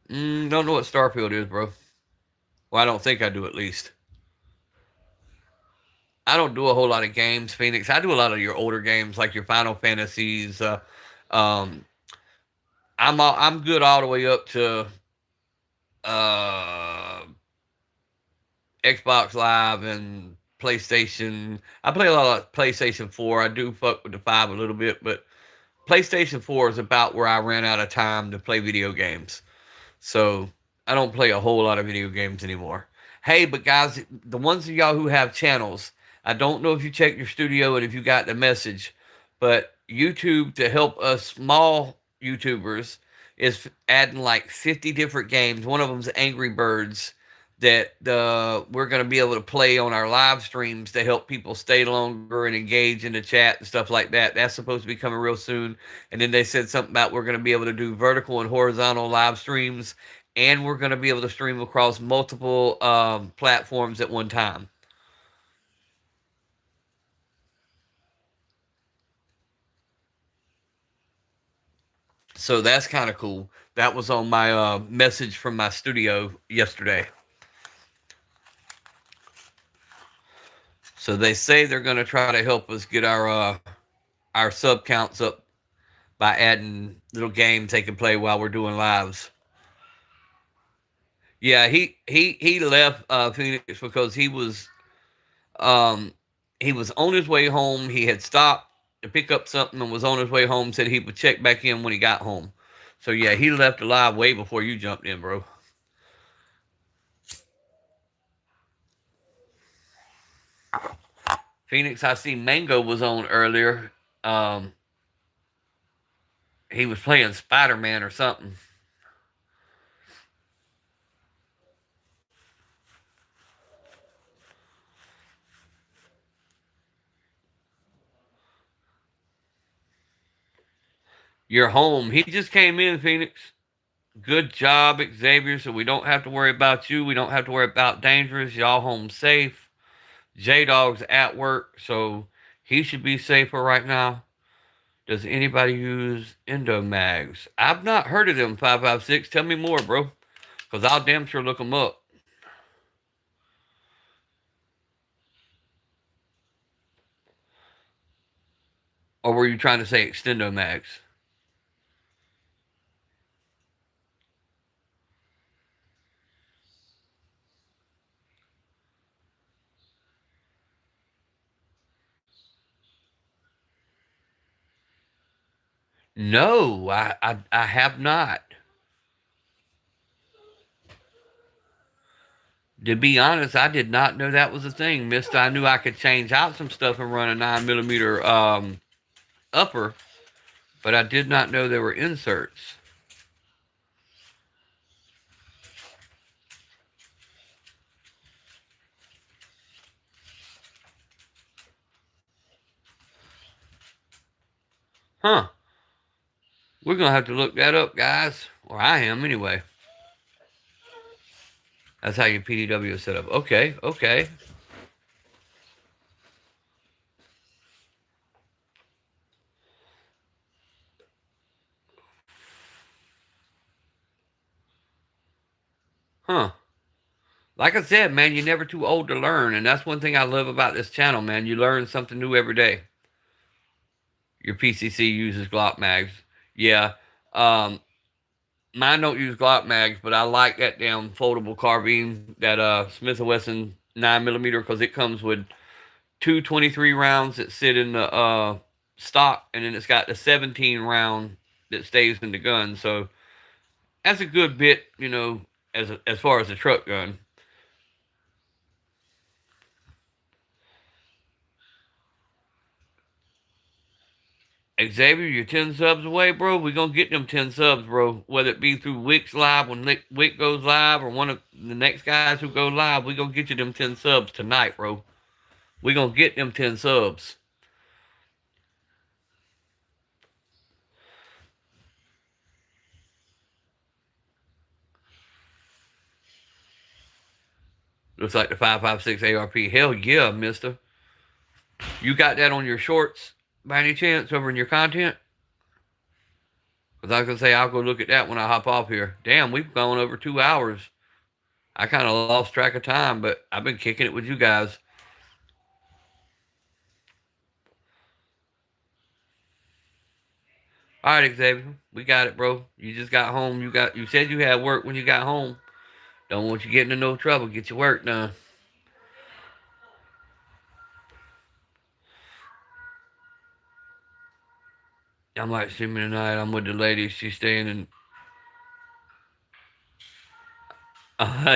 Speaker 2: Don't know what Starfield is, bro. Well, I don't think I do, at least. I don't do a whole lot of games, Phoenix. I do a lot of your older games, like your Final Fantasies. Um, I'm good all the way up to uh, Xbox Live and PlayStation. I play a lot of PlayStation 4. I do fuck with the 5 a little bit, but PlayStation 4 is about where I ran out of time to play video games. So I don't play a whole lot of video games anymore. Hey, but guys, the ones of y'all who have channels, I don't know if you checked your studio and if you got the message, but YouTube, to help us small YouTubers, is adding like 50 different games. One of them's Angry Birds that we're going to be able to play on our live streams to help people stay longer and engage in the chat and stuff like that. That's supposed to be coming real soon. And then they said something about we're going to be able to do vertical and horizontal live streams, and we're going to be able to stream across multiple platforms at one time. So that's kind of cool. That was on my message from my studio yesterday. So they say they're going to try to help us get our sub counts up by adding little games they can play while we're doing lives. Yeah, he left Phoenix because um he was on his way home. He had stopped to pick up something and was on his way home. Said he would check back in when he got home. So yeah, he left the live way before you jumped in, bro. Phoenix, I see Mango was on earlier. Um, he was playing Spider-Man or something. You're home. He just came in, Phoenix. Good job, Xavier. So we don't have to worry about you. We don't have to worry about Dangerous. Y'all home safe. J-Dog's at work, so he should be safer right now. Does anybody use Endomags? I've not heard of them, 556. Tell me more, bro. Because I'll damn sure look them up. Or were you trying to say Extendomags? No, I have not. To be honest, I did not know that was a thing. Mister, I knew I could change out some stuff and run a 9mm upper, but I did not know there were inserts. Huh. We're going to have to look that up, guys. Or I am, anyway. That's how your PDW is set up. Okay, okay. Huh. Like I said, man, you're never too old to learn. And that's one thing I love about this channel, man. You learn something new every day. Your PCC uses Glock mags. Yeah. Mine don't use Glock mags, but I like that damn foldable carbine, that Smith & Wesson 9mm, because it comes with two 23 rounds that sit in the stock, and then it's got the 17 round that stays in the gun. So that's a good bit, as far as the truck gun. Xavier, you're 10 subs away, bro. We're going to get them 10 subs, bro. Whether it be through Wick's live when Wick goes live or one of the next guys who go live, we're going to get you them 10 subs tonight, bro. We're going to get them 10 subs. Looks like the 5.56 ARP. Hell yeah, mister. You got that on your shorts by any chance over in your content? Because I was going to say, I'll go look at that when I hop off here. Damn, we've gone over 2 hours. I kind of lost track of time, but I've been kicking it with you guys. All right, Xavier, we got it, bro. You just got home. You said you had work when you got home. Don't want you getting into no trouble. Get your work done. I'm like streaming tonight. I'm with the lady. She's staying in.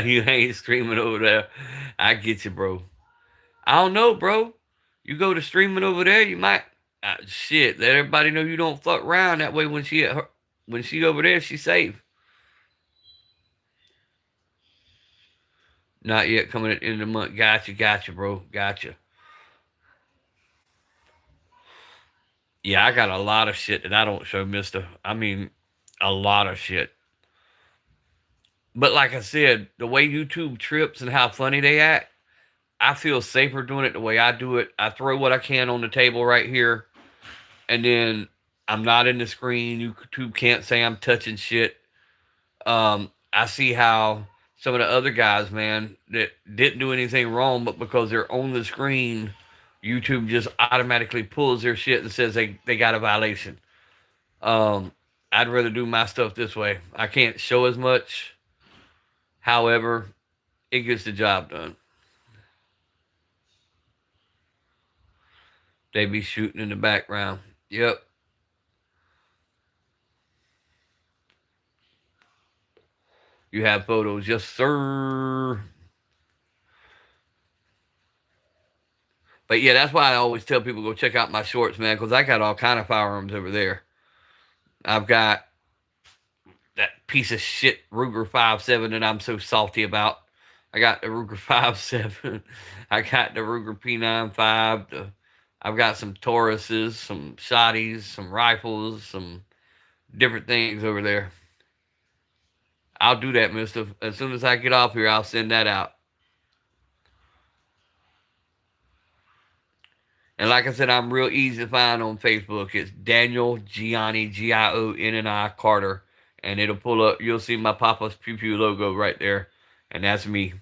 Speaker 2: You ain't streaming over there. I get you, bro. I don't know, bro. You go to streaming over there, you might. Shit, let everybody know you don't fuck around. That way, when she over there, she's safe. Not yet coming at the end of the month. Gotcha, bro. Gotcha. Yeah, I got a lot of shit that I don't show, mister. I mean, a lot of shit. But like I said, the way YouTube trips and how funny they act, I feel safer doing it the way I do it. I throw what I can on the table right here, and then I'm not in the screen. YouTube can't say I'm touching shit. I see how some of the other guys, man, that didn't do anything wrong, but because they're on the screen, YouTube just automatically pulls their shit and says they got a violation. I'd rather do my stuff this way. I can't show as much. However, it gets the job done. They be shooting in the background. Yep. You have photos. Yes, sir. But yeah, that's why I always tell people go check out my shorts, man, because I got all kind of firearms over there. I've got that piece of shit Ruger 5.7 that I'm so salty about. I got the Ruger 5.7. I got the Ruger P95. I've got some Tauruses, some shotties, some rifles, some different things over there. I'll do that, mister. As soon as I get off here, I'll send that out. And like I said, I'm real easy to find on Facebook. It's Daniel Gianni, Gionni Carter. And it'll pull up. You'll see my Papa's Pew Pew logo right there. And that's me.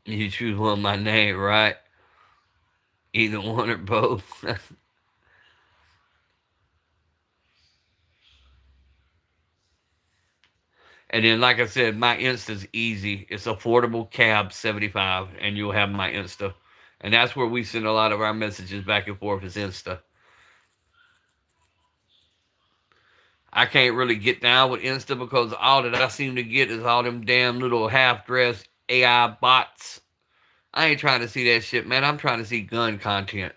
Speaker 2: You choose one of my name, right? Either one or both. And then, like I said, my Insta's easy. It's affordable cab 75, and you'll have my Insta. And that's where we send a lot of our messages back and forth is Insta. I can't really get down with Insta because all that I seem to get is all them damn little half-dressed AI bots. I ain't trying to see that shit, man. I'm trying to see gun content.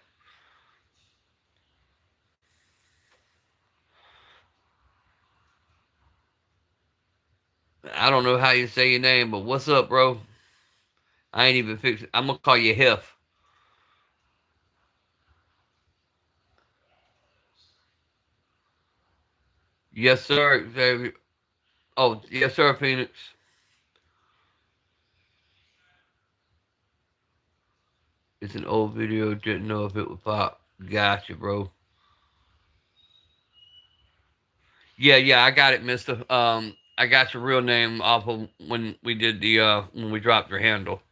Speaker 2: I don't know how you say your name, but what's up, bro? I ain't even fixed it. I'm going to call you Hef. Yes, sir, Xavier. Oh, yes, sir, Phoenix. It's an old video. Didn't know if it would pop. Gotcha, bro. Yeah, I got it, Mister. I got your real name off of when we did the when we dropped your handle.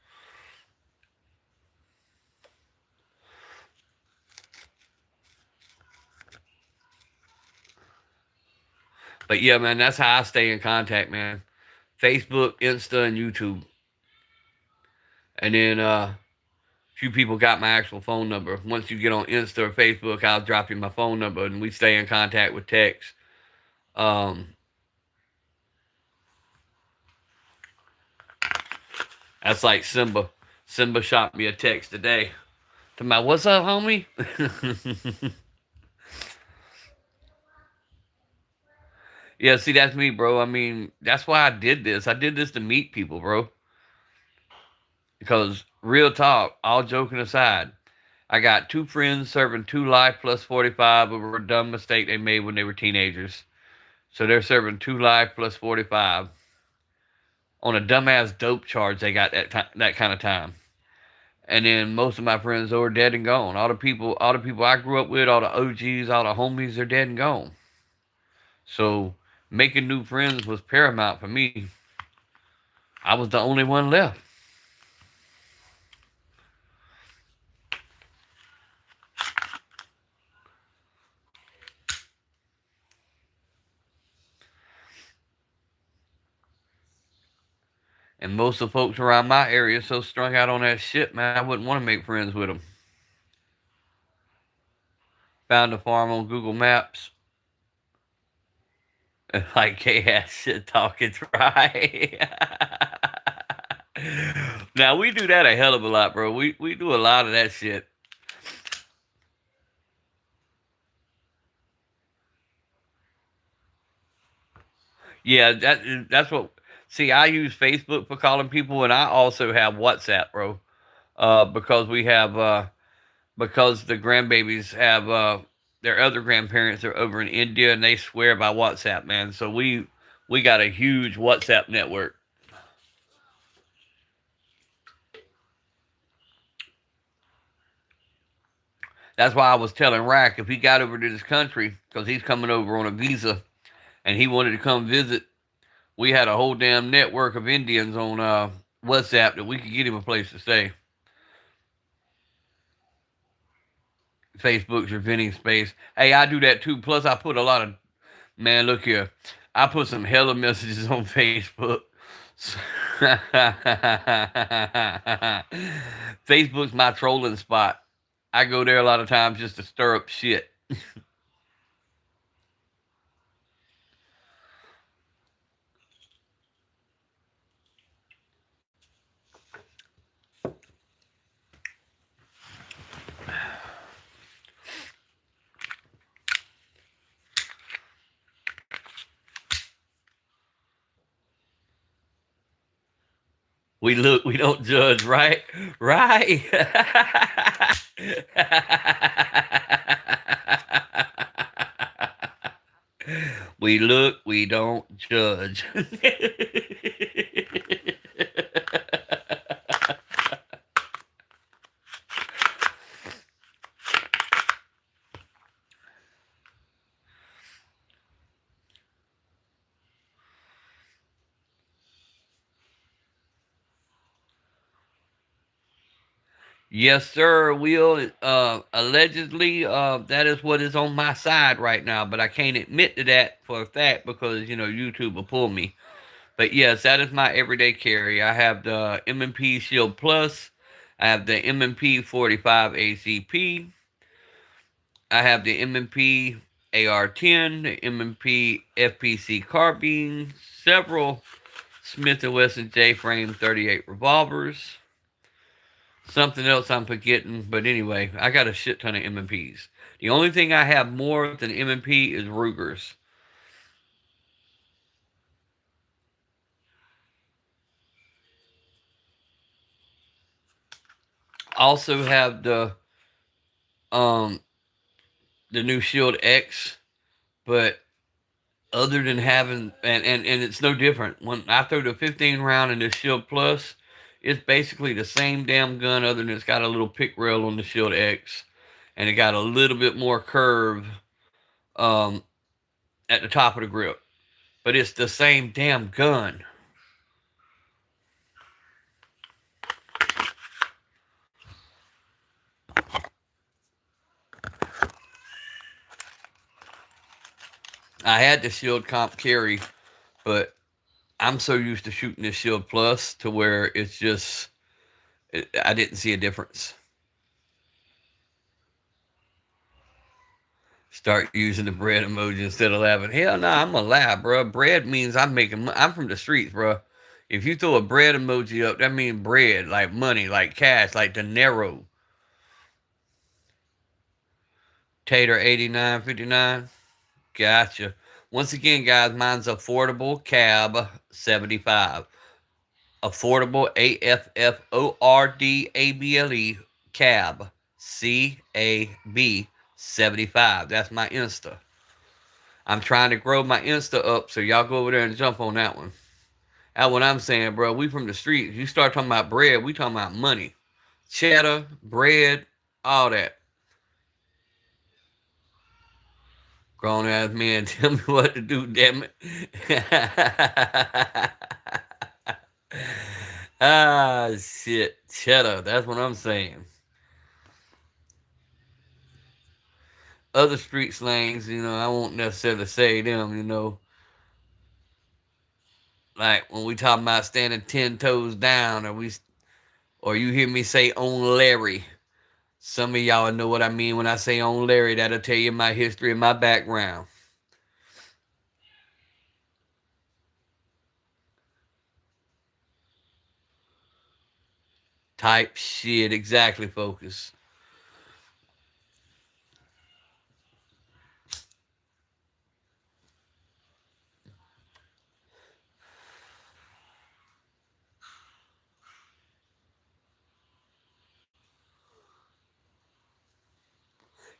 Speaker 2: But yeah, man, that's how I stay in contact, man. Facebook, Insta, and YouTube. And then few people got my actual phone number. Once you get on Insta or Facebook, I'll drop you my phone number, and we stay in contact with text. Um, that's like Simba. Simba shot me a text today. To my, what's up, homie? Yeah, see, that's me, bro. I mean, that's why I did this. I did this to meet people, bro. Because real talk, all joking aside, I got two friends serving 2 life plus 45 over a dumb mistake they made when they were teenagers. So they're serving 2 life plus 45 on a dumbass dope charge they got that kind of time. And then most of my friends are dead and gone. All the people I grew up with, all the OGs, all the homies, they're dead and gone. So making new friends was paramount for me. I was the only one left. And most of the folks around my area so strung out on that shit, man, I wouldn't want to make friends with them. Found a farm on Google Maps. Like K-ass shit talking, right? Now, we do that a hell of a lot, bro. We do a lot of that shit. Yeah, that's what. See, I use Facebook for calling people, and I also have WhatsApp, bro. Because we have because the grandbabies have their other grandparents are over in India, and they swear by WhatsApp, man. So we got a huge WhatsApp network. That's why I was telling Rack if he got over to this country, because he's coming over on a visa, and he wanted to come visit, we had a whole damn network of Indians on WhatsApp that we could get him a place to stay. Facebook's your venting space. Hey, I do that too. Plus, I put a lot of, man, look here. I put some hella messages on Facebook. Facebook's my trolling spot. I go there a lot of times just to stir up shit. We look, we don't judge, right? Right. We look, we don't judge. Yes, sir, Will. Allegedly, that is what is on my side right now, but I can't admit to that for a fact because YouTube will pull me. But yes, that is my everyday carry. I have the M&P Shield Plus. I have the M&P 45 ACP. I have the M&P AR-10, the M&P FPC carbine, several Smith & Wesson J-frame 38 revolvers. Something else I'm forgetting, but anyway, I got a shit ton of M&Ps. The only thing I have more than M&P is Rugers. Also have the new Shield X, but other than having and it's no different. When I throw the 15 round in the Shield Plus, It's basically the same damn gun, other than it's got a little pick rail on the Shield X, and it got a little bit more curve um, at the top of the grip. But it's the same damn gun. I had the Shield Comp carry, but I'm so used to shooting this Shield Plus to where it's just, I didn't see a difference. Start using the bread emoji instead of laughing. Hell no, I'm gonna laugh, bro. Bread means I'm from the streets, bro. If you throw a bread emoji up, that means bread, like money, like cash, like dinero. Tater 89.59. Gotcha. Once again, guys, mine's affordable cab 75. Affordable AFFORDABLE cab CAB 75. That's my Insta. I'm trying to grow my Insta up, so y'all go over there and jump on that one. That's what I'm saying, bro. We from the streets. You start talking about bread, we talking about money. Cheddar, bread, all that. Grown ass man, tell me what to do, damn it. Ah, shit. Cheddar, that's what I'm saying. Other street slangs, I won't necessarily say them, like when we talking about standing 10 toes down, or you hear me say on Larry. Some of y'all know what I mean when I say on Larry. That'll tell you my history and my background. Type shit. Exactly, focus.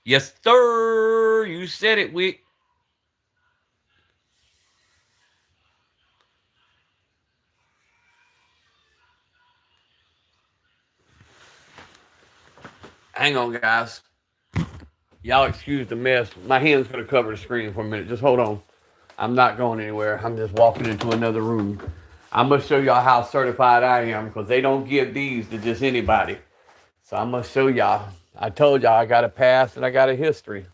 Speaker 2: Yes, sir. You said it, Wick. Hang on, guys. Y'all excuse the mess. My hand's going to cover the screen for a minute. Just hold on. I'm not going anywhere. I'm just walking into another room. I'm going to show y'all how certified I am, because they don't give these to just anybody. So I'm going to show y'all. I told y'all I got a past and I got a history.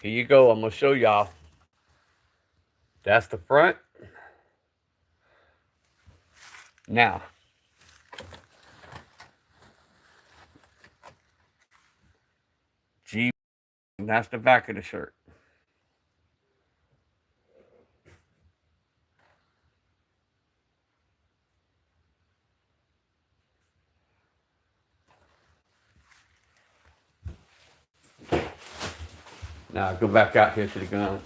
Speaker 2: Here you go. I'm going to show y'all. That's the front. Now, G, that's the back of the shirt. Now, go back out here to the guns.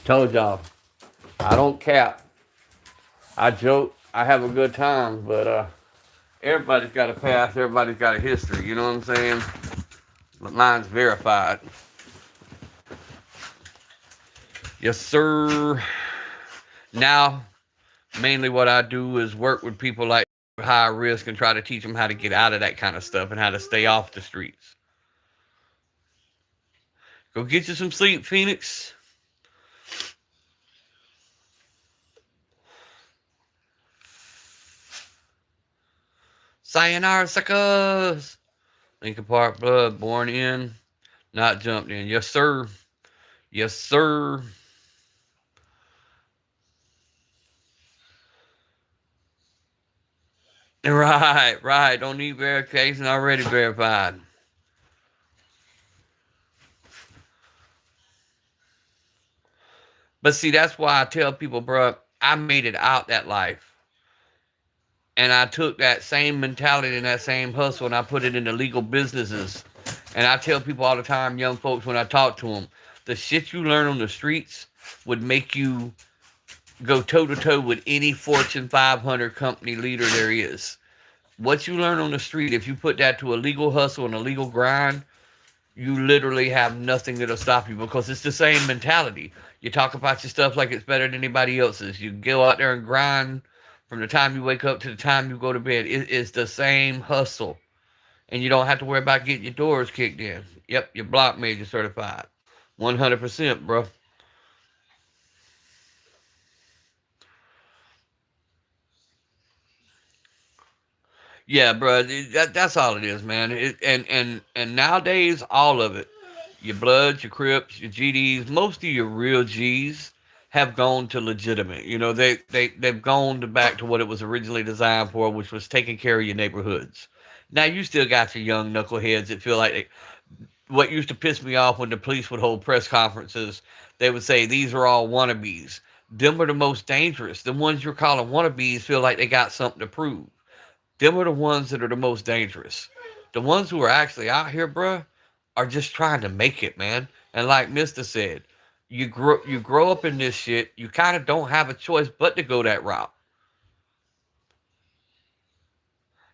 Speaker 2: Told y'all, I don't cap. I joke. I have a good time, but everybody's got a past. Everybody's got a history. You know what I'm saying? But mine's verified. Yes, sir. Now, mainly what I do is work with people like high risk and try to teach them how to get out of that kind of stuff and how to stay off the streets. Go get you some sleep, Phoenix. Sayonara, suckers. Lincoln Park blood, born in, not jumped in. Yes, sir. Yes, sir. Right. Don't need verification, already verified. But see, that's why I tell people, bro, I made it out that life. And I took that same mentality and that same hustle and I put it into legal businesses. And I tell people all the time, young folks, when I talk to them, the shit you learn on the streets would make you go toe-to-toe with any Fortune 500 company leader there is. What you learn on the street, if you put that to a legal hustle and a legal grind, you literally have nothing that'll stop you, because it's the same mentality. You talk about your stuff like it's better than anybody else's. You go out there and grind From the time you wake up to the time you go to bed, it's the same hustle. And you don't have to worry about getting your doors kicked in. Yep, you're block major certified. 100%, bro. Yeah, bro. That's all it is, man. And nowadays, all of it, your Bloods, your Crips, your GDs, most of your real G's have gone to legitimate. You know, they've gone back to what it was originally designed for, which was taking care of your neighborhoods. Now you still got your young knuckleheads that feel like what used to piss me off when the police would hold press conferences. They would say these are all wannabes. Them are the most dangerous. The ones you're calling wannabes feel like they got something to prove. Them are the ones that are the most dangerous. The ones who are actually out here, bruh, are just trying to make it, man. And like Mister said, you grow up in this shit. You kind of don't have a choice but to go that route.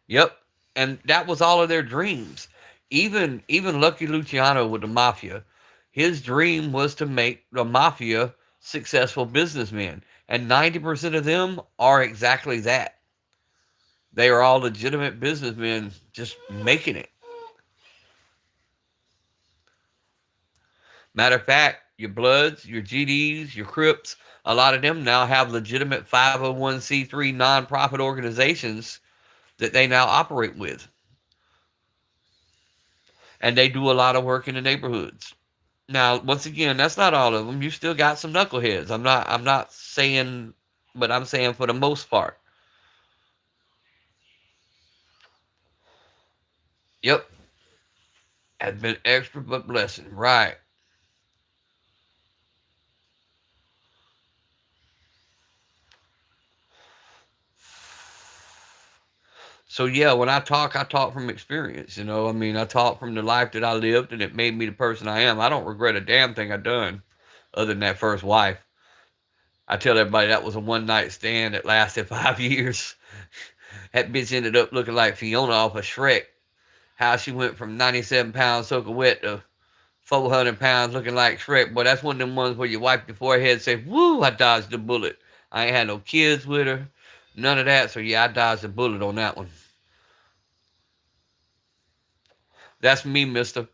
Speaker 2: Yep. And that was all of their dreams. Even Lucky Luciano with the mafia, his dream was to make the mafia successful businessmen. And 90% of them are exactly that. They are all legitimate businessmen just making it. Matter of fact, your Bloods, your GDs, your Crips, a lot of them now have legitimate 501c3 nonprofit organizations that they now operate with. And they do a lot of work in the neighborhoods. Now, once again, that's not all of them. You still got some knuckleheads. I'm not saying, but I'm saying for the most part. Yep. Has been extra but blessing. Right. So yeah, when I talk from experience. You know, I mean, I talk from the life that I lived, and it made me the person I am. I don't regret a damn thing I done, other than that first wife. I tell everybody that was a one night stand that lasted 5 years. That bitch ended up looking like Fiona off of Shrek. How she went from 97 pounds soaking wet to 400 pounds looking like Shrek. Boy, that's one of them ones where you wipe your forehead and say, "Woo, I dodged the bullet." I ain't had no kids with her, none of that. So yeah, I dodged the bullet on that one. That's me, mister.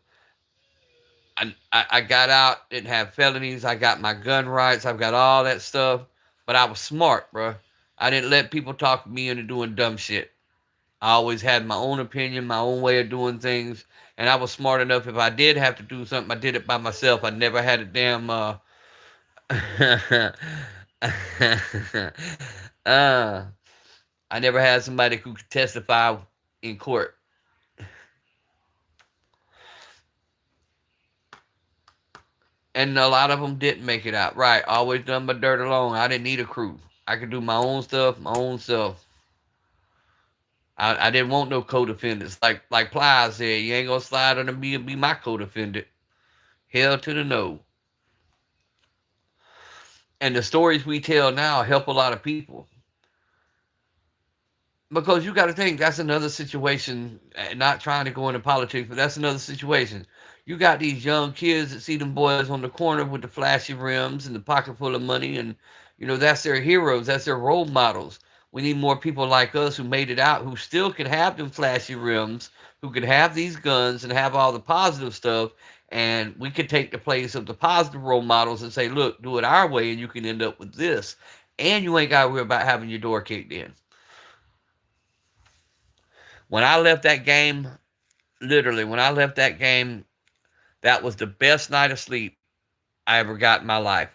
Speaker 2: I got out, didn't have felonies. I got my gun rights. I've got all that stuff. But I was smart, bro. I didn't let people talk me into doing dumb shit. I always had my own opinion, my own way of doing things. And I was smart enough if I did have to do something, I did it by myself. I never had a damn uh I never had somebody who could testify in court. And a lot of them didn't make it out. Right. Always done my dirt alone. I didn't need a crew. I could do my own stuff, my own self. I didn't want no co-defendants. Like Plies said, you ain't gonna slide under me and be my co-defendant. Hell to the no. And the stories we tell now help a lot of people. Because you got to think that's another situation. Not trying to go into politics, but that's another situation. You got these young kids that see them boys on the corner with the flashy rims and the pocket full of money, and that's their heroes, that's their role models. We need more people like us who made it out, who still can have them flashy rims, who could have these guns and have all the positive stuff, and we could take the place of the positive role models and say, look, do it our way, and you can end up with this, and you ain't got to worry about having your door kicked in. When I left that game, literally, when I left that game, that was the best night of sleep I ever got in my life.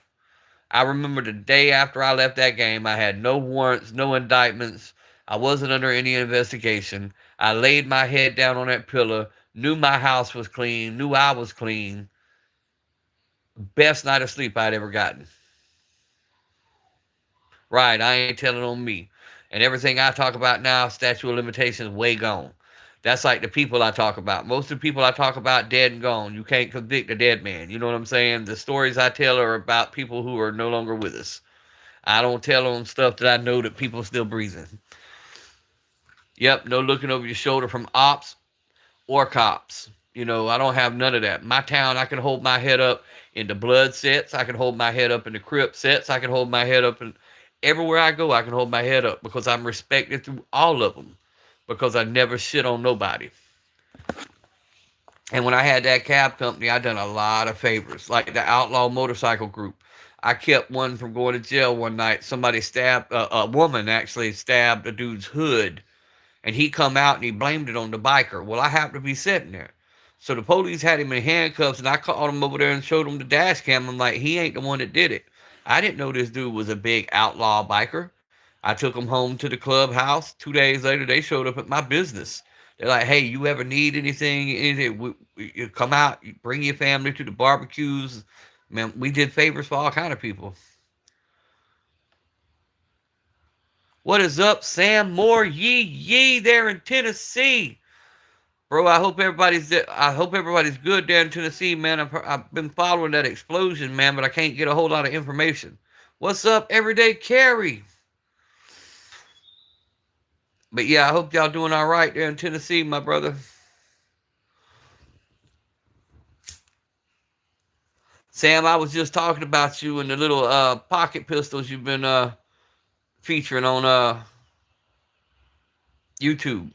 Speaker 2: I remember the day after I left that game, I had no warrants, no indictments. I wasn't under any investigation. I laid my head down on that pillow, knew my house was clean, knew I was clean. Best night of sleep I'd ever gotten. Right, I ain't telling on me. And everything I talk about now, statute of limitations, way gone. That's like the people I talk about. Most of the people I talk about dead and gone. You can't convict a dead man. You know what I'm saying? The stories I tell are about people who are no longer with us. I don't tell on stuff that I know that people still breathing. Yep, no looking over your shoulder from ops or cops. I don't have none of that. My town, I can hold my head up in the blood sets. I can hold my head up in the Crip sets. I can hold my head up in everywhere I go, I can hold my head up because I'm respected through all of them because I never shit on nobody. And when I had that cab company, I done a lot of favors, like the Outlaw Motorcycle Group. I kept one from going to jail one night. Somebody stabbed, a woman actually stabbed a dude's hood, and he come out and he blamed it on the biker. Well, I happened to be sitting there. So the police had him in handcuffs, and I called him over there and showed him the dash cam. I'm like, he ain't the one that did it. I didn't know this dude was a big outlaw biker. I took him home to the clubhouse. 2 days later, they showed up at my business. They're like, hey, you ever need anything, you come out, you bring your family to the barbecues. Man, we did favors for all kind of people. What is up, Sam Moore? Yee there in Tennessee. Bro, I hope everybody's good there in Tennessee, man. I've been following that explosion, man, but I can't get a whole lot of information. What's up, Everyday Carrie? But yeah, I hope y'all doing all right there in Tennessee, my brother. Sam, I was just talking about you and the little pocket pistols you've been featuring on YouTube.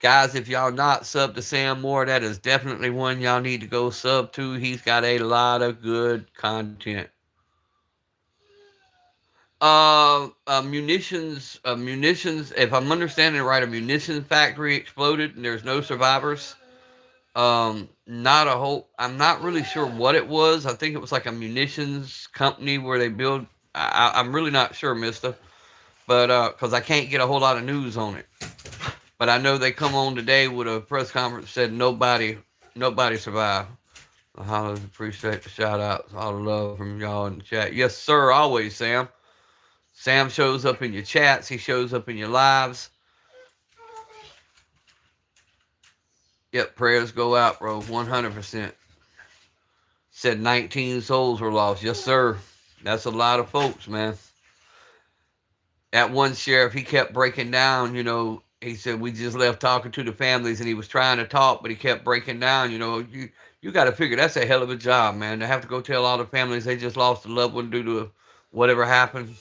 Speaker 2: Guys, if y'all not sub to Sam Moore, that is definitely one y'all need to go sub to. He's got a lot of good content. Munitions. If I'm understanding it right, a munitions factory exploded and there's no survivors. Not a whole. I'm not really sure what it was. I think it was like a munitions company where they build. I'm really not sure, Mister. But because I can't get a whole lot of news on it. But I know they come on today with a press conference said nobody survived. I highly appreciate the shout outs, all the love from y'all in the chat. Yes, sir, always, Sam. Sam shows up in your chats. He shows up in your lives. Yep, prayers go out, bro. 100%. Said 19 souls were lost. Yes, sir. That's a lot of folks, man. That one sheriff, he kept breaking down, he said, we just left talking to the families, and he was trying to talk, but he kept breaking down. You got to figure that's a hell of a job, man. To have to go tell all the families they just lost a loved one due to whatever happened.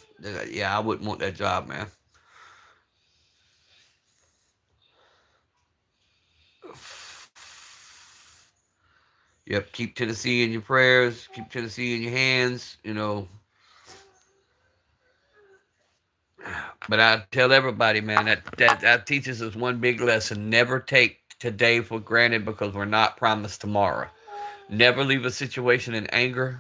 Speaker 2: Yeah, I wouldn't want that job, man. Yep, keep Tennessee in your prayers. Keep Tennessee in your hands, But I tell everybody, man, that teaches us one big lesson. Never take today for granted because we're not promised tomorrow. Never leave a situation in anger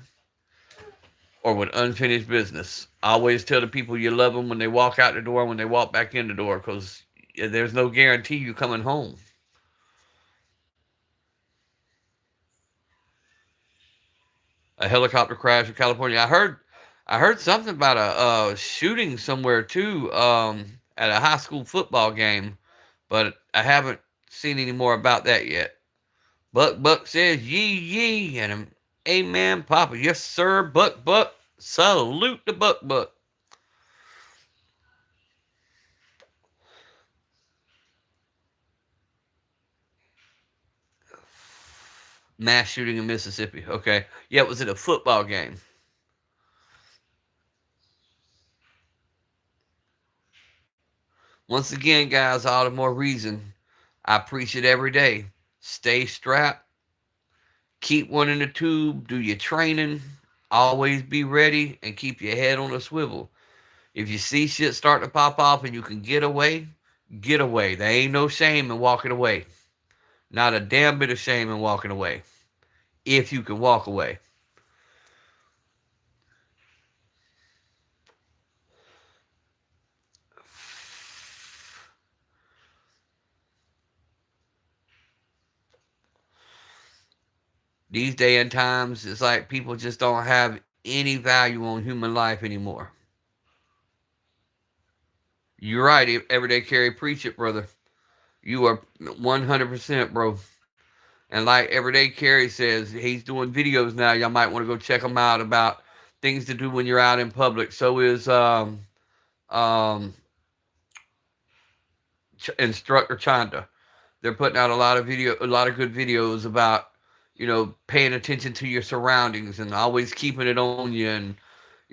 Speaker 2: or with unfinished business. Always tell the people you love them when they walk out the door, when they walk back in the door, because there's no guarantee you coming home. A helicopter crash in California. I heard something about a shooting somewhere too, at a high school football game, but I haven't seen any more about that yet. Buck says yee, and amen, Papa. Yes, sir, Buck. Salute the Buck. Mass shooting in Mississippi. Okay. Yeah, it was at a football game. Once again, guys, all the more reason I preach it every day. Stay strapped. Keep one in the tube. Do your training. Always be ready and keep your head on a swivel. If you see shit start to pop off and you can get away, get away. There ain't no shame in walking away. Not a damn bit of shame in walking away. If you can walk away. These day and times, it's like people just don't have any value on human life anymore. You're right, Everyday Carry. Preach it, brother. You are 100%, bro. And like Everyday Carry says, he's doing videos now. Y'all might want to go check him out about things to do when you're out in public. So is um, Instructor Chanda. They're putting out a lot of good videos about, paying attention to your surroundings and always keeping it on you. And,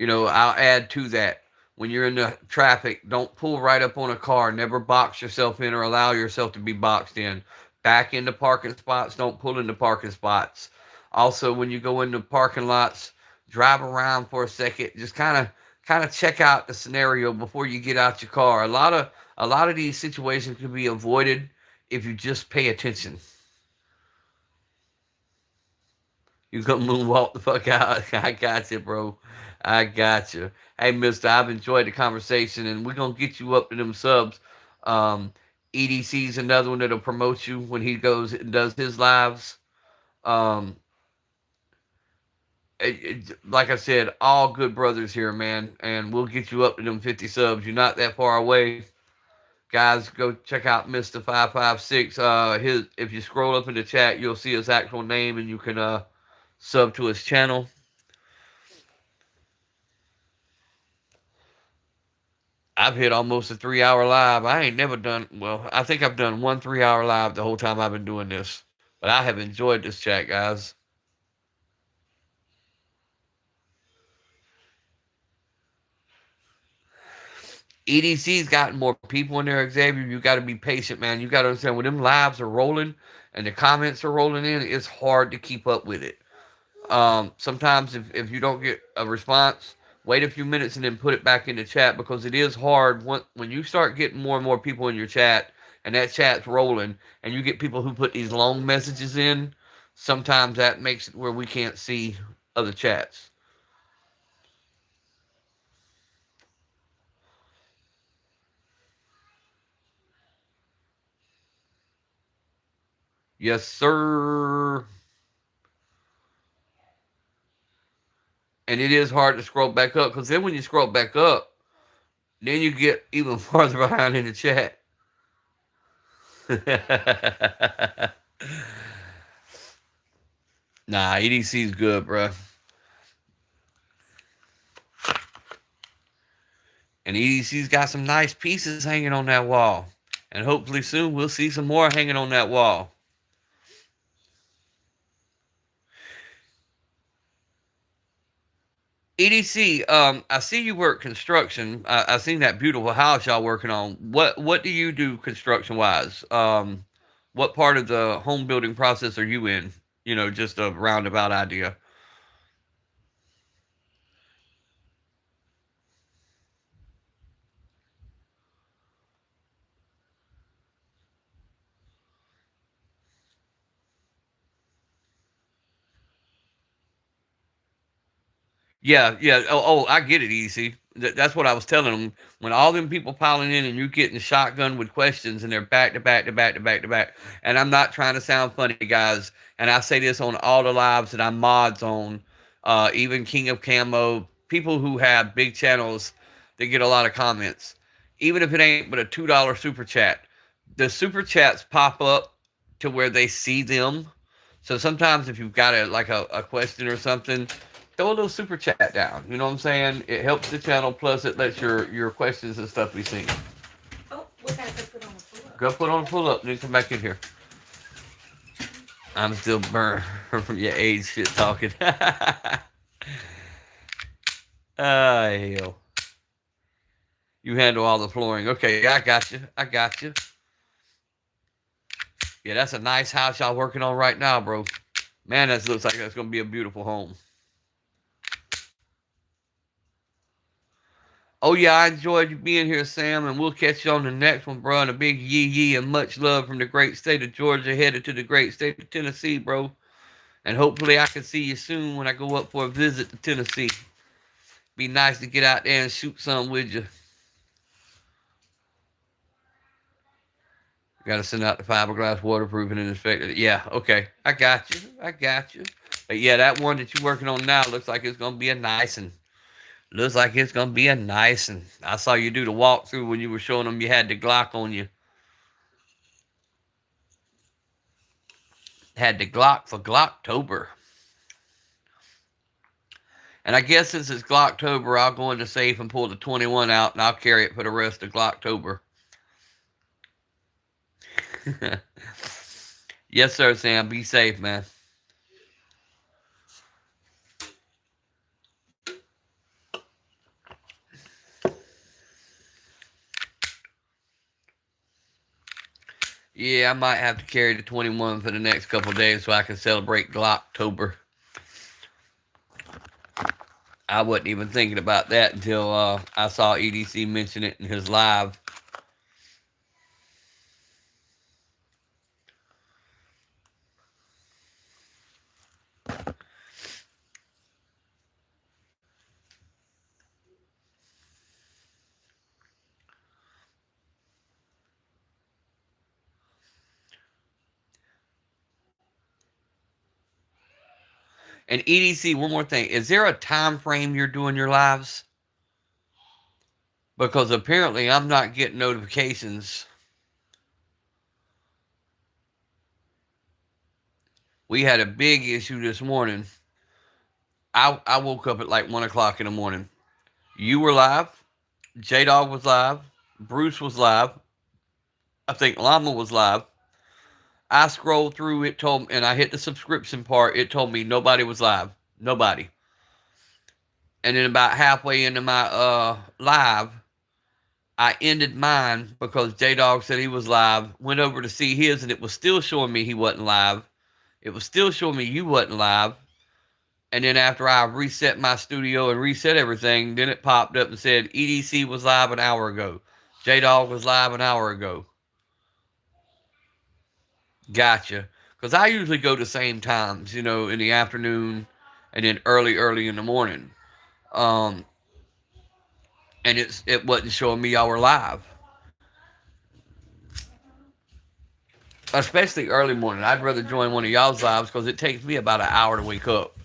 Speaker 2: I'll add to that. When you're in the traffic, don't pull right up on a car. Never box yourself in or allow yourself to be boxed in. Back into parking spots. Don't pull into parking spots. Also, when you go into parking lots, drive around for a second. Just kind of check out the scenario before you get out your car. A lot of these situations can be avoided if you just pay attention. You come moonwalk the fuck out. I got you, bro. I got you. Hey, mister, I've enjoyed the conversation, and we're going to get you up to them subs. Um, EDC's another one that'll promote you when he goes and does his lives. Um, like I said, all good brothers here, man, and we'll get you up to them 50 subs. You're not that far away. Guys, go check out Mr. 556. If you scroll up in the chat, you'll see his actual name, and you can sub to his channel. I've hit almost a 3 hour live. I ain't never done, well, I think I've done 1 3 hour live the whole time I've been doing this. But I have enjoyed this chat, guys. EDC's gotten more people in there, Xavier. You got to be patient, man. You got to understand when them lives are rolling and the comments are rolling in, it's hard to keep up with it. Sometimes if you don't get a response, wait a few minutes and then put it back in the chat, because it is hard when you start getting more and more people in your chat and that chat's rolling and you get people who put these long messages in. Sometimes that makes it where we can't see other chats. Yes, sir. And it is hard to scroll back up, because then when you scroll back up, then you get even farther behind in the chat. Nah, EDC's good, bro. And EDC's got some nice pieces hanging on that wall. And hopefully soon we'll see some more hanging on that wall. EDC, I see you work construction. I seen that beautiful house y'all working on. What do you do construction wise? What part of the home building process are you in? Just a roundabout idea. Yeah, yeah. I get it, EDC. That's what I was telling them. When all them people piling in and you getting shotgun with questions and they're back to back to back to back to back. And I'm not trying to sound funny, guys. And I say this on all the lives that I'm mods on, even King of Camo, people who have big channels, they get a lot of comments. Even if it ain't but a $2 super chat, the super chats pop up to where they see them. So sometimes if you've got a question or something, throw a little super chat down. You know what I'm saying? It helps the channel. Plus, it lets your questions and stuff be seen.
Speaker 4: Oh, we gotta go put on the floor.
Speaker 2: Go put on a pull up. Then come back in here. I'm still burned from your age shit talking. Hell. You handle all the flooring. Okay, I got you. I got you. Yeah, that's a nice house y'all working on right now, bro. Man, that looks like that's gonna be a beautiful home. Oh yeah, I enjoyed you being here, Sam, and we'll catch you on the next one, bro. And a big yee and much love from the great state of Georgia, headed to the great state of Tennessee, bro. And hopefully I can see you soon when I go up for a visit to Tennessee. Be nice to get out there and shoot some with you. Got to send out the fiberglass waterproofing and inspect it. Yeah, okay. I got you. I got you. But yeah, that one that you're working on now looks like it's going to be a nice one. Looks like it's going to be a nice one. I saw you do the walkthrough when you were showing them you had the Glock on you. Had the Glock for Glocktober. And I guess since it's Glocktober, I'll go in the safe and pull the 21 out, and I'll carry it for the rest of Glocktober. Yes, sir, Sam. Be safe, man. Yeah, I might have to carry the 21 for the next couple of days so I can celebrate Glocktober. I wasn't even thinking about that until I saw EDC mention it in his live. And EDC, one more thing. Is there a time frame you're doing your lives? Because apparently I'm not getting notifications. We had a big issue this morning. I woke up at like 1 o'clock in the morning. You were live. J-Dog was live. Bruce was live. I think Llama was live. I scrolled through, it told, and I hit the subscription part. It told me nobody was live. Nobody. And then about halfway into my live, I ended mine because J-Dog said he was live. Went over to see his, and it was still showing me he wasn't live. It was still showing me you wasn't live. And then after I reset my studio and reset everything, then it popped up and said EDC was live an hour ago. J-Dog was live an hour ago. Gotcha. Because I usually go the same times, you know, in the afternoon and then early in the morning. And it wasn't showing me y'all were live. Especially early morning. I'd rather join one of y'all's lives because it takes me about an hour to wake up.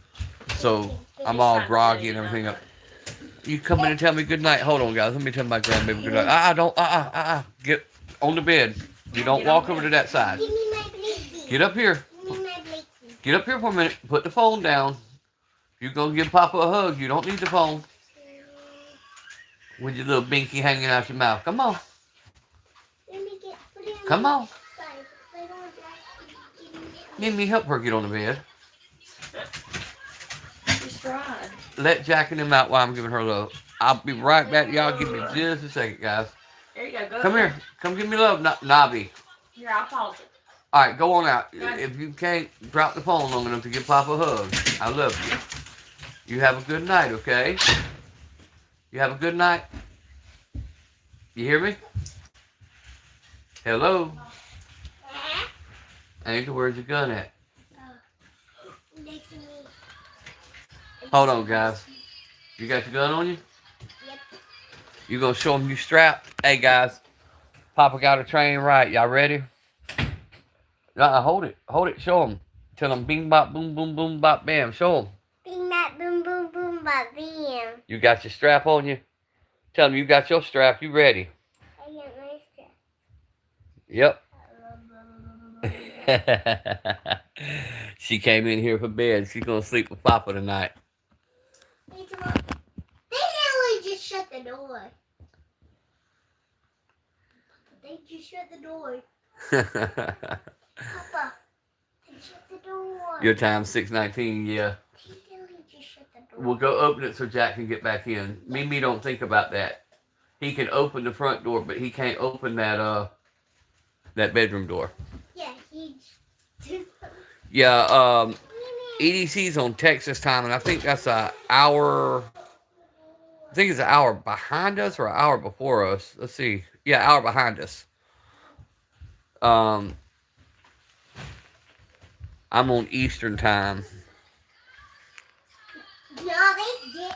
Speaker 2: So I'm all groggy and everything up. You come in and tell me good night. Hold on, guys. Let me tell my grandbaby good night. Get on the bed. You don't walk over to that side.
Speaker 3: Give me my blankie.
Speaker 2: Get up here.
Speaker 3: Give me my blankie.
Speaker 2: Get up here for a minute. Put the phone down. You're going to give Papa a hug. You don't need the phone. With your little binky hanging out your mouth. Come on.
Speaker 3: Let me put it on
Speaker 2: Come
Speaker 3: the
Speaker 2: on.
Speaker 3: side. I don't want that.
Speaker 2: Let me help her get on the bed.
Speaker 4: She's trying.
Speaker 2: Let Jack and them out while I'm giving her love. I'll be right back. Y'all give me just a second, guys.
Speaker 4: There you go. Go
Speaker 2: Come
Speaker 4: ahead.
Speaker 2: here. Come give me love, Nobby.
Speaker 4: Here, I'll pause it.
Speaker 2: All right, go on out.
Speaker 4: Got it.
Speaker 2: If you can't drop the phone long enough to give Papa a hug, I love you. You have a good night, okay? You have a good night. You hear me? Hello? Angel, where's your gun at?
Speaker 3: Next to me.
Speaker 2: Hold on, guys. You got your gun on you?
Speaker 3: Yep.
Speaker 2: You gonna show them you strapped? Hey, guys. Papa got her train right. Y'all ready? Hold it. Hold it. Show them. Tell them bing, bop, boom, boom, boom, bop, bam. Show them.
Speaker 3: Bing that boom boom boom bop bam.
Speaker 2: You got your strap on you? Tell them you got your strap. You ready?
Speaker 3: I got my strap.
Speaker 2: Yep. She came in here for bed. She's gonna sleep with Papa tonight.
Speaker 3: Hey, Jamal. They literally just shut the door. They just shut the door. Papa, they shut the door.
Speaker 2: Your time 6:19. Yeah.
Speaker 3: They literally just shut the door.
Speaker 2: We'll go open it so Jack can get back in. Mimi don't think about that. He can open the front door, but he can't open that bedroom door.
Speaker 3: Yeah, he.
Speaker 2: Yeah. EDC's on Texas time, and I think that's an hour. I think it's an hour behind us or an hour before us. Let's see. Yeah, hour behind us. I'm on Eastern time,
Speaker 3: No, they did.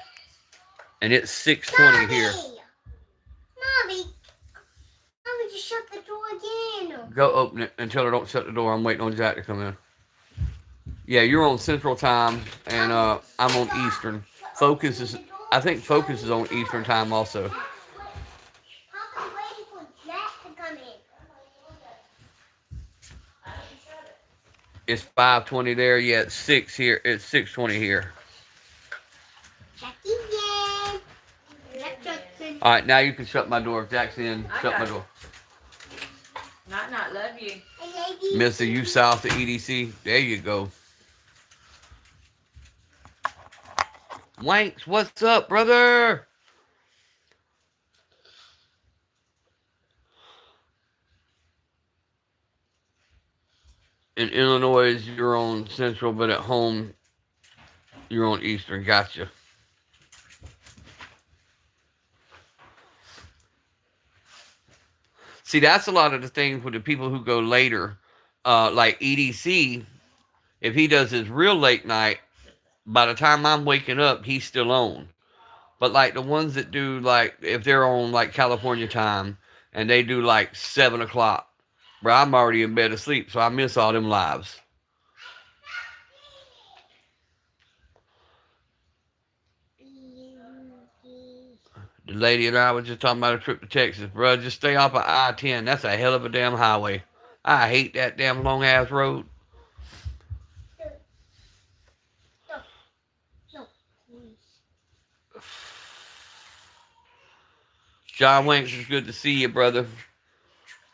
Speaker 2: and it's 6:20 here.
Speaker 3: Mommy, just shut the door again.
Speaker 2: Go open it and tell her don't shut the door. I'm waiting on Jack to come in. Yeah, you're on Central time, and I'm on Eastern. Focus is, I think Focus is on Eastern time also.
Speaker 3: Papa's waiting for Jack to come in.
Speaker 2: It's 5:20 there. Yeah, it's 6 here. It's 6:20 here.
Speaker 3: Check again. Electric.
Speaker 2: All right, now you can shut my door. Jack's in.
Speaker 4: I
Speaker 2: Shut
Speaker 4: got
Speaker 2: my
Speaker 4: it.
Speaker 2: door.
Speaker 4: Not love you.
Speaker 2: Mr. You south of EDC. There you go. Wanks, what's up, brother? In Illinois, you're on Central, but at home, you're on Eastern. Gotcha. See, that's a lot of the things with the people who go later, like EDC. If he does his real late night, by the time I'm waking up, he's still on. But like the ones that do like if they're on like California time and they do like 7 o'clock, bro, I'm already in bed asleep, so I miss all them lives. The lady and I was just talking about a trip to Texas, bro. Just stay off of I-10. That's a hell of a damn highway. I hate that damn long ass road. John Winks, it's good to see you, brother.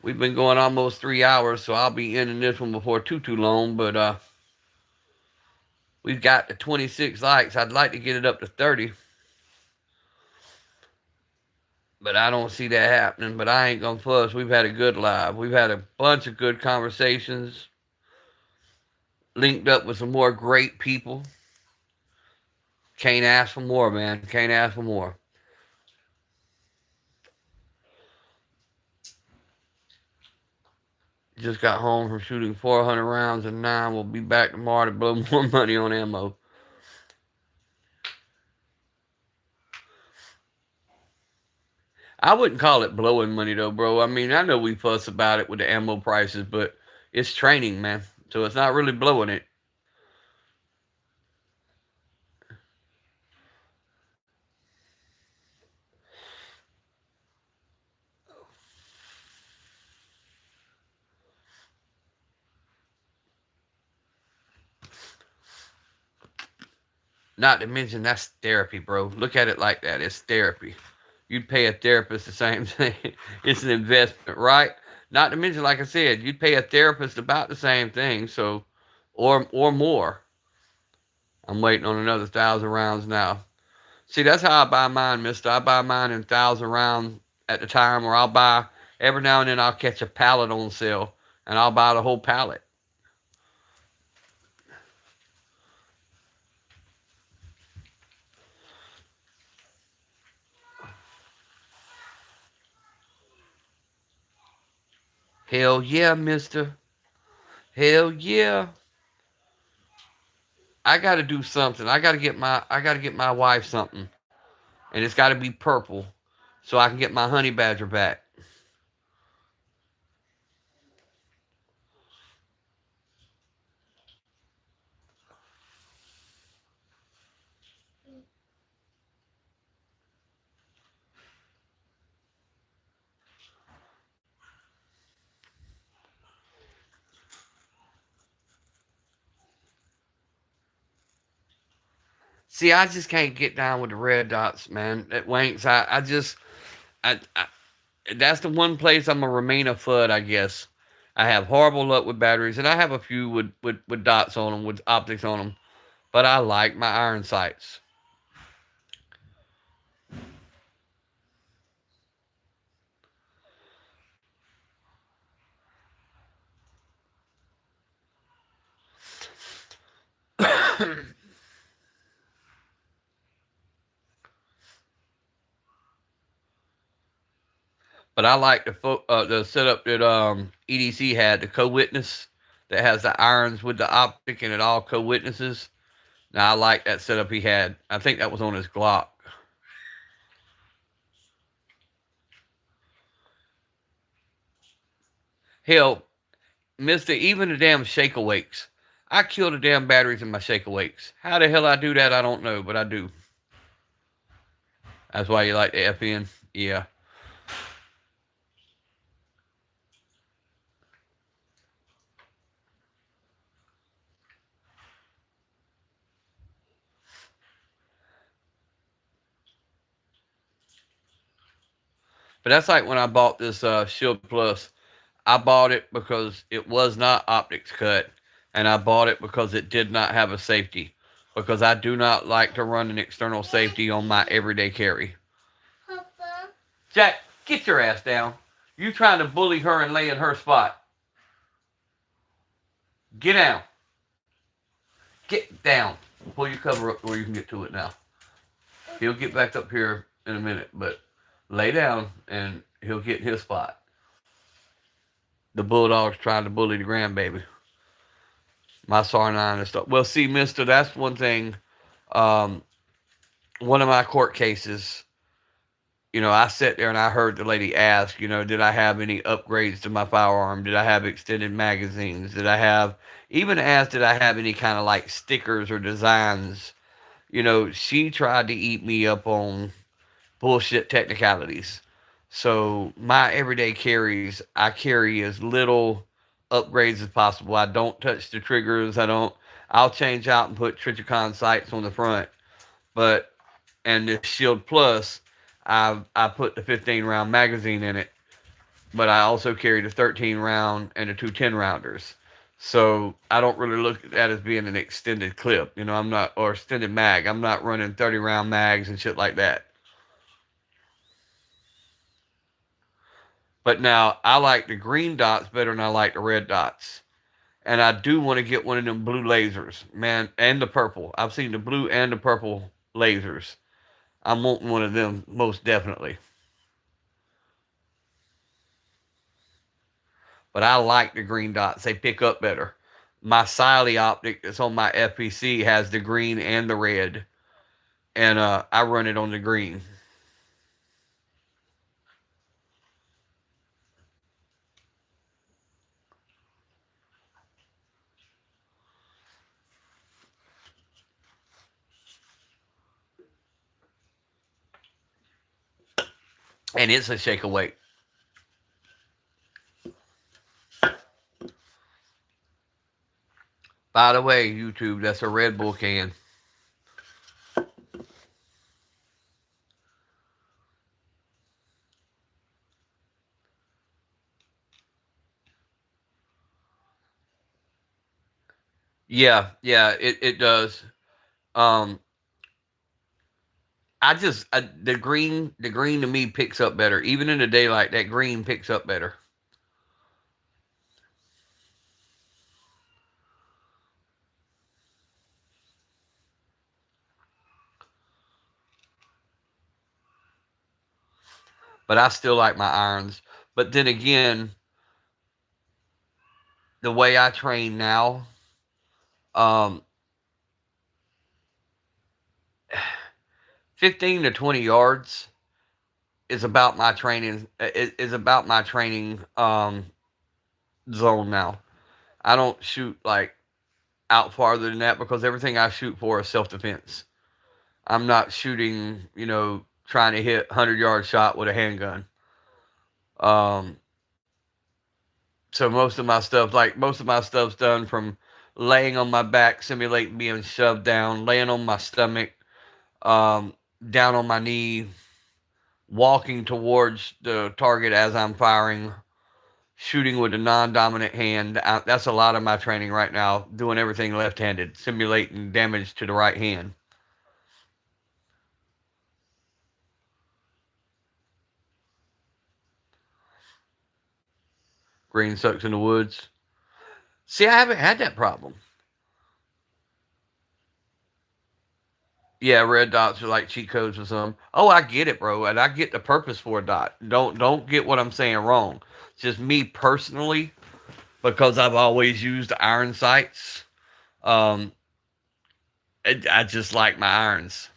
Speaker 2: We've been going almost 3 hours, so I'll be ending this one before too long. But we've got the 26 likes. I'd like to get it up to 30. But I don't see that happening. But I ain't gonna fuss. We've had a good live. We've had a bunch of good conversations. Linked up with some more great people. Can't ask for more, man. Can't ask for more. Just got home from shooting 400 rounds and 9. We'll be back tomorrow to blow more money on ammo. I wouldn't call it blowing money though, bro. I mean, I know we fuss about it with the ammo prices, but it's training, man. So it's not really blowing it. Not to mention that's therapy, bro. Look at it like that. It's therapy. You'd pay a therapist the same thing. It's an investment, right? Not to mention, like I said, you'd pay a therapist about the same thing, so or more. I'm waiting on another 1,000 rounds now. See, that's how I buy mine, mister. I buy mine in 1,000 rounds at the time, or I'll buy every now and then I'll catch a pallet on sale and I'll buy the whole pallet. Hell yeah, mister. Hell yeah. I gotta do something. I gotta get my wife something. And it's gotta be purple. So I can get my honey badger back. See, I just can't get down with the red dots, man. At Wanks, I that's the one place I'm gonna remain a FUD, I guess. I have horrible luck with batteries, and I have a few with dots on them, with optics on them. But I like my iron sights. But I like the setup that EDC had, the co-witness that has the irons with the optic and it all co-witnesses. Now I like that setup he had. I think that was on his Glock. Hell, Mister, even the damn shake awakes. I kill the damn batteries in my shake awakes. How the hell I do that, I don't know, but I do. That's why you like the FN? Yeah. But that's like when I bought this Shield Plus. I bought it because it was not optics cut, and I bought it because it did not have a safety. Because I do not like to run an external safety on my everyday carry.
Speaker 3: Papa.
Speaker 2: Jack, get your ass down. You trying to bully her and lay in her spot. Get down. Get down. Pull your cover up where you can get to it now. He'll get back up here in a minute, but lay down and he'll get in his spot. The bulldog's trying to bully the grandbaby. My SR9 and stuff. Well, see, mister, that's one thing. One of my court cases, I sat there and I heard the lady ask, did I have any upgrades to my firearm? Did I have extended magazines? Even asked, did I have any kind of like stickers or designs? She tried to eat me up on bullshit technicalities. So my everyday carries, I carry as little upgrades as possible. I don't touch the triggers. I'll change out and put Trichicon sights on the front. And this Shield Plus, I put the 15 round magazine in it, but I also carry the 13 round and the two 10 rounders. So I don't really look at that as being an extended clip. Or extended mag. I'm not running 30 round mags and shit like that. But now, I like the green dots better than I like the red dots. And I do want to get one of them blue lasers, man, and the purple. I've seen the blue and the purple lasers. I'm wanting one of them, most definitely. But I like the green dots. They pick up better. My Siley optic that's on my FPC has the green and the red. And I run it on the green. And it's a shake away. By the way, YouTube, that's a Red Bull can. Yeah, it does. Um, the green to me picks up better. Even in the daylight, that green picks up better. But I still like my irons. But then again, the way I train now, um, 15 to 20 yards is about my training. Is about my training zone now. I don't shoot like out farther than that because everything I shoot for is self-defense. I'm not shooting, trying to hit 100-yard shot with a handgun. So most of my stuff's done from laying on my back, simulating being shoved down, laying on my stomach, down on my knee, walking towards the target as I'm firing, shooting with a non-dominant hand. That's a lot of my training right now, doing everything left-handed, simulating damage to the right hand. Green sucks in the woods. See, I haven't had that problem. Yeah, red dots are like cheat codes or something. Oh, I get it, bro, and I get the purpose for a dot. Don't get what I'm saying wrong. It's just me personally, because I've always used iron sights. I just like my irons.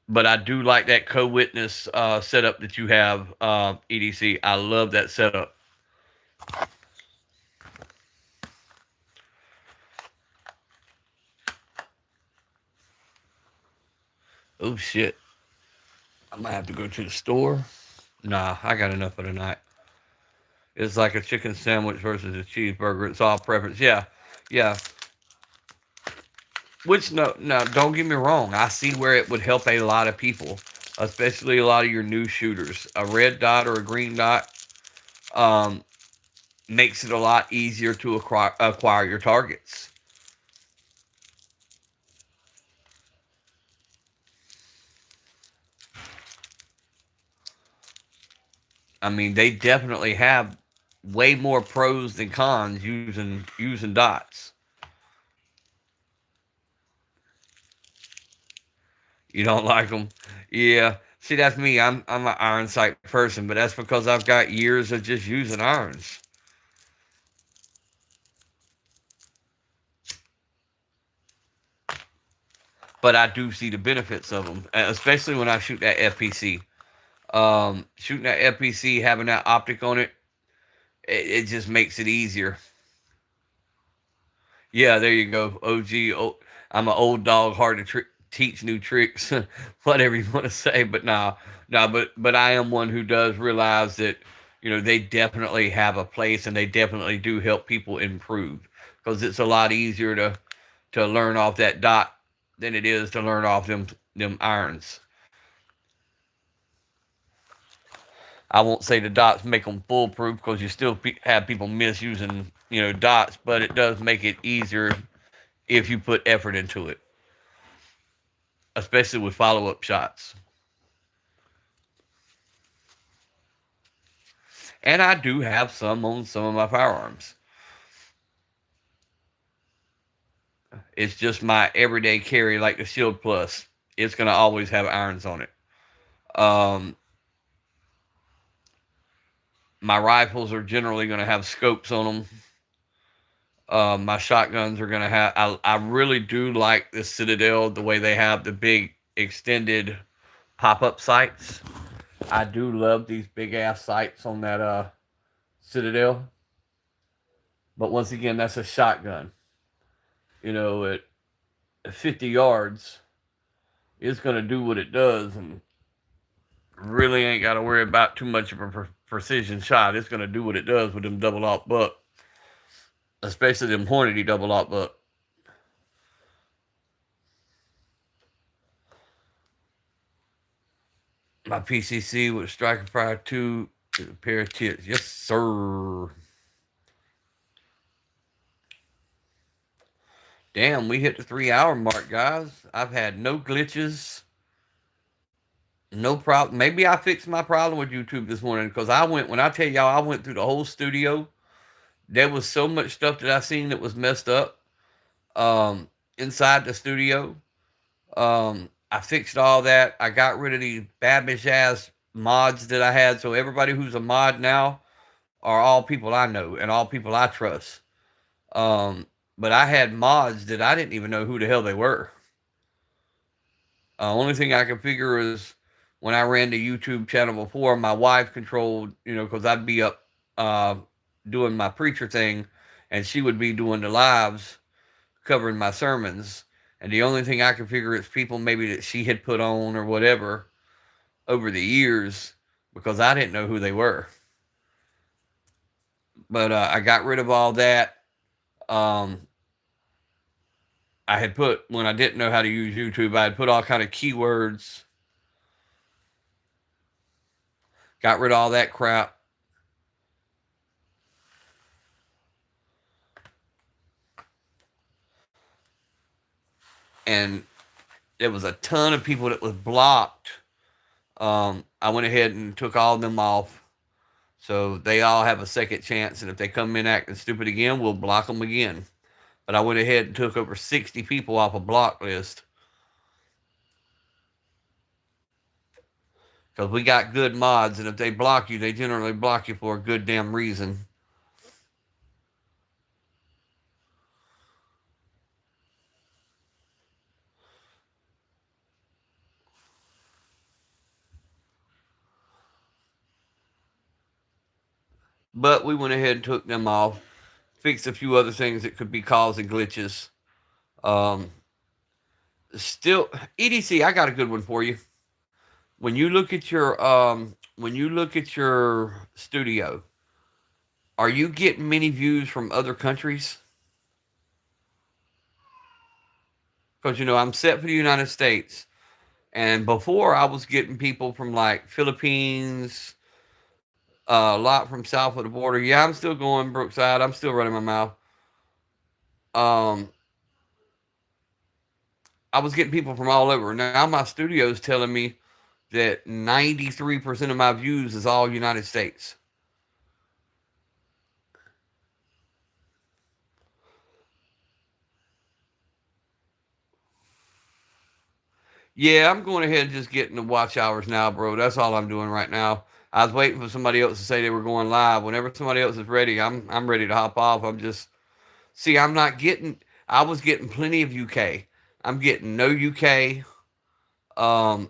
Speaker 2: But I do like that co-witness setup that you have, EDC. I love that setup. Oh, shit. I might have to go to the store. Nah, I got enough for tonight. It's like a chicken sandwich versus a cheeseburger. It's all preference. Yeah. Which, no, don't get me wrong. I see where it would help a lot of people. especially a lot of your new shooters. A red dot or a green dot um, makes it a lot easier to acquire your targets. I mean, they definitely have way more pros than cons using dots. You don't like them? Yeah. See, that's me. I'm an iron sight person, but that's because I've got years of just using irons. But I do see the benefits of them, especially when I shoot that FPC. Shooting that FPC, having that optic on it, it just makes it easier. Yeah, there you go. OG. I'm an old dog, hard to teach new tricks, whatever you want to say. But nah, but I am one who does realize that they definitely have a place, and they definitely do help people improve, because it's a lot easier to learn off that dot than it is to learn off them irons. I won't say the dots make them foolproof, because you still have people misusing dots, but it does make it easier if you put effort into it, especially with follow up shots. And I do have some on some of my firearms. It's just my everyday carry, like the Shield Plus. It's going to always have irons on it. Um, my rifles are generally going to have scopes on them. My shotguns are going to have. I really do like the Citadel, the way they have the big extended pop up sights. I do love these big ass sights on that Citadel. But once again, that's a shotgun. At 50 yards, it's going to do what it does, and really ain't got to worry about too much of a precision shot. It's going to do what it does with them double aught buck, especially them Hornady double aught buck. My PCC with a Striker Pride 2 is a pair of tits. Yes, sir. Damn, we hit the 3 hour mark, guys. I've had no glitches. No problem. Maybe I fixed my problem with YouTube this morning, because when I tell y'all, I went through the whole studio. There was so much stuff that I seen that was messed up inside the studio. I fixed all that. I got rid of these babish ass mods that I had. So everybody who's a mod now are all people I know and all people I trust. But I had mods that I didn't even know who the hell they were. Only thing I could figure is, when I ran the YouTube channel before, my wife controlled, because I'd be up doing my preacher thing, and she would be doing the lives covering my sermons. And the only thing I could figure is people maybe that she had put on or whatever over the years, because I didn't know who they were. But I got rid of all that. I had put, when I didn't know how to use YouTube, I had put all kind of keywords. Got rid of all that crap. And there was a ton of people that was blocked. I went ahead and took all of them off. So they all have a second chance. And if they come in acting stupid again, we'll block them again. But I went ahead and took over 60 people off a block list. Because we got good mods, and if they block you, they generally block you for a good damn reason. But we went ahead and took them off. Fixed a few other things that could be causing glitches. Still, EDC, I got a good one for you. When you look at your studio, are you getting many views from other countries? Because I'm set for the United States. And before I was getting people from like Philippines, a lot from south of the border. Yeah, I'm still going Brookside. I'm still running my mouth. Um, I was getting people from all over. Now my studio's telling me that 93% of my views is all United States. Yeah, I'm going ahead and just getting the watch hours now, bro. That's all I'm doing right now. I was waiting for somebody else to say they were going live. Whenever somebody else is ready, I'm ready to hop off. I'm just see, I'm not getting. I was getting plenty of UK. I'm getting no UK. Um,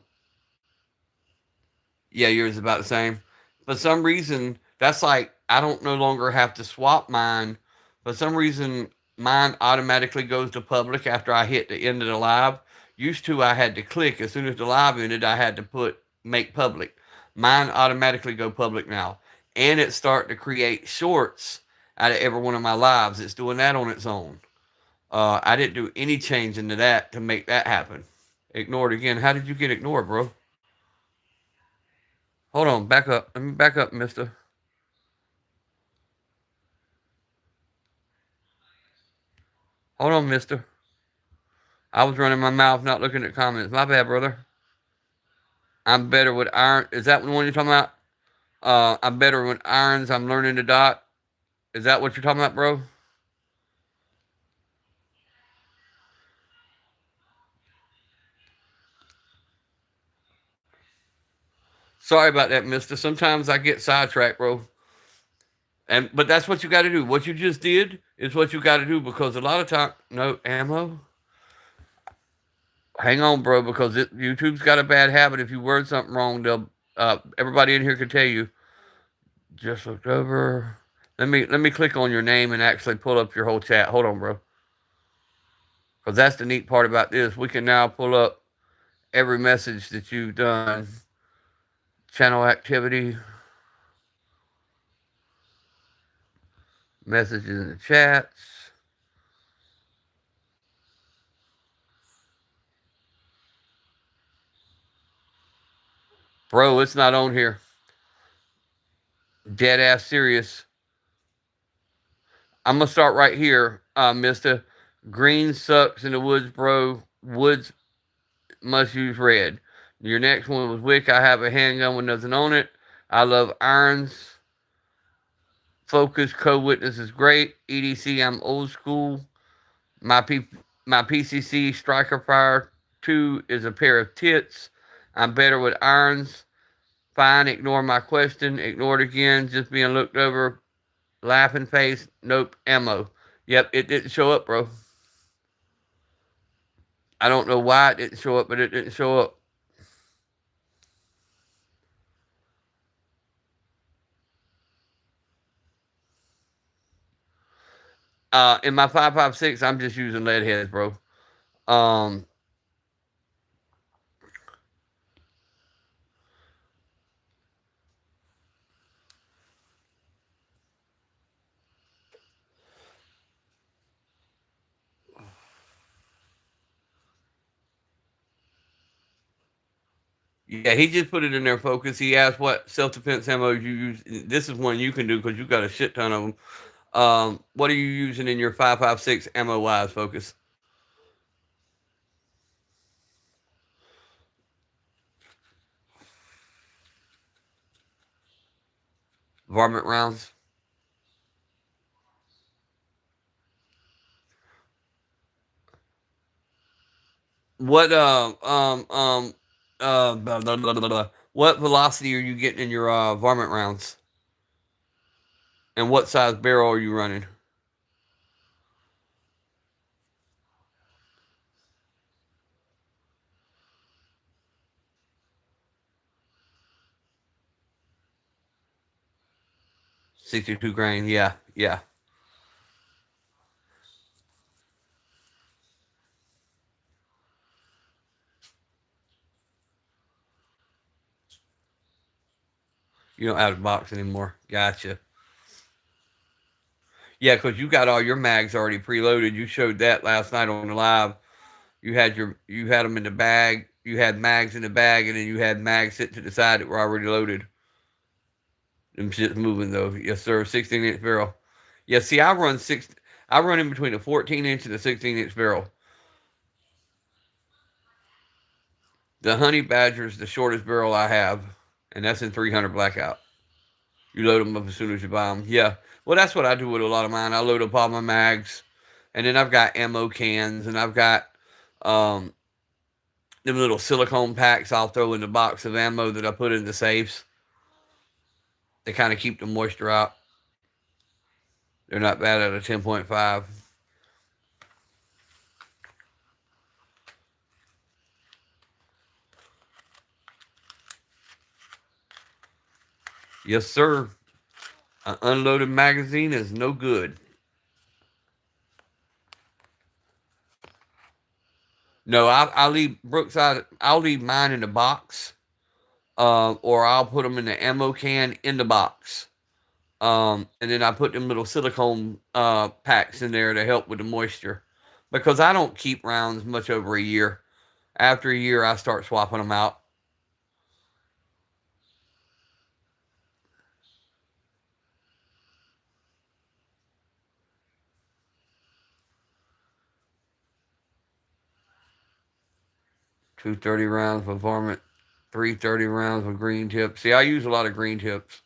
Speaker 2: yeah, yours is about the same. For some reason, that's like I don't no longer have to swap mine. For some reason, mine automatically goes to public after I hit the end of the live. Used to, I had to click as soon as the live ended. I had to put make public. Mine automatically go public now, and it's starting to create shorts out of every one of my lives. It's doing that on its own. I didn't do any changing to that to make that happen. Ignored again. How did you get ignored, bro? Hold on, back up. Let me back up, mister. Hold on, mister. I was running my mouth, not looking at comments. My bad, brother. I'm better with iron. Is that the one you're talking about? I'm better with irons. I'm learning to dot. Is that what you're talking about, bro? Sorry about that, mister. Sometimes I get sidetracked, bro. But that's what you got to do. What you just did is what you got to do because a lot of time, no ammo. Hang on, bro, because YouTube's got a bad habit. If you word something wrong, they'll everybody in here can tell you. Just looked over. Let me click on your name and actually pull up your whole chat. Hold on, bro. Because that's the neat part about this. We can now pull up every message that you've done. Channel activity. Messages in the chats. Bro, it's not on here. Dead ass serious. I'm gonna start right here, Mister. Green sucks in the woods, bro. Woods must use red. Your next one was Wick. I have a handgun with nothing on it. I love irons. Focus co-witness is great. EDC, I'm old school. My P- my PCC Striker Fire 2 is a pair of tits. I'm better with irons. Fine, ignore my question. Ignore it again. Just being looked over. Laughing face. Nope. Ammo. Yep, it didn't show up, bro. I don't know why it didn't show up, but it didn't show up. In my 5.56, I'm just using lead heads, bro. Um, yeah, he just put it in there, focus. He asked what self-defense ammo you use. This is one you can do because you got a shit ton of them. What are you using in your 5.56 ammo wise, focus? Varmint rounds. What blah, blah, blah, blah, blah. What velocity are you getting in your varmint rounds? And what size barrel are you running? .62 grain. Yeah, yeah. You don't have the box anymore. Gotcha. Yeah, because you got all your mags already preloaded. You showed that last night on the live. You had them in the bag. you had mags in the bag, and then you had mags sit to the side that were already loaded. Them shit's moving though. Yes, sir. 16-inch barrel. Yeah, see, I run in between a 14-inch and a 16-inch barrel. The Honey Badger is the shortest barrel I have, and that's in 300 blackout. You load them up as soon as you buy them. Yeah. Well, that's what I do with a lot of mine. I load up all my mags, and then I've got ammo cans, and I've got um, them little silicone packs I'll throw in the box of ammo that I put in the safes. They kind of keep the moisture out. They're not bad at a 10.5. Yes, sir. An unloaded magazine is no good. No, I leave Brookside. I'll leave mine in the box, or I'll put them in the ammo can in the box, and then I put them little silicone packs in there to help with the moisture, because I don't keep rounds much over a year. After a year, I start swapping them out. Two 30 rounds with varmint, 330 rounds with green tips. See, I use a lot of green tips.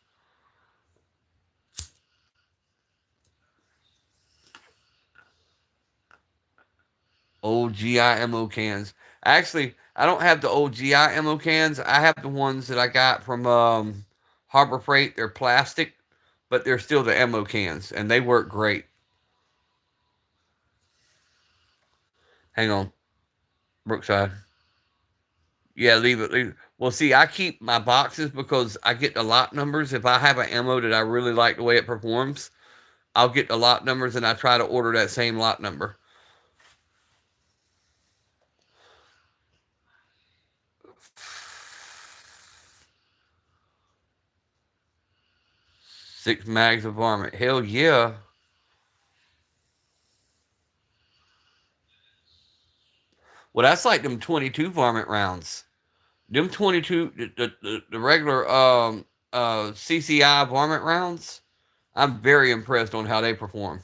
Speaker 2: Old GI ammo cans. Actually, I don't have the old GI ammo cans. I have the ones that I got from Harbor Freight. They're plastic, but they're still the ammo cans, and they work great. Hang on, Brookside. Yeah, leave it. Leave it. Well, see, I keep my boxes because I get the lot numbers. If I have an ammo that I really like the way it performs, I'll get the lot numbers and I try to order that same lot number. Six mags of varmint. Hell yeah. Well, that's like them 22 varmint rounds. Them 22, the regular CCI varmint rounds, I'm very impressed on how they perform.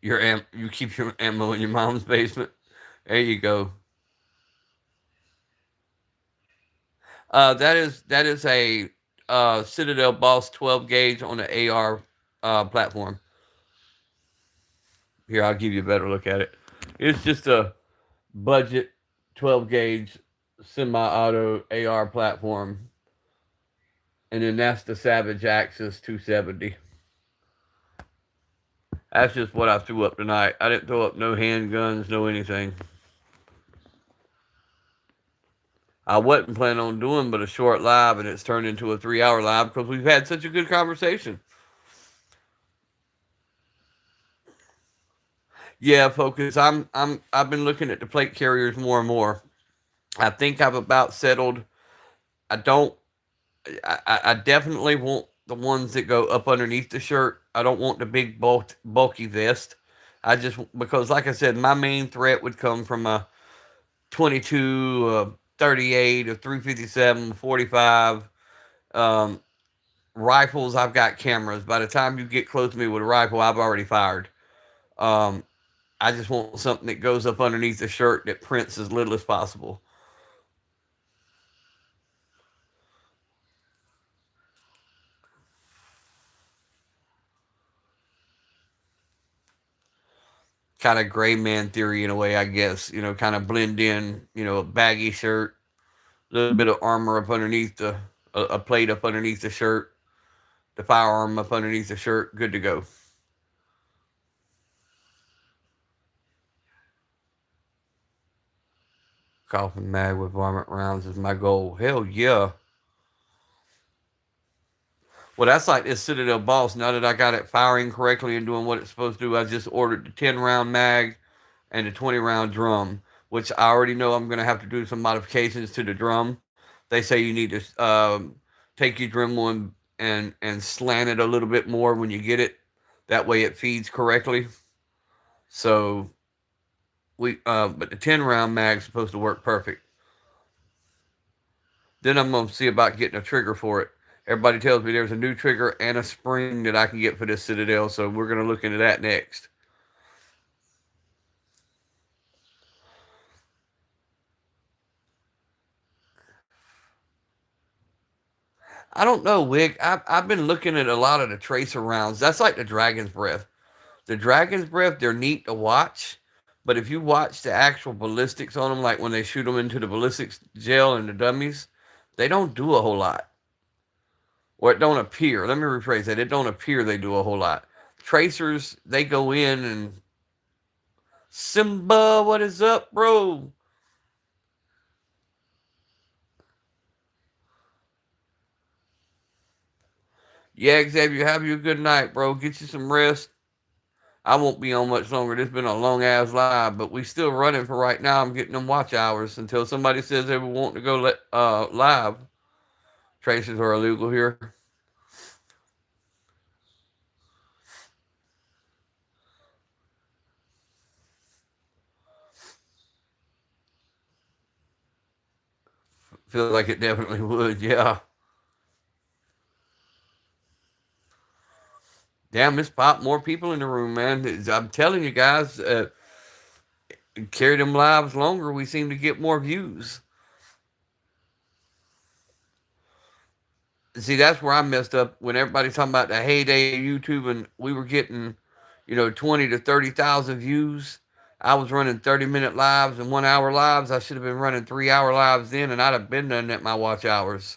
Speaker 2: You keep your ammo in your mom's basement. There you go. That is a Citadel Boss 12 gauge on the AR platform. Here, I'll give you a better look at it. It's just a budget 12 gauge semi-auto AR platform, and then that's the Savage Axis 270. That's just what I threw up tonight. I didn't throw up no handguns, no anything. I wasn't planning on doing but a short live, and it's turned into a 3-hour live because we've had such a good conversation. Yeah, Focus. I've been looking at the plate carriers more and more. I think I've about settled. I don't. I definitely want the ones that go up underneath the shirt. I don't want the big bulky vest. I just, because like I said, my main threat would come from a 22, a 38, a 357, 45. Rifles, I've got cameras. By the time you get close to me with a rifle, I've already fired. I just want something that goes up underneath the shirt that prints as little as possible. Kind of gray man theory in a way, I guess. Kind of blend in, a baggy shirt, a little bit of armor up underneath a plate up underneath the shirt, the firearm up underneath the shirt, good to go. Coffin mag with varmint rounds is my goal. Hell yeah. Well, that's like this Citadel Boss. Now that I got it firing correctly and doing what it's supposed to do, I just ordered the 10-round mag and the 20-round drum, which I already know I'm going to have to do some modifications to the drum. They say you need to take your Dremel and slant it a little bit more when you get it. That way it feeds correctly. So But the 10 round mag's supposed to work perfect. Then I'm gonna see about getting a trigger for it. Everybody tells me there's a new trigger and a spring that I can get for this Citadel, so we're gonna look into that next. I don't know, Wick. I've been looking at a lot of the tracer rounds. That's like the Dragon's Breath. The Dragon's Breath, they're neat to watch, but if you watch the actual ballistics on them, like when they shoot them into the ballistics gel and the dummies, they don't do a whole lot. Or it don't appear. Let me rephrase that. It don't appear they do a whole lot. Tracers, they go in and Simba, what is up, bro? Yeah, Xavier, have you a good night, bro. Get you some rest. I won't be on much longer. This has been a long ass live, but we still running for right now. I'm getting them watch hours until somebody says they want to go live. Tracers are illegal here. Feels like it definitely would, yeah. Damn, this popped more people in the room, man. I'm telling you guys, carry them lives longer, we seem to get more views. See, that's where I messed up when everybody's talking about the heyday of YouTube and we were getting, 20 to 30,000 views. I was running 30-minute lives and 1 hour lives. I should have been running 3 hour lives then, and I'd have been done at my watch hours.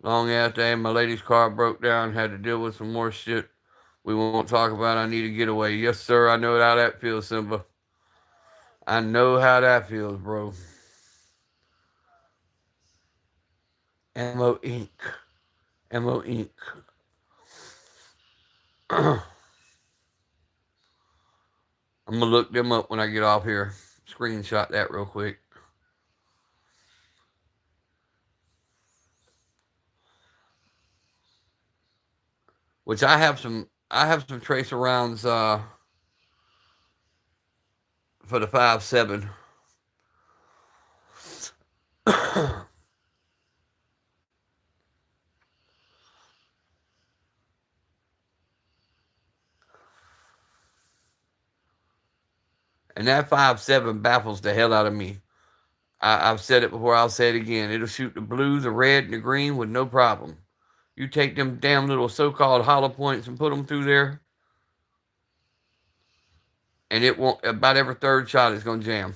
Speaker 2: Long ass day, my lady's car broke down, had to deal with some more shit we won't talk about. I need a getaway. Yes, sir, I know how that feels, Simba. I know how that feels, bro. Ammo Inc. Ammo Inc. I'm going to look them up when I get off here. Screenshot that real quick. Which I have some tracer rounds for the 5.7. And that 5.7 baffles the hell out of me. I've said it before, I'll say it again. It'll shoot the blue, the red, and the green with no problem. You take them damn little so-called hollow points and put them through there, and it won't, about every third shot is going to jam.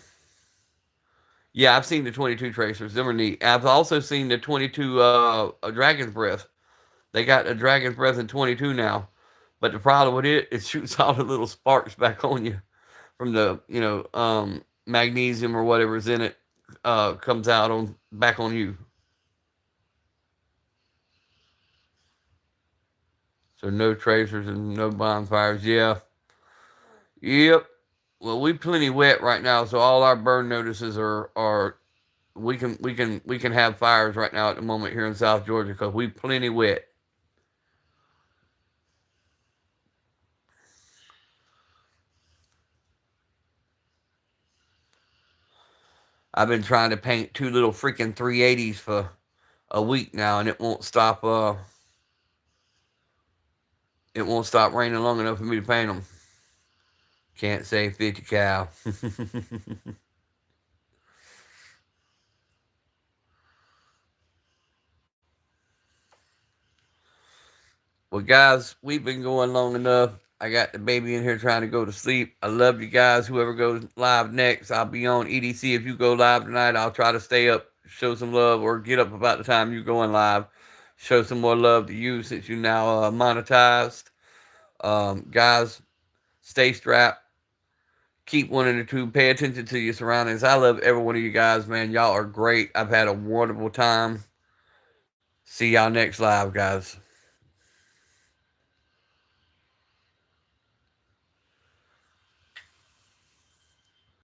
Speaker 2: Yeah, I've seen the 22 tracers. Them are neat. I've also seen the 22 Dragon's Breath. They got a Dragon's Breath in 22 now. But the problem with it shoots all the little sparks back on you from the, magnesium or whatever's in it comes out back on you. So no tracers and no bonfires. Yeah. Yep. Well, we plenty wet right now, so all our burn notices are we can have fires right now at the moment here in South Georgia because we plenty wet. I've been trying to paint 2 little freaking 380s for a week now, and it won't stop. It won't stop raining long enough for me to paint them. Can't say 50 cal. Well, guys, we've been going long enough. I got the baby in here trying to go to sleep. I love you guys. Whoever goes live next, I'll be on EDC. If you go live tonight, I'll try to stay up, show some love, or get up about the time you're going live. Show some more love to you since you now monetized. Guys, stay strapped. Keep one in the tube. Pay attention to your surroundings. I love every one of you guys, man. Y'all are great. I've had a wonderful time. See y'all next live, guys.